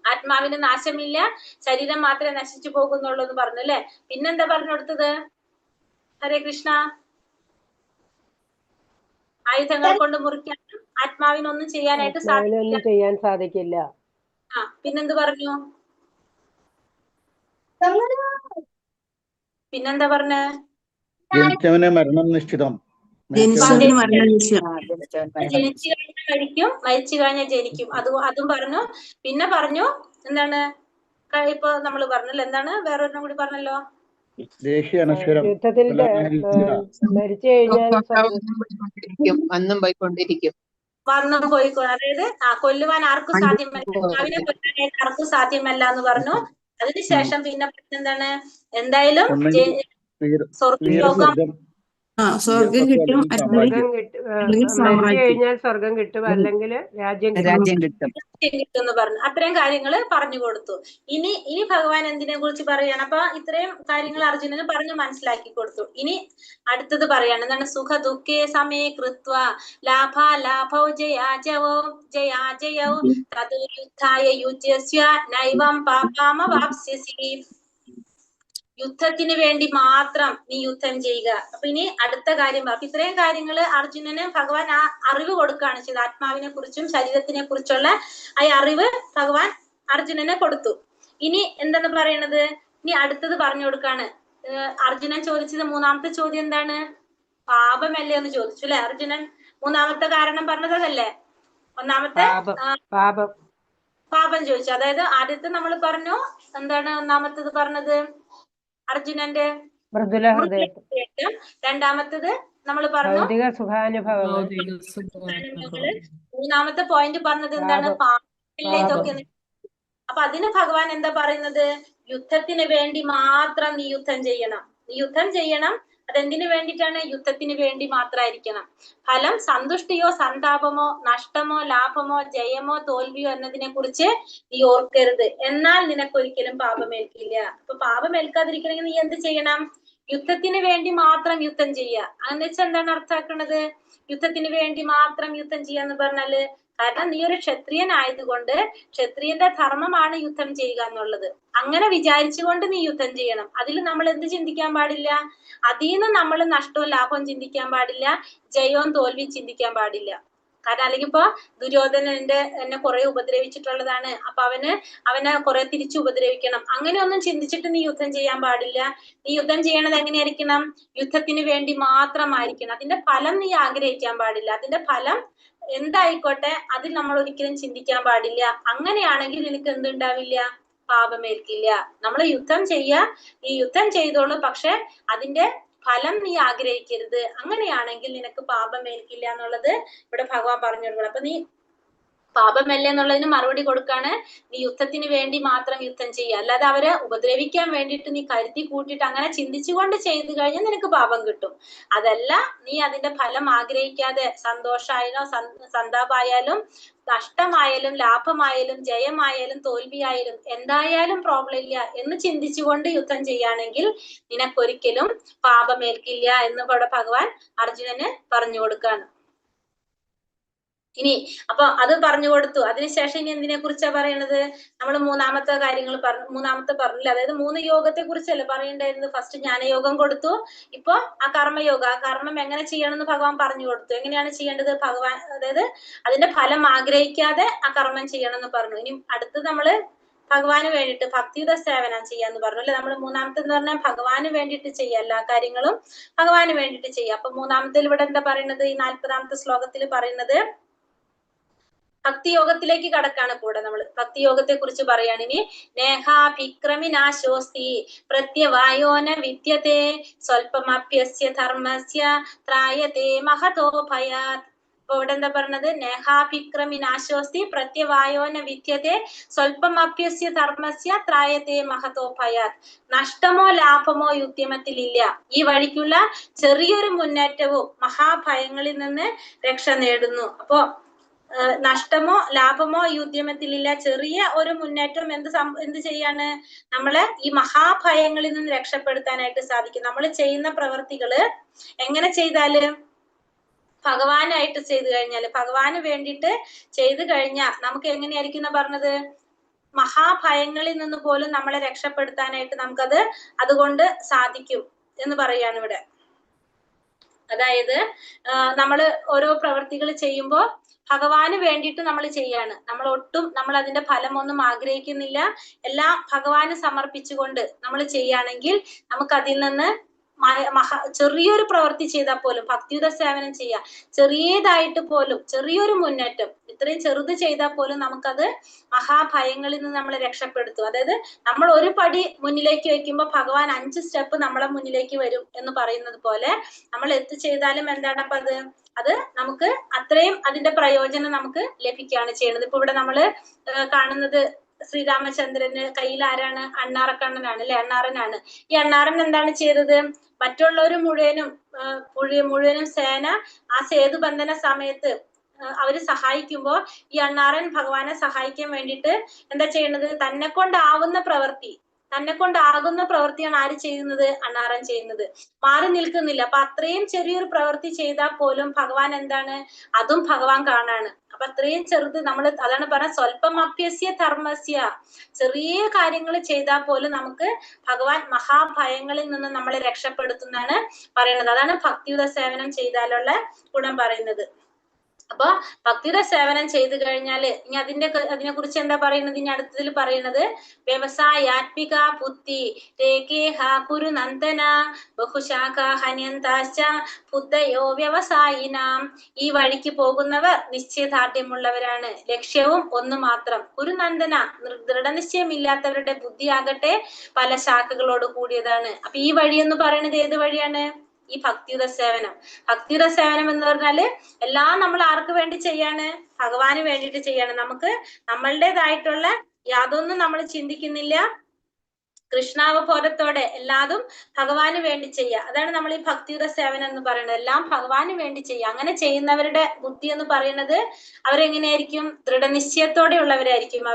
ആത്മാവിന് നാശമില്ല, ശരീരം മാത്രമേ നശിച്ചു പോകുന്നുള്ളൂ എന്ന് പറഞ്ഞു അല്ലെ. പിന്നെന്താ പറഞ്ഞു കൊടുത്തത്? ഹരേ കൃഷ്ണ. ആയുധങ്ങൾ കൊണ്ട് മുറിക്കാനും ആത്മാവിനൊന്നും ചെയ്യാനായിട്ട് സാധിക്കില്ല. പിന്നെന്ത് പറഞ്ഞു? പിന്നെന്താ പറഞ്ഞ? ജനിച്ചവന് മരണം നിശ്ചിതം. ജനിച്ചു കഴിഞ്ഞാൽ മരിക്കും, മരിച്ചു കഴിഞ്ഞാൽ ജനിക്കും. അതും പറഞ്ഞു. പിന്നെ പറഞ്ഞു എന്താണ്? ഇപ്പൊ നമ്മൾ പറഞ്ഞല്ലോ, എന്താണ് വേറൊരെണ്ണം കൂടി പറഞ്ഞല്ലോ, ദേശീയ അനശ്വരം യുദ്ധത്തിൽ മരിച്ചു കഴിഞ്ഞാൽ വന്നും പോയിക്കൊണ്ടിരിക്കും. വന്നും പോയിക്കോ, അതായത് കൊല്ലുവാൻ ആർക്കും സാധ്യമല്ല, ആത്മാവിനെ കൊല്ലാനായിട്ട് ആർക്കും സാധ്യമല്ല എന്ന് പറഞ്ഞു. അതിനുശേഷം പിന്നെ എന്താണ്, എന്തായാലും സ്വർഗ്ഗലോകം സ്വർഗം കിട്ടും, സ്വർഗം കിട്ടും, മരിച്ചു കഴിഞ്ഞാൽ സ്വർഗം കിട്ടും, അല്ലെങ്കിൽ രാജ്യം കിട്ടും എന്ന് പറഞ്ഞു. അത്രയും കാര്യങ്ങൾ പറഞ്ഞു കൊടുത്തു. ഇനി ഭഗവാൻ എന്തിനെ കുറിച്ച് പറയാണ്? അപ്പൊ ഇത്രയും കാര്യങ്ങൾ അർജുനന് പറഞ്ഞു മനസ്സിലാക്കി കൊടുത്തു. ഇനി അടുത്തത് പറയാണ്, എന്താണ്, സുഖ ദുഃഖേ സമേ കൃത്വ ലാഭോ ജയാജവോ തതോ യുദ്ധായ യുജ്യസ്യ നൈവം പാപാമവാപ്സ്യസി. യുദ്ധത്തിന് വേണ്ടി മാത്രം നീ യുദ്ധം ചെയ്യുക. അപ്പൊ ഇനി അടുത്ത കാര്യം. അപ്പൊ ഇത്രയും കാര്യങ്ങള് അർജുനന് ഭഗവാൻ അറിവ് കൊടുക്കുകയാണ് ചെയ്തത്. ആത്മാവിനെ കുറിച്ചും ശരീരത്തിനെ കുറിച്ചുള്ള ആ അറിവ് ഭഗവാൻ അർജുനനെ കൊടുത്തു. ഇനി എന്തെന്ന് പറയണത്, ഇനി അടുത്തത് പറഞ്ഞു കൊടുക്കാണ്. അർജുനൻ ചോദിച്ചത് മൂന്നാമത്തെ ചോദ്യം എന്താണ്? പാപമല്ലേ എന്ന് ചോദിച്ചു അല്ലെ? അർജുനൻ മൂന്നാമത്തെ കാരണം പറഞ്ഞതല്ലേ? ഒന്നാമത്തെ പാപം ചോദിച്ചു. അതായത് ആദ്യത്തെ നമ്മൾ പറഞ്ഞു, എന്താണ് ഒന്നാമത്തത് പറഞ്ഞത്? അർജുനന്റെ മൃദുല ഹൃദയം. രണ്ടാമത്തത് നമ്മൾ പറഞ്ഞു സുഖാനുഭവങ്ങൾ. മൂന്നാമത്തെ പോയിന്റ് പറഞ്ഞത് എന്താണ്? പാപമില്ല ഇതൊക്കെ. അപ്പൊ അതിന് ഭഗവാൻ എന്താ പറയുന്നത്? യുദ്ധത്തിന് വേണ്ടി മാത്രം നീ യുദ്ധം ചെയ്യണം. നീ യുദ്ധം ചെയ്യണം. അതെന്തിനു വേണ്ടിയിട്ടാണ്? യുദ്ധത്തിന് വേണ്ടി മാത്രമായിരിക്കണം. ഫലം സന്തുഷ്ടിയോ സന്താപമോ നഷ്ടമോ ലാഭമോ ജയമോ തോൽവിയോ എന്നതിനെ കുറിച്ച് നീ ഓർക്കരുത്. എന്നാൽ നിനക്കൊരിക്കലും പാപമേൽക്കില്ല. അപ്പൊ പാപമേൽക്കാതിരിക്കണമെങ്കിൽ നീ എന്ത് ചെയ്യണം? യുദ്ധത്തിന് വേണ്ടി മാത്രം യുദ്ധം ചെയ്യുക. എന്ന് വെച്ചാൽ എന്താണ് അർത്ഥാക്കുന്നത്? യുദ്ധത്തിന് വേണ്ടി മാത്രം യുദ്ധം ചെയ്യാന്ന് പറഞ്ഞാല്, കാരണം നീ ഒരു ക്ഷത്രിയൻ ആയതുകൊണ്ട് ക്ഷത്രിയന്റെ ധർമ്മമാണ് യുദ്ധം ചെയ്യുക എന്നുള്ളത്. അങ്ങനെ വിചാരിച്ചുകൊണ്ട് നീ യുദ്ധം ചെയ്യണം. അതിൽ നമ്മൾ എന്ത് ചിന്തിക്കാൻ പാടില്ല? അതിൽ നിന്ന് നമ്മൾ നഷ്ടവും ലാഭവും ചിന്തിക്കാൻ പാടില്ല, ജയവും തോൽവിയും ചിന്തിക്കാൻ പാടില്ല. കാരണം അല്ലെങ്കിൽ ഇപ്പൊ ദുര്യോധനന്റെ എന്നെ കുറെ ഉപദ്രവിച്ചിട്ടുള്ളതാണ്, അപ്പൊ അവനെ കുറെ തിരിച്ചു ഉപദ്രവിക്കണം, അങ്ങനെയൊന്നും ചിന്തിച്ചിട്ട് നീ യുദ്ധം ചെയ്യാൻ പാടില്ല. നീ യുദ്ധം ചെയ്യണത് എങ്ങനെയായിരിക്കണം? യുദ്ധത്തിന് വേണ്ടി മാത്രമായിരിക്കണം. അതിന്റെ ഫലം നീ ആഗ്രഹിക്കാൻ പാടില്ല. അതിന്റെ ഫലം എന്തായിക്കോട്ടെ അതിൽ നമ്മൾ ഒരിക്കലും ചിന്തിക്കാൻ പാടില്ല. അങ്ങനെയാണെങ്കിൽ നിനക്ക് എന്തുണ്ടാവില്ല? പാപമേൽക്കില്ല. നമ്മൾ യുദ്ധം ഈ യുദ്ധം ചെയ്തോളൂ, പക്ഷെ അതിന്റെ ഫലം നീ ആഗ്രഹിക്കരുത്. അങ്ങനെയാണെങ്കിൽ നിനക്ക് പാപമേൽക്കില്ല എന്നുള്ളത് ഇവിടെ ഭഗവാൻ പറഞ്ഞു കൊടുക്കണം. അപ്പൊ നീ പാപമല്ല എന്നുള്ളതിന് മറുപടി കൊടുക്കാണ്, നീ യുദ്ധത്തിന് വേണ്ടി മാത്രം യുദ്ധം ചെയ്യുക. അല്ലാതെ അവരെ ഉപദ്രവിക്കാൻ വേണ്ടിയിട്ട് നീ കരുതി കൂട്ടിയിട്ട് അങ്ങനെ ചിന്തിച്ചുകൊണ്ട് ചെയ്തു കഴിഞ്ഞാൽ നിനക്ക് പാപം കിട്ടും. അതല്ല, നീ അതിന്റെ ഫലം ആഗ്രഹിക്കാതെ സന്തോഷമായാലും സന്താപമായാലും നഷ്ടമായാലും ലാഭമായാലും ജയമായാലും തോൽവിയായാലും എന്തായാലും പ്രോബ്ലം ഇല്ല എന്ന് ചിന്തിച്ചുകൊണ്ട് യുദ്ധം ചെയ്യുകയാണെങ്കിൽ നിനക്കൊരിക്കലും പാപമേൽക്കില്ല എന്ന് ഇവിടെ ഭഗവാൻ അർജുനന് പറഞ്ഞു കൊടുക്കാണ്. ഇനി അപ്പൊ അത് പറഞ്ഞു കൊടുത്തു. അതിനുശേഷം ഇനി എന്തിനെ കുറിച്ചാ പറയണത്? നമ്മൾ മൂന്നാമത്തെ കാര്യങ്ങൾ പറഞ്ഞില്ല. അതായത് 3 യോഗത്തെ കുറിച്ചല്ലേ പറയണ്ടായിരുന്നത്. ഫസ്റ്റ് ജ്ഞാനയോഗം കൊടുത്തു. ഇപ്പൊ ആ കർമ്മയോഗ, ആ കർമ്മം എങ്ങനെ ചെയ്യണം എന്ന് ഭഗവാൻ പറഞ്ഞു കൊടുത്തു. എങ്ങനെയാണ് ചെയ്യേണ്ടത് ഭഗവാൻ, അതായത് അതിന്റെ ഫലം ആഗ്രഹിക്കാതെ ആ കർമ്മം ചെയ്യണം എന്ന് പറഞ്ഞു. ഇനി അടുത്ത് നമ്മള് ഭഗവാന് വേണ്ടിയിട്ട് ഭക്തിയുത സേവനം ചെയ്യാന്ന് പറഞ്ഞു അല്ലെ? നമ്മൾ മൂന്നാമത്തെന്ന് പറഞ്ഞാൽ ഭഗവാന് വേണ്ടിയിട്ട് ചെയ്യുക, എല്ലാ കാര്യങ്ങളും ഭഗവാന് വേണ്ടിയിട്ട് ചെയ്യുക. അപ്പൊ മൂന്നാമത്തിൽ ഇവിടെ എന്താ പറയുന്നത്? ഈ 40ാമത്തെ ശ്ലോകത്തിൽ പറയുന്നത് ഭക്തിയോഗത്തിലേക്ക് കടക്കാണ്. കൂടെ നമ്മൾ ഭക്തിയോഗത്തെ കുറിച്ച് പറയാണ്. ഇനി നേഹാഭിക്രമിനാശോസ്തി പ്രത്യവായോന വിദ്യത്തെ സ്വൽപമപ്യസ്യ ധർമ്മസ്യ ത്രായത്തെ മഹതോ ഭയാത്. അപ്പൊ ഇവിടെ എന്താ പറഞ്ഞത്? നേഹാഭിക്രമിനാശോസ്തി പ്രത്യവായോന വിദ്യത്തെ സ്വൽപമപ്യസ്യ ധർമ്മസ്യ ത്രായത്തെ മഹതോ ഭയാത്. നഷ്ടമോ ലാഭമോ യുദ്ധമത്തിലില്ല. ഈ വഴിക്കുള്ള ചെറിയൊരു മുന്നേറ്റവും മഹാഭയങ്ങളിൽ നിന്ന് രക്ഷ നേടുന്നു. അപ്പോ നഷ്ടമോ ലാഭമോ ഈ ഉദ്യമത്തിലില്ല. ചെറിയ ഒരു മുന്നേറ്റം എന്ത് ചെയ്യാണ്? നമ്മളെ ഈ മഹാഭയങ്ങളിൽ നിന്ന് രക്ഷപ്പെടുത്താനായിട്ട് സാധിക്കും. നമ്മൾ ചെയ്യുന്ന പ്രവർത്തികള് എങ്ങനെ ചെയ്താല്, ഭഗവാനായിട്ട് ചെയ്തു കഴിഞ്ഞാല്, ഭഗവാന് വേണ്ടിയിട്ട് ചെയ്തു കഴിഞ്ഞാൽ നമുക്ക് എങ്ങനെയായിരിക്കും പറഞ്ഞത്? മഹാഭയങ്ങളിൽ നിന്ന് പോലും നമ്മളെ രക്ഷപ്പെടുത്താനായിട്ട് നമുക്കത് അതുകൊണ്ട് സാധിക്കും എന്ന് പറയാണ് ഇവിടെ. അതായത് നമ്മൾ ഓരോ പ്രവർത്തികൾ ചെയ്യുമ്പോൾ ഭഗവാന് വേണ്ടിയിട്ട് നമ്മൾ ചെയ്യാണ്. നമ്മൾ അതിന്റെ ഫലമൊന്നും ആഗ്രഹിക്കുന്നില്ല. എല്ലാം ഭഗവാന് സമർപ്പിച്ചുകൊണ്ട് നമ്മൾ ചെയ്യുകയാണെങ്കിൽ നമുക്ക് അതിൽ നിന്ന് ചെറിയൊരു പ്രവൃത്തി ചെയ്താൽ പോലും ഭക്തിയുത സേവനം ചെയ്യാം, ചെറിയതായിട്ട് പോലും ചെറിയൊരു മുന്നേറ്റം ഇത്രയും ചെറുത് ചെയ്താൽ പോലും നമുക്കത് മഹാഭയങ്ങളിൽ നിന്ന് നമ്മളെ രക്ഷപ്പെടുത്തും. അതായത് നമ്മൾ ഒരു പടി മുന്നിലേക്ക് വെക്കുമ്പോൾ ഭഗവാൻ 5 സ്റ്റെപ്പ് നമ്മളെ മുന്നിലേക്ക് വരും എന്ന് പറയുന്നത് പോലെ നമ്മൾ എന്ത് ചെയ്താലും എന്താണ് അപ്പൊ അത് നമുക്ക് അത്രയും അതിന്റെ പ്രയോജനം നമുക്ക് ലഭിക്കുകയാണ് ചെയ്യുന്നത്. ഇപ്പൊ ഇവിടെ നമ്മള് കാണുന്നത് ശ്രീരാമചന്ദ്രന് കയ്യിൽ ആരാണ്? അണ്ണാറക്കണ്ണനാണ് അല്ലെ, അണ്ണാറനാണ്. ഈ അണ്ണാറൻ എന്താണ് ചെയ്തത്? മറ്റുള്ളവർ മുഴുവനും സേന ആ സേതുബന്ധന സമയത്ത് അവര് സഹായിക്കുമ്പോ ഈ അണ്ണാറൻ ഭഗവാനെ സഹായിക്കാൻ വേണ്ടിയിട്ട് എന്താ ചെയ്യുന്നത്? തന്നെ കൊണ്ടാകുന്ന പ്രവൃത്തിയാണ് ആര് ചെയ്യുന്നത്? അണ്ണാറൻ ചെയ്യുന്നത്. മാറി നിൽക്കുന്നില്ല. അപ്പൊ അത്രയും ചെറിയൊരു പ്രവൃത്തി ചെയ്താൽ പോലും ഭഗവാൻ എന്താണ്? അതും ഭഗവാൻ കാണാണ്. അപ്പൊ അത്രയും ചെറുത് നമ്മൾ അതാണ് പറഞ്ഞ സ്വല്പമപ്യസ്യ ധർമ്മസ്യ, ചെറിയ കാര്യങ്ങൾ ചെയ്താൽ പോലും നമുക്ക് ഭഗവാൻ മഹാഭയങ്ങളിൽ നിന്ന് നമ്മളെ രക്ഷപ്പെടുത്തുന്നാണ് പറയുന്നത്. അതാണ് ഭക്തിയുത സേവനം ചെയ്താലുള്ള ഗുണം പറയുന്നത്. അപ്പൊ ഭക്തിയുടെ സേവനം ചെയ്തു കഴിഞ്ഞാല് ഇനി അതിനെ കുറിച്ച് എന്താ പറയുന്നത്? ഇനി അടുത്തതിൽ പറയുന്നത് വ്യവസായാത്മിക ബുദ്ധി രേഖേഹ കുരു നന്ദന ബഹുശാഖ ഹന്യന്താശ്ച ബുദ്ധയോ വ്യവസായിനാം. ഈ വഴിക്ക് പോകുന്നവർ നിശ്ചയദാർഢ്യമുള്ളവരാണ്, ലക്ഷ്യവും ഒന്ന് മാത്രം. കുരുനന്ദന ദൃഢനിശ്ചയമില്ലാത്തവരുടെ ബുദ്ധിയാകട്ടെ പല ശാഖകളോട് കൂടിയതാണ്. അപ്പൊ ഈ വഴി എന്ന് പറയുന്നത് ഏത് വഴിയാണ്? ഈ ഭക്തിയുത സേവനം. ഭക്തിയുത സേവനം എന്ന് പറഞ്ഞാല് എല്ലാം നമ്മൾ ആർക്ക് വേണ്ടി ചെയ്യാണ്? ഭഗവാന് വേണ്ടിയിട്ട് ചെയ്യാണ്. നമുക്ക് നമ്മളുടേതായിട്ടുള്ള യാതൊന്നും നമ്മൾ ചിന്തിക്കുന്നില്ല, കൃഷ്ണാവബോധത്തോടെ എല്ലാതും ഭഗവാന് വേണ്ടി ചെയ്യുക. അതാണ് നമ്മൾ ഈ ഭക്തിയുത സേവനം എന്ന് പറയുന്നത്. എല്ലാം ഭഗവാന് വേണ്ടി ചെയ്യുക. അങ്ങനെ ചെയ്യുന്നവരുടെ ബുദ്ധി എന്ന് പറയുന്നത് അവരെങ്ങനെയായിരിക്കും? ദൃഢനിശ്ചയത്തോടെ ഉള്ളവരായിരിക്കും.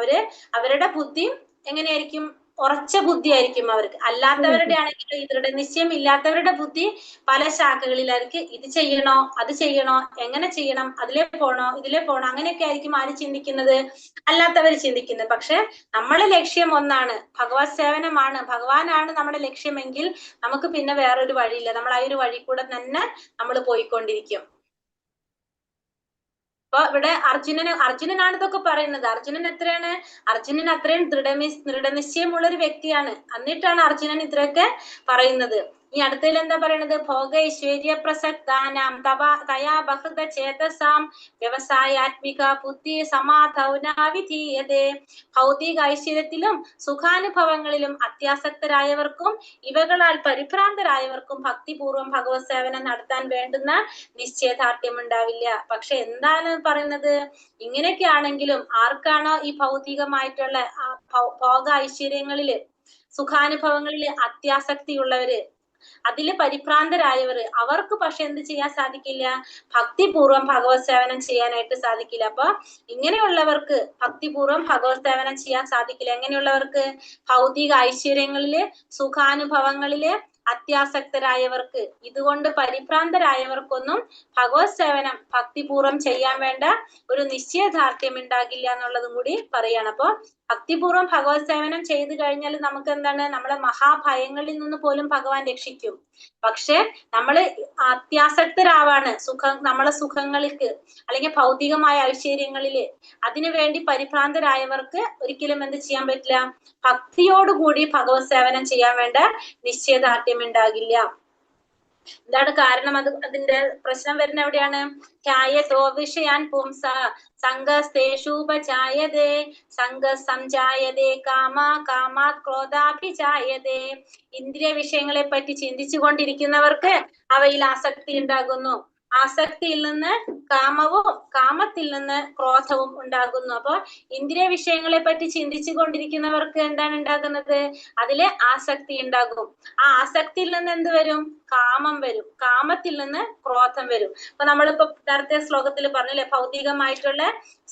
അവരുടെ ബുദ്ധി എങ്ങനെയായിരിക്കും? ഉറച്ച ബുദ്ധി ആയിരിക്കും അവർക്ക്. അല്ലാത്തവരുടെ ആണെങ്കിൽ ഈ ദൃഢനിശ്ചയം ഇല്ലാത്തവരുടെ ബുദ്ധി പല ശാഖകളിലായിരിക്കും. ഇത് ചെയ്യണോ, അത് ചെയ്യണോ, എങ്ങനെ ചെയ്യണം, ഇതിലെ പോണോ, അങ്ങനെയൊക്കെ ആയിരിക്കും ആര് ചിന്തിക്കുന്നത്? അല്ലാത്തവർ ചിന്തിക്കുന്നത്. പക്ഷെ നമ്മളെ ലക്ഷ്യം ഒന്നാണ്, ഭഗവത് സേവനമാണ്, ഭഗവാനാണ് നമ്മുടെ ലക്ഷ്യമെങ്കിൽ നമുക്ക് പിന്നെ വേറൊരു വഴിയില്ല. നമ്മൾ ആ ഒരു വഴി കൂടെ തന്നെ നമ്മൾ പോയിക്കൊണ്ടിരിക്കും. അപ്പൊ ഇവിടെ അർജുനനാണ് ഇതൊക്കെ പറയുന്നത്. അർജുനൻ എത്രയാണ്? അർജുനൻ അത്രയും ദൃഢനിശ്ചയമുള്ള ഒരു വ്യക്തിയാണ്. എന്നിട്ടാണ് അർജുനൻ ഇത്രയൊക്കെ പറയുന്നത്. ഈ അടുത്തതിൽ എന്താ പറയുന്നത്? ഭോഗ ഐശ്വര്യ പ്രസക്താനാം തയാ ബഹൃത ചേതസാം വ്യവസായാത്മിക ബുദ്ധി സമാധൗനാവിധീയതേ. ഭൗതിക ഐശ്വര്യത്തിലും സുഖാനുഭവങ്ങളിലും അത്യാസക്തരായവർക്കും ഇവകളാൽ പരിഭ്രാന്തരായവർക്കും ഭക്തിപൂർവ്വം ഭഗവത് സേവനം നടത്താൻ വേണ്ടുന്ന നിശ്ചയദാർഢ്യം ഉണ്ടാവില്ല. പക്ഷെ എന്താണ് പറയുന്നത്? ഇങ്ങനെയൊക്കെ ആണെങ്കിലും ആർക്കാണോ ഈ ഭൗതികമായിട്ടുള്ള ഭോഗ ഐശ്വര്യങ്ങളില് സുഖാനുഭവങ്ങളില് അത്യാസക്തിയുള്ളവര്, അതില് പരിഭ്രാന്തരായവര്, അവർക്ക് പക്ഷെ എന്ത് ചെയ്യാൻ സാധിക്കില്ല? ഭക്തിപൂർവ്വം ഭഗവത് സേവനം ചെയ്യാനായിട്ട് സാധിക്കില്ല. അപ്പൊ ഇങ്ങനെയുള്ളവർക്ക് ഭക്തിപൂർവ്വം ഭഗവത് സേവനം ചെയ്യാൻ സാധിക്കില്ല. എങ്ങനെയുള്ളവർക്ക്? ഭൗതിക ഐശ്വര്യങ്ങളില് സുഖാനുഭവങ്ങളില് അത്യാസക്തരായവർക്ക്, ഇതുകൊണ്ട് പരിഭ്രാന്തരായവർക്കൊന്നും ഭഗവത് സേവനം ഭക്തിപൂർവ്വം ചെയ്യാൻ വേണ്ട ഒരു നിശ്ചയദാർഢ്യം ഉണ്ടാകില്ല എന്നുള്ളതും കൂടി പറയാണ്. അപ്പൊ ഭക്തിപൂർവ്വം ഭഗവത് സേവനം ചെയ്തു കഴിഞ്ഞാൽ നമുക്ക് എന്താണ്? നമ്മളെ മഹാഭയങ്ങളിൽ നിന്ന് പോലും ഭഗവാൻ രക്ഷിക്കും. പക്ഷെ നമ്മള് അത്യാസക്തരാവാണ് നമ്മളെ സുഖങ്ങൾക്ക് അല്ലെങ്കിൽ ഭൗതികമായ ഐശ്വര്യങ്ങളില് അതിനു വേണ്ടി പരിഭ്രാന്തരായവർക്ക് ഒരിക്കലും എന്ത് ചെയ്യാൻ പറ്റില്ല? ഭക്തിയോടുകൂടി ഭഗവത് സേവനം ചെയ്യാൻ വേണ്ട നിശ്ചയദാർഢ്യം ഉണ്ടാകില്ല. എന്താണ് കാരണം? അതിന്റെ പ്രശ്നം വരുന്ന എവിടെയാണ്? ധ്യായതോ വിഷയാൻ പുംസ സംഘസ്തേഷൂപജായതേ സംഘസംജായതേ കാമാത് ക്രോധാഭിജായതേ. ഇന്ദ്രിയ വിഷയങ്ങളെ പറ്റി ചിന്തിച്ചു കൊണ്ടിരിക്കുന്നവർക്ക് അവയിൽ ആസക്തി ഉണ്ടാകുന്നു. ആസക്തിയിൽ നിന്ന് കാമവും കാമത്തിൽ നിന്ന് ക്രോധവും ഉണ്ടാകുന്നു. അപ്പൊ ഇന്ദ്രിയ വിഷയങ്ങളെ പറ്റി ചിന്തിച്ചു കൊണ്ടിരിക്കുന്നവർക്ക് എന്താണ് ഉണ്ടാകുന്നത്? അതില് ആസക്തി ഉണ്ടാകും. ആ ആസക്തിയിൽ നിന്ന് എന്ത് വരും? കാമം വരും. കാമത്തിൽ നിന്ന് ക്രോധം വരും. അപ്പൊ നമ്മളിപ്പോ നേരത്തെ ശ്ലോകത്തിൽ പറഞ്ഞില്ലേ, ഭൗതികമായിട്ടുള്ള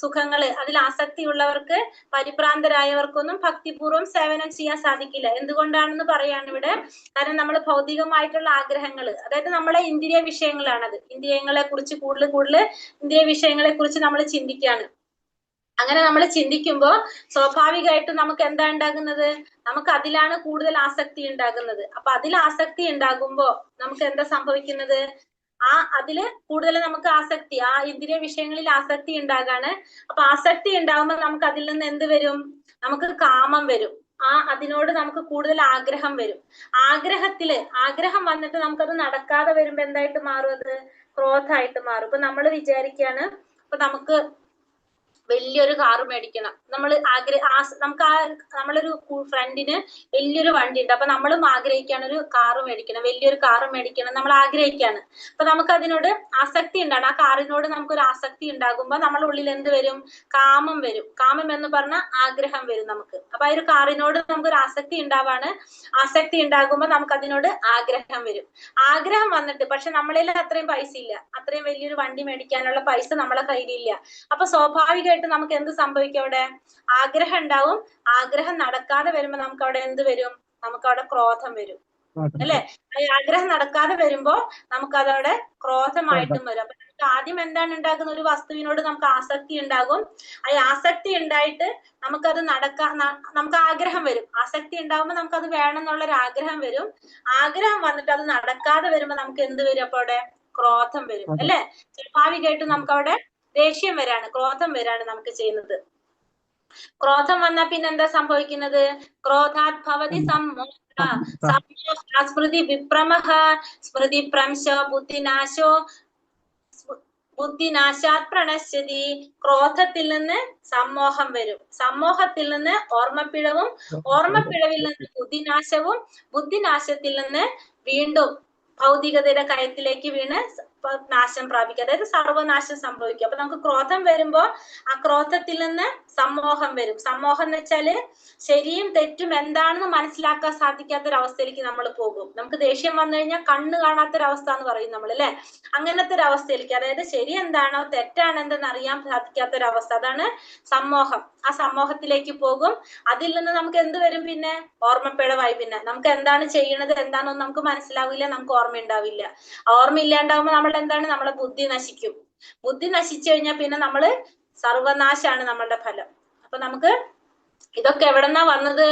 സുഖങ്ങള് അതിൽ ആസക്തിയുള്ളവർക്ക് പരിഭ്രാന്തരായവർക്കൊന്നും ഭക്തിപൂർവ്വം സേവനം ചെയ്യാൻ സാധിക്കില്ല. എന്തുകൊണ്ടാണെന്ന് പറയാണ് ഇവിടെ. കാരണം നമ്മൾ ഭൗതികമായിട്ടുള്ള ആഗ്രഹങ്ങൾ, അതായത് നമ്മളെ ഇന്ദ്രിയ വിഷയങ്ങളാണത്. ഇന്ദ്രിയങ്ങളെ കുറിച്ച് കൂടുതൽ ഇന്ദ്രിയ വിഷയങ്ങളെ കുറിച്ച് നമ്മൾ ചിന്തിക്കുകയാണ്. അങ്ങനെ നമ്മൾ ചിന്തിക്കുമ്പോ സ്വാഭാവികമായിട്ടും നമുക്ക് എന്താ ഉണ്ടാകുന്നത്? നമുക്ക് അതിലാണ് കൂടുതൽ ആസക്തി ഉണ്ടാകുന്നത്. അപ്പൊ അതിൽ ആസക്തി ഉണ്ടാകുമ്പോ നമുക്ക് എന്താ സംഭവിക്കുന്നത്? അതില് കൂടുതൽ നമുക്ക് ആസക്തി, ആ ഇന്ദ്രിയ വിഷയങ്ങളിൽ ആസക്തി ഉണ്ടാകാണ്. അപ്പൊ ആസക്തി ഉണ്ടാകുമ്പോൾ നമുക്ക് അതിൽ നിന്ന് എന്ത് വരും? നമുക്ക് കാമം വരും. അതിനോട് നമുക്ക് കൂടുതൽ ആഗ്രഹം വരും. ആഗ്രഹം വന്നിട്ട് നമുക്കത് നടക്കാതെ വരുമ്പോ എന്തായിട്ട് മാറും? അത് ക്രോധായിട്ട് മാറും. ഇപ്പൊ നമ്മൾ വിചാരിക്കുകയാണ്, ഇപ്പൊ നമുക്ക് വലിയൊരു കാറ് മേടിക്കണം. നമ്മളൊരു ഫ്രണ്ടിന് വലിയൊരു വണ്ടി ഉണ്ട്. അപ്പൊ നമ്മളും ആഗ്രഹിക്കുകയാണ് ഒരു കാറ് മേടിക്കണം, വലിയൊരു കാറ് മേടിക്കണം നമ്മൾ ആഗ്രഹിക്കുകയാണ്. അപ്പൊ നമുക്ക് അതിനോട് ആസക്തി ഉണ്ടാണ്. ആ കാറിനോട് നമുക്കൊരു ആസക്തി ഉണ്ടാകുമ്പോ നമ്മുടെ ഉള്ളിൽ എന്ത് വരും? കാമം വരും. കാമം എന്ന് പറഞ്ഞാൽ ആഗ്രഹം വരും നമുക്ക്. അപ്പൊ ആ ഒരു കാറിനോട് നമുക്കൊരു ആസക്തി ഉണ്ടാവാണ്. ആസക്തി ഉണ്ടാകുമ്പോ നമുക്ക് അതിനോട് ആഗ്രഹം വരും. ആഗ്രഹം വന്നിട്ട് പക്ഷെ നമ്മളിൽ അത്രയും പൈസ ഇല്ല, അത്രയും വലിയൊരു വണ്ടി മേടിക്കാനുള്ള പൈസ നമ്മളെ കയ്യിലില്ല. അപ്പൊ സ്വാഭാവികമായിട്ട് നമുക്ക് എന്ത് സംഭവിക്കും? അവിടെ ആഗ്രഹം ഉണ്ടാവും. ആഗ്രഹം നടക്കാതെ വരുമ്പോ നമുക്ക് അവിടെ എന്ത് വരും? നമുക്ക് അവിടെ ക്രോധം വരും, അല്ലെ? ആഗ്രഹം നടക്കാതെ വരുമ്പോ നമുക്ക് അതവിടെ ക്രോധമായിട്ടും വരും. അപ്പൊ നമുക്ക് ആദ്യം എന്താണ് ഉണ്ടാകുന്ന? ഒരു വസ്തുവിനോട് നമുക്ക് ആസക്തി ഉണ്ടാകും. ആ ആസക്തി ഉണ്ടായിട്ട് നമുക്കത് നമുക്ക് ആഗ്രഹം വരും. ആസക്തി ഉണ്ടാകുമ്പോ നമുക്കത് വേണം എന്നുള്ളൊരു ആഗ്രഹം വരും. ആഗ്രഹം വന്നിട്ട് അത് നടക്കാതെ വരുമ്പോ നമുക്ക് എന്ത് വരും? അപ്പൊ അവിടെ ക്രോധം വരും, അല്ലെ? സ്വാഭാവികമായിട്ടും നമുക്ക് അവിടെ ദേഷ്യം വരാണ്, ക്രോധം വരാണ് നമുക്ക് ചെയ്യുന്നത്. ക്രോധം വന്നാൽ പിന്നെ എന്താ സംഭവിക്കുന്നത്? ക്രോധാത് ഭവതി സമ്മോഹ സ്മൃതി വിഭ്രമഃ സ്മൃതി ഭ്രംശ ബുദ്ധിനാശാത് പ്രണശ്യതി. ക്രോധത്തിൽ നിന്ന് സമ്മോഹം വരും. സമ്മോഹത്തിൽ നിന്ന് ഓർമ്മപ്പിഴവും, ഓർമ്മപ്പിഴവിൽ നിന്ന് ബുദ്ധിനാശവും, ബുദ്ധിനാശത്തിൽ നിന്ന് വീണ്ടും ഭൗതികതയുടെ കയത്തിലേക്ക് വീണ് നാശം പ്രാപിക്കുക, അതായത് സർവനാശം സംഭവിക്കും. അപ്പൊ നമുക്ക് ക്രോധം വരുമ്പോ ആ ക്രോധത്തിൽ നിന്ന് സമ്മോഹം വരും. സമ്മോഹം എന്ന് വെച്ചാല് ശരിയും തെറ്റും എന്താണെന്ന് മനസ്സിലാക്കാൻ സാധിക്കാത്തൊരവസ്ഥയിലേക്ക് നമ്മൾ പോകും. നമുക്ക് ദേഷ്യം വന്നു കഴിഞ്ഞാൽ കണ്ണ് കാണാത്തൊരവസ്ഥ എന്ന് പറയും നമ്മൾ, അല്ലെ? അങ്ങനത്തെ ഒരു അവസ്ഥയിലേക്ക്, അതായത് ശരി എന്താണോ തെറ്റാണ് എന്തെന്ന് അറിയാൻ സാധിക്കാത്തൊരവസ്ഥ, അതാണ് സമ്മോഹം. ആ സമ്മോഹത്തിലേക്ക് പോകും. അതിൽ നിന്ന് നമുക്ക് എന്ത് വരും? പിന്നെ ഓർമ്മപ്പിഴവായി. പിന്നെ നമുക്ക് എന്താണ് ചെയ്യണത് എന്താണെന്ന് നമുക്ക് മനസ്സിലാവില്ല, നമുക്ക് ഓർമ്മ ഉണ്ടാവില്ല. ഓർമ്മ ഇല്ലാണ്ടാവുമ്പോ നമ്മൾ എന്താണ്? നമ്മളെ ബുദ്ധി നശിക്കും. ബുദ്ധി നശിച്ചു കഴിഞ്ഞാൽ പിന്നെ നമ്മള് സർവനാശാണ് നമ്മളുടെ ഫലം. അപ്പൊ നമുക്ക് ഇതൊക്കെ എവിടെന്നാ വന്നത്?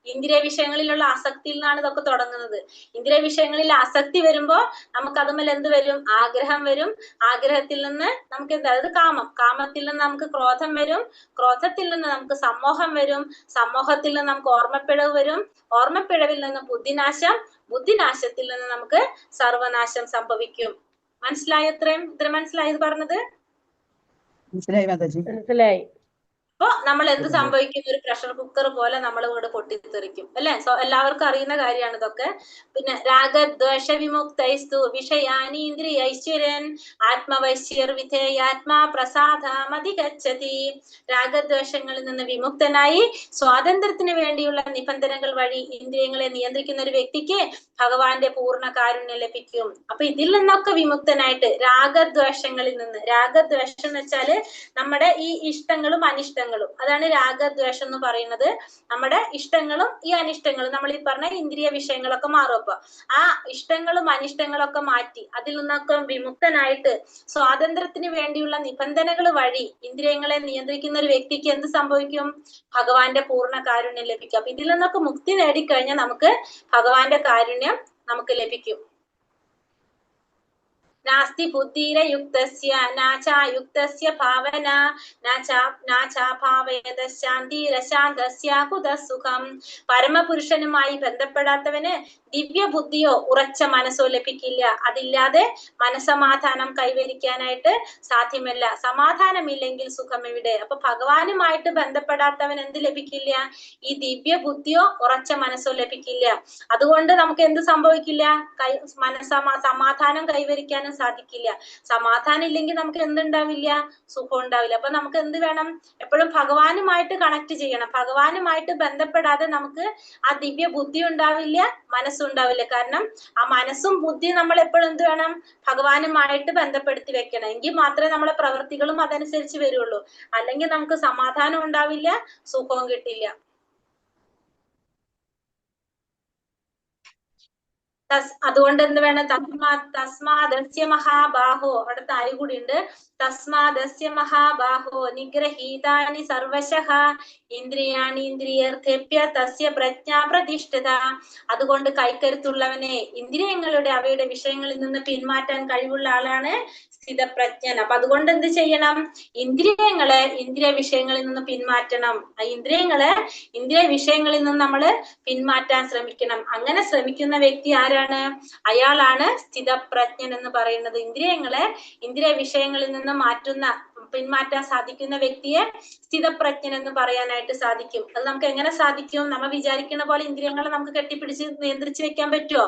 ഇന്ദ്രിയ വിഷയങ്ങളിലുള്ള ആസക്തിയിൽ നിന്നാണ് ഇതൊക്കെ തുടങ്ങുന്നത്. ഇന്ദ്രിയ വിഷയങ്ങളിൽ ആസക്തി വരുമ്പോ നമുക്ക് അതുമേൽ എന്ത് വരും? ആഗ്രഹം വരും. ആഗ്രഹത്തിൽ നിന്ന് നമുക്ക് അതായത് കാമത്തിൽ നിന്ന് നമുക്ക് ക്രോധം വരും. ക്രോധത്തിൽ നിന്ന് നമുക്ക് സമ്മോഹം വരും. സമ്മോഹത്തിൽ നിന്ന് നമുക്ക് ഓർമ്മപ്പിഴവ് വരും. ഓർമ്മപ്പിഴവിൽ നിന്ന് ബുദ്ധിനാശം. ബുദ്ധിനാശത്തിൽ നിന്ന് നമുക്ക് സർവനാശം സംഭവിക്കും. മനസ്സിലായോ? ഇത്രയും മനസ്സിലായത് പറഞ്ഞത്? മനസ്സിലായി. അപ്പൊ നമ്മൾ എന്ത് സംഭവിക്കും? ഒരു പ്രഷർ കുക്കർ പോലെ നമ്മൾ ഇവിടെ പൊട്ടിത്തെറിക്കും, അല്ലെ? എല്ലാവർക്കും അറിയുന്ന കാര്യമാണ് ഇതൊക്കെ. പിന്നെ രാഗദ്വേഷ വിമുക്തൈസ്തു വിഷയാനി ഇന്ദ്രിയൈശ്വര്യൻ ആത്മവൈശ്യർ വിധേയാത്മാ പ്രസാദമധിഗച്ഛതി. രാഗദ്വേഷങ്ങളിൽ നിന്ന് വിമുക്തനായി സ്വാതന്ത്ര്യത്തിന് വേണ്ടിയുള്ള നിബന്ധനകൾ വഴി ഇന്ദ്രിയങ്ങളെ നിയന്ത്രിക്കുന്ന ഒരു വ്യക്തിക്ക് ഭഗവാന്റെ പൂർണ്ണ കാരുണ്യം ലഭിക്കും. അപ്പൊ ഇതിൽ നിന്നൊക്കെ വിമുക്തനായിട്ട് രാഗദ്വേഷങ്ങളിൽ നിന്ന്, രാഗദ്വേഷം എന്ന് വെച്ചാല് നമ്മുടെ ഈ ഇഷ്ടങ്ങളും അനിഷ്ടങ്ങളും, അതാണ് രാഗദ്വേഷം എന്ന് പറയുന്നത്. നമ്മുടെ ഇഷ്ടങ്ങളും ഈ അനിഷ്ടങ്ങളും, നമ്മൾ ഈ പറഞ്ഞ ഇന്ദ്രിയ വിഷയങ്ങളൊക്കെ മാറും. അപ്പൊ ആ ഇഷ്ടങ്ങളും അനിഷ്ടങ്ങളൊക്കെ മാറ്റി അതിൽ നിന്നൊക്കെ വിമുക്തനായിട്ട് സ്വാതന്ത്ര്യത്തിന് വേണ്ടിയുള്ള നിബന്ധനകൾ വഴി ഇന്ദ്രിയങ്ങളെ നിയന്ത്രിക്കുന്ന ഒരു വ്യക്തിക്ക് എന്ത് സംഭവിക്കും? ഭഗവാന്റെ പൂർണ്ണ കാരുണ്യം ലഭിക്കും. അപ്പൊ ഇതിൽ നിന്നൊക്കെ മുക്തി നേടിക്കഴിഞ്ഞാൽ നമുക്ക് ഭഗവാന്റെ കാരുണ്യം നമുക്ക് ലഭിക്കും. നാസ്തി ബുദ്ധിരയുക്തസ്യ നാചായുക്തസ്യ ഭാവന നാചാഭാവയതശാന്തിരശാന്തസ്യ കുതസുഖം. പരമപുരുഷനുമായി ബന്ധപ്പെടാത്തവന് ദിവ്യ ബുദ്ധിയോ ഉറച്ച മനസ്സോ ലഭിക്കില്ല. അതില്ലാതെ മനസമാധാനം കൈവരിക്കാനായിട്ട് സാധ്യമല്ല. സമാധാനമില്ലെങ്കിൽ സുഖം എവിടെ? അപ്പൊ ഭഗവാനുമായിട്ട് ബന്ധപ്പെടാത്തവൻ എന്ത് ലഭിക്കില്ല? ഈ ദിവ്യ ബുദ്ധിയോ ഉറച്ച മനസ്സോ ലഭിക്കില്ല. അതുകൊണ്ട് നമുക്ക് എന്ത് സംഭവിക്കില്ല? സമാധാനം കൈവരിക്കാനും സാധിക്കില്ല. സമാധാനം ഇല്ലെങ്കിൽ നമുക്ക് എന്തുണ്ടാവില്ല? സുഖം ഉണ്ടാവില്ല. അപ്പൊ നമുക്ക് എന്ത് വേണം? എപ്പോഴും ഭഗവാനുമായിട്ട് കണക്ട് ചെയ്യണം. ഭഗവാനുമായിട്ട് ബന്ധപ്പെടാതെ നമുക്ക് ആ ദിവ്യ ബുദ്ധി ഉണ്ടാവില്ല, മനസ്സുണ്ടാവില്ല. കാരണം ആ മനസ്സും ബുദ്ധിയും നമ്മൾ എപ്പോഴും എന്ത് വേണം? ഭഗവാനുമായിട്ട് ബന്ധപ്പെടുത്തി വെക്കണം. എങ്കിൽ മാത്രമേ നമ്മളെ പ്രവൃത്തികളും അതനുസരിച്ച് വരുള്ളൂ. അല്ലെങ്കിൽ നമുക്ക് സമാധാനം ഉണ്ടാവില്ല, സുഖവും കിട്ടില്ല. അതുകൊണ്ട് എന്ത് വേണം? തസ്മാദസ്യ മഹാബാഹോ, അവിടെ താഴെ കൂടി ഉണ്ട്. തസ്മാദസ്യ മഹാബാഹോ നിഗ്രഹീതാനി സർവശഃ ഇന്ദ്രിയാണി ഇന്ദ്രിയർത്ഥ്യപ്യ തസ്യ പ്രജ്ഞാ പ്രതിഷ്ഠിത. അതുകൊണ്ട് കൈക്കരുത്തുള്ളവനെ, ഇന്ദ്രിയങ്ങളുടെ അവയുടെ വിഷയങ്ങളിൽ നിന്ന് പിന്മാറ്റാൻ കഴിവുള്ള ആളാണ് സ്ഥിതപ്രജ്ഞൻ. അപ്പൊ അതുകൊണ്ട് എന്ത് ചെയ്യണം? ഇന്ദ്രിയങ്ങളെ ഇന്ദ്രിയ വിഷയങ്ങളിൽ നിന്ന് പിന്മാറ്റണം. ഇന്ദ്രിയ വിഷയങ്ങളിൽ നിന്ന് നമ്മൾ പിന്മാറ്റാൻ ശ്രമിക്കണം. അങ്ങനെ ശ്രമിക്കുന്ന വ്യക്തി ആരാണ്? അയാളാണ് സ്ഥിതപ്രജ്ഞൻ എന്ന് പറയുന്നത്. ഇന്ദ്രിയ വിഷയങ്ങളിൽ നിന്ന് പിന്മാറ്റാൻ സാധിക്കുന്ന വ്യക്തിയെ സ്ഥിതപ്രജ്ഞൻ എന്ന് പറയാനായിട്ട് സാധിക്കും. അത് നമുക്ക് എങ്ങനെ സാധിക്കും? നമ്മൾ വിചാരിക്കുന്ന പോലെ ഇന്ദ്രിയങ്ങളെ നമുക്ക് കെട്ടിപ്പിടിച്ച് നിയന്ത്രിച്ചു വെക്കാൻ പറ്റുമോ?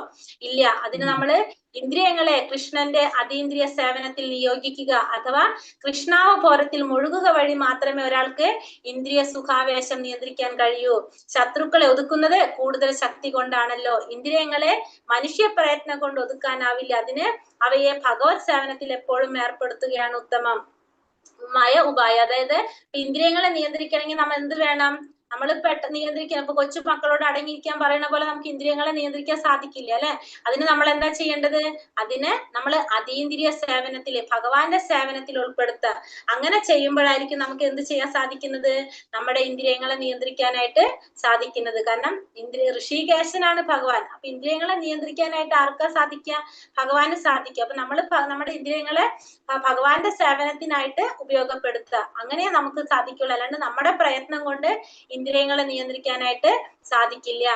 ഇല്ല. അതിന് നമ്മള് ഇന്ദ്രിയങ്ങളെ കൃഷ്ണന്റെ അതീന്ദ്രിയ സേവനത്തിൽ നിയോഗിക്കുക അഥവാ കൃഷ്ണാവബോധത്തിൽ മുഴുകുക വഴി മാത്രമേ ഒരാൾക്ക് ഇന്ദ്രിയ സുഖാവേശം നിയന്ത്രിക്കാൻ കഴിയൂ. ശത്രുക്കളെ ഒതുക്കുന്നത് കൂടുതൽ ശക്തി കൊണ്ടാണല്ലോ. ഇന്ദ്രിയങ്ങളെ മനുഷ്യ പ്രയത്നം കൊണ്ട് ഒതുക്കാനാവില്ല. അതിന് അവയെ ഭഗവത് സേവനത്തിൽ എപ്പോഴും ഏർപ്പെടുത്തുകയാണ് ഉത്തമം. ഉപായം. അതായത് ഇന്ദ്രിയങ്ങളെ നിയന്ത്രിക്കണമെങ്കിൽ നമ്മൾ എന്ത് വേണം? നമ്മൾ നിയന്ത്രിക്കാൻ, ഇപ്പൊ കൊച്ചു മക്കളോട് അടങ്ങിയിരിക്കാൻ പറയുന്ന പോലെ നമുക്ക് ഇന്ദ്രിയങ്ങളെ നിയന്ത്രിക്കാൻ സാധിക്കില്ല അല്ലെ? അതിന് നമ്മൾ എന്താ ചെയ്യേണ്ടത്? അതിന് നമ്മൾ അതീന്ദ്രിയ സേവനത്തില് ഭഗവാന്റെ സേവനത്തിൽ ഉൾപ്പെടുത്തുക. അങ്ങനെ ചെയ്യുമ്പോഴായിരിക്കും നമുക്ക് എന്ത് ചെയ്യാൻ സാധിക്കുന്നത്? നമ്മുടെ ഇന്ദ്രിയങ്ങളെ നിയന്ത്രിക്കാനായിട്ട് സാധിക്കുന്നത്. കാരണം ഋഷികേശനാണ് ഭഗവാൻ. അപ്പൊ ഇന്ദ്രിയങ്ങളെ നിയന്ത്രിക്കാനായിട്ട് ആർക്കാ സാധിക്കുക? ഭഗവാന് സാധിക്കുക. അപ്പൊ നമ്മൾ നമ്മുടെ ഇന്ദ്രിയങ്ങളെ ഭഗവാന്റെ സേവനത്തിനായിട്ട് ഉപയോഗപ്പെടുത്തുക. അങ്ങനെ നമുക്ക് സാധിക്കുള്ളൂ. അല്ലാണ്ട് നമ്മുടെ പ്രയത്നം കൊണ്ട് ഇന്ദ്രിയങ്ങളെ നിയന്ത്രിക്കാനായിട്ട് സാധിക്കില്ല.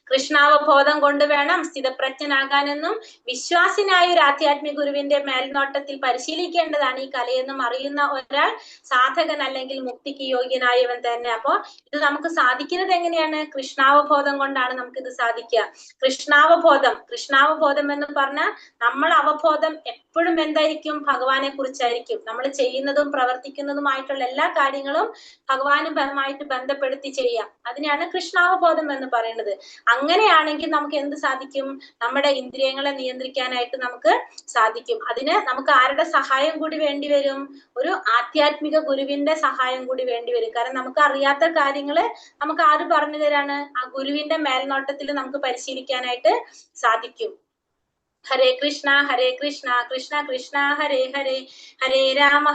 കൃഷ്ണാവബോധം കൊണ്ട് വേണം സ്ഥിതപ്രജ്ഞനാകാനെന്നും വിശ്വാസിനായ ഒരു ആധ്യാത്മിക ഗുരുവിന്റെ മേൽനോട്ടത്തിൽ പരിശീലിക്കേണ്ടതാണ് ഈ കലയെന്നും അറിയുന്ന ഒരാൾ സാധകൻ അല്ലെങ്കിൽ മുക്തിക്ക് യോഗ്യനായവൻ തന്നെ. അപ്പോ ഇത് നമുക്ക് സാധിക്കുന്നത് എങ്ങനെയാണ്? കൃഷ്ണാവബോധം കൊണ്ടാണ് നമുക്ക് ഇത് സാധിക്കുക. കൃഷ്ണാവബോധം എന്ന് പറഞ്ഞാൽ നമ്മൾ അവബോധം എപ്പോഴും എന്തായിരിക്കും? ഭഗവാനെ കുറിച്ചായിരിക്കും. നമ്മൾ ചെയ്യുന്നതും പ്രവർത്തിക്കുന്നതുമായിട്ടുള്ള എല്ലാ കാര്യങ്ങളും ഭഗവാനുമായിട്ട് ബന്ധപ്പെടുത്തി ചെയ്യാം. അതിനെയാണ് കൃഷ്ണാവബോധം എന്ന് പറയുന്നത്. അങ്ങനെയാണെങ്കിൽ നമുക്ക് എന്ത് സാധിക്കും? നമ്മുടെ ഇന്ദ്രിയങ്ങളെ നിയന്ത്രിക്കാനായിട്ട് നമുക്ക് സാധിക്കും. അതിന് നമുക്ക് ആരുടെ സഹായം കൂടി വേണ്ടി വരും? ഒരു ആധ്യാത്മിക ഗുരുവിന്റെ സഹായം കൂടി വേണ്ടി വരും. കാരണം നമുക്ക് അറിയാത്ത കാര്യങ്ങള് നമുക്ക് ആര് പറഞ്ഞു തരാണ്? ആ ഗുരുവിന്റെ മേൽനോട്ടത്തിൽ നമുക്ക് പരിശീലിക്കാനായിട്ട് സാധിക്കും. ഹരേ കൃഷ്ണ കൃഷ്ണ കൃഷ്ണ ഹരേ ഹരേ, ഹരേ രാമ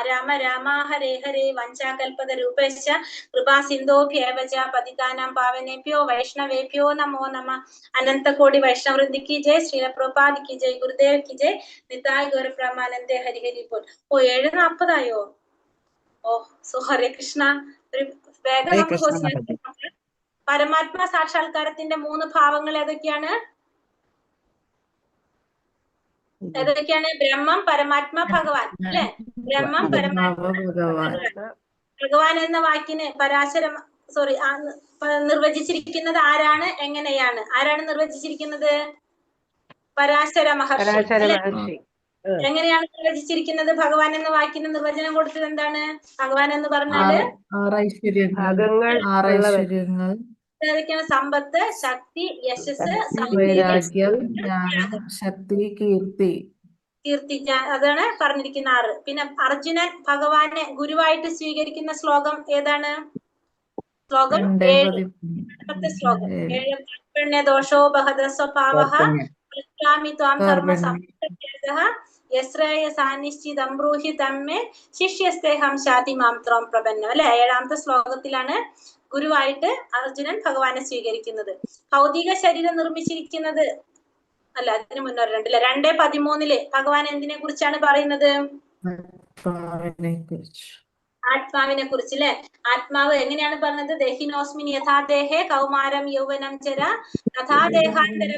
രാമ രാമ ഹരേ ഹരേ. വഞ്ചാകൽപതരൂപശ്ച കൃപാ സിന്ധോഭ്യേവ ച പതിതാനാം പാവനേഭ്യോ വൈഷ്ണവേഭ്യോ നമോ നമഃ. അനന്തകോടി വൈഷ്ണവവൃന്ദി കി ജയ്. ശ്രീല പ്രഭുപാദ് കി ജയ്. ഗുരുദേവ് കി ജയ്. നിതായ് ഗൗര ബ്രഹ്മാനന്ദേ ഹരി ഹരി ബോൽ. 7:40 ഹരേ കൃഷ്ണ. ഒരു വേഗം നമുക്ക് പരമാത്മാ സാക്ഷാത്കാരത്തിന്റെ 3 ഭാവങ്ങൾ ഏതൊക്കെയാണ്? ബ്രഹ്മം, പരമാത്മ, ഭഗവാൻ അല്ലെ? ബ്രഹ്മം, പരമാത്മ, ഭഗവാൻ എന്ന വാക്കിന് നിർവചിച്ചിരിക്കുന്നത് ആരാണ്? എങ്ങനെയാണ്? ആരാണ് നിർവചിച്ചിരിക്കുന്നത്? പരാശര മഹർഷി. എങ്ങനെയാണ് നിർവചിച്ചിരിക്കുന്നത്? ഭഗവാൻ എന്ന വാക്കിന് നിർവചനം കൊടുത്തത് എന്താണ്? ഭഗവാൻ എന്ന് പറഞ്ഞാല് ഏതൊക്കെയാണ്? സമ്പത്ത്, ശക്തി, യശസ്, വൈരാഗ്യം, ജ്ഞാനം, ശക്തി, കീർത്തി. അതാണ് പറഞ്ഞിരിക്കുന്ന 6. പിന്നെ അർജുനൻ ഭഗവാനെ ഗുരുവായിട്ട് സ്വീകരിക്കുന്ന ശ്ലോകം ഏതാണ്? ശ്ലോകം 7. ശ്ലോകം 7. ദോഷോ ബഹദ സ്വഭാവഃ പൃച്ഛാമി ത്വാം ധർമ്മ സംപ്രത്യയഃ യശ്രേയസാനിശ്ചിതം ബ്രൂഹി തമ്മേ ശിഷ്യസ്തേഹം ശാതി മാം ത്വം പ്രപന്നം അല്ലെ? 7ാമത്തെ ശ്ലോകത്തിലാണ് ഗുരുവായിട്ട് അർജുനൻ ഭഗവാനെ സ്വീകരിക്കുന്നത്. ഭൗതിക ശരീരം നിർമ്മിച്ചിരിക്കുന്നത് അല്ല, അതിന് മുന്നോട്ട് 2:13 ഭഗവാൻ എന്തിനെ കുറിച്ചാണ് പറയുന്നത്? ആത്മാവിനെ കുറിച്ച് അല്ലെ? ആത്മാവ് എങ്ങനെയാണ് പറഞ്ഞത്? ദേഹിനോസ്മിൻ യഥാദേഹേ കൗമാരം യൗവനം ചര തഥാ ദേഹാന്തര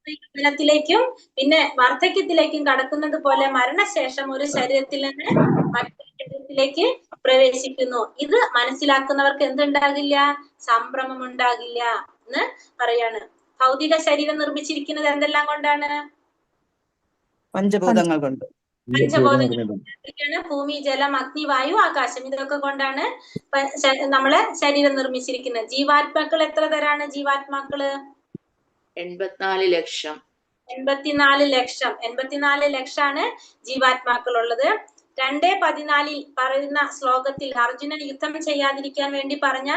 യൗവനത്തിലേക്കും പിന്നെ വാർദ്ധക്യത്തിലേക്കും കടക്കുന്നത് പോലെ മരണശേഷം ഒരു ശരീരത്തിൽ നിന്ന് മറ്റൊരു ശരീരത്തിലേക്ക് പ്രവേശിക്കുന്നു. ഇത് മനസ്സിലാക്കുന്നവർക്ക് എന്തുണ്ടാകില്ല? സംഭ്രമം ഉണ്ടാകില്ല എന്ന് പറയാണ്. ഭൗതിക ശരീരം നിർമ്മിച്ചിരിക്കുന്നത് എന്തെല്ലാം കൊണ്ടാണ്? പഞ്ചഭൂതങ്ങൾ കൊണ്ട്. ഭൂമി, ജലം, അഗ്നി, വായു, ആകാശം ഇതൊക്കെ കൊണ്ടാണ് നമ്മളെ ശരീരം നിർമ്മിച്ചിരിക്കുന്നത്. ജീവാത്മാക്കൾ എത്ര തരാണ്? ജീവാത്മാക്കള് 84 ലക്ഷം. 84 ലക്ഷമാണ് ജീവാത്മാക്കൾ ഉള്ളത്. 2:14 പറയുന്ന ശ്ലോകത്തിൽ അർജുനൻ യുദ്ധം ചെയ്യാതിരിക്കാൻ വേണ്ടി പറഞ്ഞ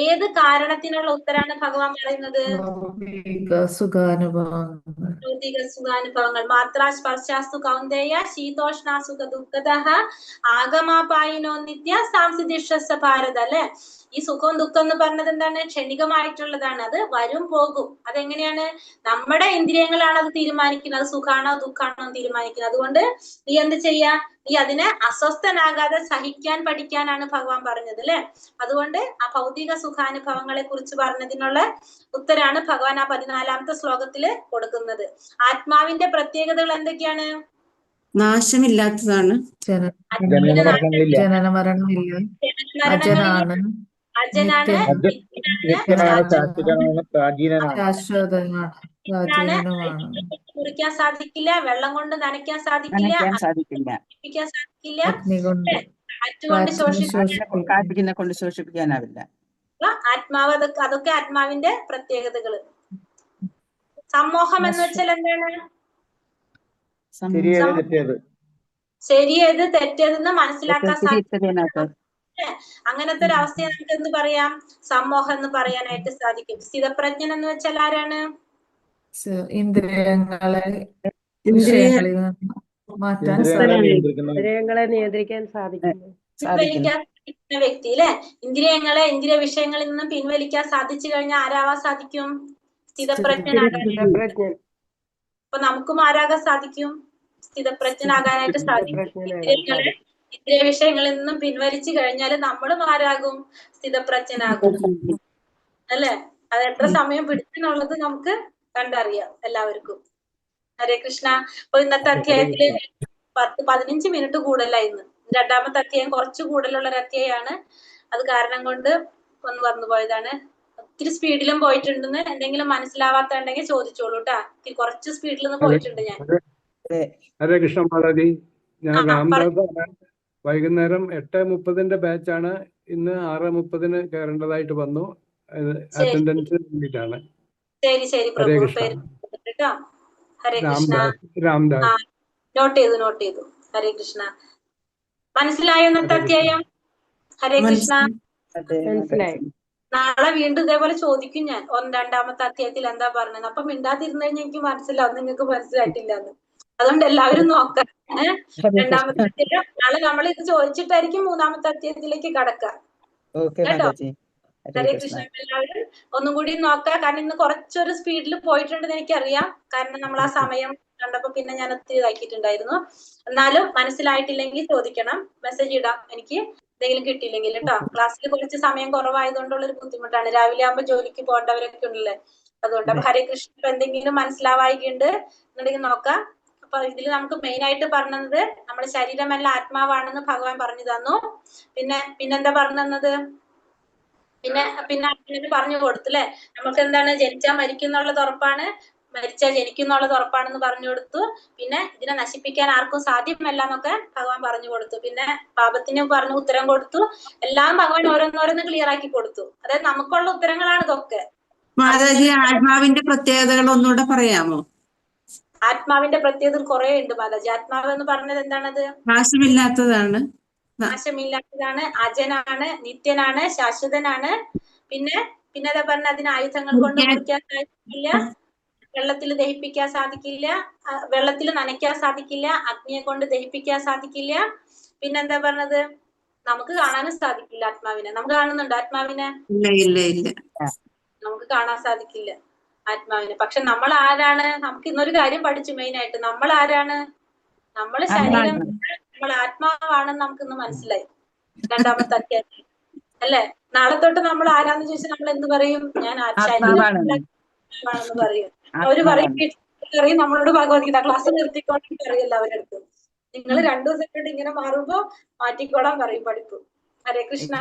ഏത് കാരണത്തിനുള്ള ഉത്തരാണ് ഭഗവാൻ പറയുന്നത്? ഭൗതിക സുഖാനുഭവങ്ങൾ. ഭൗതിക സുഖാനുഭവങ്ങൾ. മാത്രാ സ്പർശാസ്തു കൗന്ദേയ ശീതോഷ്ണാസുഖ ദുഃഖതഃ ആഗമാപായിനോ നിത്യ സാംസിദിഷസ്സ ഭാരത. അല്ലെ, ഈ സുഖവും ദുഃഖം എന്ന് പറഞ്ഞത് എന്താണ്? ക്ഷണികമായിട്ടുള്ളതാണ്. അത് വരും പോകും. അതെങ്ങനെയാണ്? നമ്മുടെ ഇന്ദ്രിയങ്ങളാണ് അത് തീരുമാനിക്കുന്നത്. സുഖാണോ ദുഃഖാണോ തീരുമാനിക്കുന്നത്. അതുകൊണ്ട് നീ എന്ത് ചെയ്യാ? നീ അതിനെ അസ്വസ്ഥനാകാതെ സഹിക്കാൻ പഠിക്കാനാണ് ഭഗവാൻ പറഞ്ഞത്. അല്ലെ, അതുകൊണ്ട് ആ ഭൗതിക സുഖാനുഭവങ്ങളെ കുറിച്ച് പറഞ്ഞതിനുള്ള ഉത്തരാണ് ഭഗവാൻ ആ 14ാമത്തെ ശ്ലോകത്തില് കൊടുക്കുന്നത്. ആത്മാവിന്റെ പ്രത്യേകതകൾ എന്തൊക്കെയാണ്? നാശമില്ലാത്തതാണ്. ജനന മരണങ്ങളില്ല. ജനന മരണമില്ല. അജനാണ്. അജനാണ്, നിത്യനാണ്, ശാശ്വതനാണ്, പ്രാചീനനാണ്. ശാശ്വതനാണ്. പ്രാചീനനുമാണ്. കുറിക്കാൻ സാധിക്കില്ല, വെള്ളം കൊണ്ട് നനയ്ക്കാൻ സാധിക്കില്ല, സാധിക്കില്ല. സാധിക്കില്ല, അഗ്നി കൊണ്ട് കാറ്റുകൊണ്ട് ശോഷിപ്പിക്കാൻ കാറ്റിനെ കൊണ്ട് ശോഷിപ്പിക്കാനാവില്ല. ആത്മാവ്. അതൊക്കെ ആത്മാവിന്റെ പ്രത്യേകതകള്. സമ്മോഹം എന്ന് വെച്ചാൽ എന്താണ്? ശരിയേത് തെറ്റേത്. ശരിയേത് തെറ്റേതെന്ന് മനസ്സിലാക്കാൻ സാധിക്കും. സാധിക്കും. അങ്ങനത്തെ ഒരു അവസ്ഥയെ നമുക്ക് എന്ത് പറയാം? സമ്മോഹം എന്ന് പറയാനായിട്ട് സാധിക്കും. സ്ഥിതപ്രജ്ഞൻ എന്ന് വെച്ചാൽ ആരാണ്? ഇന്ദ്രിയങ്ങളെ വിഷയങ്ങളിൽ നിന്ന് മാറ്റാൻ സാധിക്കും. ഇന്ദ്രിയങ്ങളെ നിയന്ത്രിക്കാൻ സാധിക്കുന്നു. പിൻവലിക്കാൻ സാധിക്കുന്ന വ്യക്തി. അല്ലെ, ഇന്ദ്രിയങ്ങളെ ഇന്ദ്രിയ വിഷയങ്ങളിൽ നിന്നും പിൻവലിക്കാൻ സാധിച്ചു കഴിഞ്ഞാൽ ആരാവാൻ സാധിക്കും? സ്ഥിതപ്രജ്ഞനാകാൻ. സ്ഥിതപ്രജ്ഞൻ. അപ്പൊ നമുക്കും ആരാകാൻ സാധിക്കും? സ്ഥിതപ്രജ്ഞനാകാനായിട്ട് സാധിക്കും. ഇന്ദ്രിയങ്ങളെ ഇന്ദ്രിയ വിഷയങ്ങളിൽ നിന്നും പിൻവലിച്ചു കഴിഞ്ഞാൽ നമ്മളും ആരാകും? സ്ഥിതപ്രജ്ഞനാകും. അല്ലെ, അത് എത്ര സമയം പിടിച്ചെന്നുള്ളത് നമുക്ക് കണ്ടറിയാം എല്ലാവർക്കും. ഹരേ കൃഷ്ണ. അപ്പൊ ഇന്നത്തെ അധ്യായത്തില് 10-15 മിനിറ്റ് കൂടുതലായി. ഇന്ന് 2ാമത്തെ അധ്യായം കുറച്ച് കൂടുതലുള്ള ഒരു അധ്യായമാണ്. അത് കാരണം കൊണ്ട് ഒന്ന് വന്നു പോയതാണ്. ഒത്തിരി സ്പീഡിലും പോയിട്ടുണ്ടെന്ന് എന്തെങ്കിലും മനസ്സിലാവാത്ത ഉണ്ടെങ്കിൽ ചോദിച്ചോളൂ കേട്ടാ. കുറച്ച് സ്പീഡിൽ നിന്ന് പോയിട്ടുണ്ട് ഞാൻ. ഹരേ കൃഷ്ണ മാതാജി, ഞാൻ രാംദാസാണ്. വൈകുന്നേരം 8:30 ബാച്ചാണ്. ഇന്ന് 6:30 കയറേണ്ടതായിട്ട് വന്നു. അറ്റൻഡൻസ് വേണ്ടിയിട്ടാണ്. ശരി ശരി ഹരേ പ്രഭു. കൃഷ്ണ. കേട്ടോ. ഹരേ കൃഷ്ണ. രാംദാസ്. നോട്ട് ചെയ്തു. ഹരേ കൃഷ്ണ. മനസ്സിലായോ ഇന്നത്തെ അധ്യായം? ഹരേ കൃഷ്ണ. മനസ്സിലായി. നാളെ വീണ്ടും ഇതേപോലെ ചോദിക്കും ഞാൻ. 2ാമത്തെ അധ്യായത്തിൽ എന്താ പറഞ്ഞത്. അപ്പൊ മിണ്ടാതിരുന്നു കഴിഞ്ഞാൽ എനിക്ക് മനസ്സിലാവും നിങ്ങൾക്ക് മനസ്സിലായിട്ടില്ല എന്ന്. അതുകൊണ്ട് എല്ലാവരും നോക്കാം. 2ാമത്തെ അധ്യായം നാളെ നമ്മൾ ഇത് ചോദിച്ചിട്ടായിരിക്കും 3ാമത്തെ അധ്യായത്തിലേക്ക് കടക്കുക. കേട്ടോ. ഹരേ കൃഷ്ണ. എല്ലാവരും ഒന്നും കൂടി നോക്കാം. കാരണം ഇന്ന് കുറച്ചൊരു സ്പീഡിൽ പോയിട്ടുണ്ടെന്ന് എനിക്കറിയാം. കാരണം നമ്മൾ ആ സമയം കണ്ടപ്പോ പിന്നെ ഞാൻ ഒത്തിരി ഇതാക്കിയിട്ടുണ്ടായിരുന്നു. എന്നാലും മനസ്സിലായിട്ടില്ലെങ്കിൽ ചോദിക്കണം. മെസ്സേജ് ഇടാം എനിക്ക് എന്തെങ്കിലും കിട്ടിയില്ലെങ്കിൽ കേട്ടോ. ക്ലാസ്സിൽ കുറച്ച് സമയം കുറവായതുകൊണ്ടുള്ള ഒരു ബുദ്ധിമുട്ടാണ്. രാവിലെ ആകുമ്പോൾ ജോലിക്ക് പോകേണ്ടവരൊക്കെ ഉണ്ടല്ലേ. അതുകൊണ്ട് അപ്പൊ ഹരേ കൃഷ്ണ. ഇപ്പൊ എന്തെങ്കിലും മനസ്സിലാവായിക്കുണ്ട് എന്നുണ്ടെങ്കിൽ നോക്കാം. അപ്പൊ ഇതിൽ നമുക്ക് മെയിൻ ആയിട്ട് പറഞ്ഞത് നമ്മുടെ ശരീരമല്ല ആത്മാവാണെന്ന് ഭഗവാൻ പറഞ്ഞു തന്നു. പിന്നെന്താ പറഞ്ഞു തന്നത്? പിന്നെ അർജുനന് പറഞ്ഞു കൊടുത്തുല്ലേ. നമുക്ക് എന്താണ്? ജനിച്ചാൽ മരിക്കും എന്നുള്ളത് ഉറപ്പാണ്, മരിച്ചാൽ ജനിക്കും എന്നുള്ളത് ഉറപ്പാണെന്ന് പറഞ്ഞു കൊടുത്തു. പിന്നെ ഇതിനെ നശിപ്പിക്കാൻ ആർക്കും സാധ്യമല്ല എന്നൊക്കെ ഭഗവാൻ പറഞ്ഞു കൊടുത്തു. പിന്നെ പാപത്തിന് പറഞ്ഞു ഉത്തരം കൊടുത്തു. എല്ലാം ഭഗവാൻ ഓരോന്നോരോന്ന് ക്ലിയർ ആക്കി കൊടുത്തു. അതായത് നമുക്കുള്ള ഉത്തരങ്ങളാണ് ഇതൊക്കെ. മാതാജി, ആത്മാവിന്റെ പ്രത്യേകതകൾ ഒന്നുകൂടെ പറയാമോ? ആത്മാവിന്റെ പ്രത്യേകത കുറെ ഉണ്ട് മാതാജി. ആത്മാവ് എന്ന് പറഞ്ഞത് എന്താണത്? നാശമില്ലാത്തതാണ്. നാശമില്ലാത്തതാണ്, അജനാണ്, നിത്യനാണ്, ശാശ്വതനാണ്. പിന്നെ അതാ പറഞ്ഞ അതിന് ആയുധങ്ങൾ കൊണ്ട് മുറിക്കാൻ സാധിക്കില്ല, വെള്ളത്തിൽ ദഹിപ്പിക്കാൻ സാധിക്കില്ല, വെള്ളത്തിൽ നനയ്ക്കാൻ സാധിക്കില്ല, അഗ്നിയെ കൊണ്ട് ദഹിപ്പിക്കാൻ സാധിക്കില്ല. പിന്നെന്താ പറഞ്ഞത്? നമുക്ക് കാണാനും സാധിക്കില്ല ആത്മാവിനെ. നമുക്ക് കാണുന്നുണ്ടോ ആത്മാവിനെ? ഇല്ല. നമുക്ക് കാണാൻ സാധിക്കില്ല ആത്മാവിനെ. പക്ഷെ നമ്മൾ ആരാണ്? നമുക്ക് ഇന്നൊരു കാര്യം പഠിച്ചു മെയിൻ ആയിട്ട്. നമ്മൾ ആരാണ്? നമ്മള് ശരീരം, നമ്മൾ ആത്മാവാണെന്ന് നമുക്കിന്ന് മനസ്സിലായി 2ാമത്തെ അധ്യായത്തിൽ അല്ലെ. നാളെ തൊട്ട് നമ്മൾ ആരാന്ന് ചോദിച്ചാൽ നമ്മൾ എന്ത് പറയും? ഞാൻ ശരീരമാണെന്ന് പറയും. അവര് പറയും നമ്മളോട് ഭഗവത്ഗീത ക്ലാസ് നിർത്തിക്കോളാൻ പറയില്ല അവരടുത്ത്. നിങ്ങൾ 2 ദിവസം കൊണ്ട് ഇങ്ങനെ മാറുമ്പോ മാറ്റിക്കോളാൻ പറയും പഠിപ്പ്. ഹരേ കൃഷ്ണ.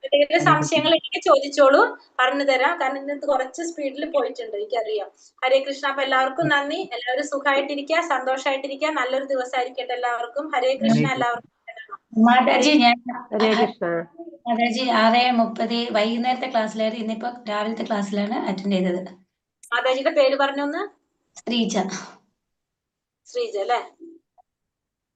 എന്തെങ്കിലും സംശയങ്ങൾ എനിക്ക് ചോദിച്ചോളൂ, പറഞ്ഞു തരാം. കാരണം ഇന്നത്തെ കുറച്ച് സ്പീഡിൽ പോയിട്ടുണ്ട്, എനിക്കറിയാം. ഹരേ കൃഷ്ണ. അപ്പൊ എല്ലാവർക്കും നന്ദി. എല്ലാവരും സുഖമായിട്ടിരിക്കുക, സന്തോഷമായിട്ടിരിക്കുക. നല്ലൊരു ദിവസമായിരിക്കട്ടെ എല്ലാവർക്കും. ഹരേ കൃഷ്ണ. എല്ലാവർക്കും മാതാജി, ഞാൻ ഹരേ കൃഷ്ണ. മാതാജി 6:30 വൈകുന്നേരത്തെ ക്ലാസ്സിലായിരുന്നു. ഇന്നിപ്പോ രാവിലത്തെ ക്ലാസ്സിലാണ് അറ്റൻഡ് ചെയ്തത്. മാതാജിയുടെ പേര് പറഞ്ഞൊന്ന്. ശ്രീജ അല്ലേ?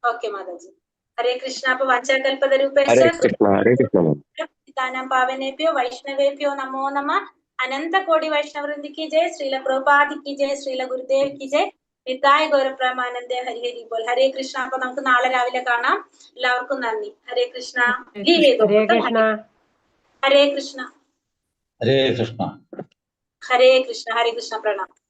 ഓക്കെ മാതാജി. ഹരേ കൃഷ്ണ. അപ്പൊ വഞ്ചകൽപതരൂപേക്ഷ ഹരേ കൃഷ്ണ. ഹരേ കൃഷ്ണ. പാവനേഭ്യോ വൈഷ്ണവേഭ്യോ നമോ നമ. അനന്ത കോടി വൈഷ്ണവൃന്ദി കി ജയ്. ശ്രീല പ്രഭുപാദി കി ജയ്. ശ്രീല ഗുരുദേവ് കി ജയ്. നിതായ ഗൗരപ്രമാനന്ദേ ഹരി ഹരി ബോൾ. ഹരേ കൃഷ്ണ. അപ്പൊ നമുക്ക് നാളെ രാവിലെ കാണാം. എല്ലാവർക്കും നന്ദി. ഹരേ കൃഷ്ണ. ഹരേ കൃഷ്ണ. ഹരേ കൃഷ്ണ. ഹരേ കൃഷ്ണ. ഹരേ കൃഷ്ണ. ഹരേ കൃഷ്ണ. പ്രണാം.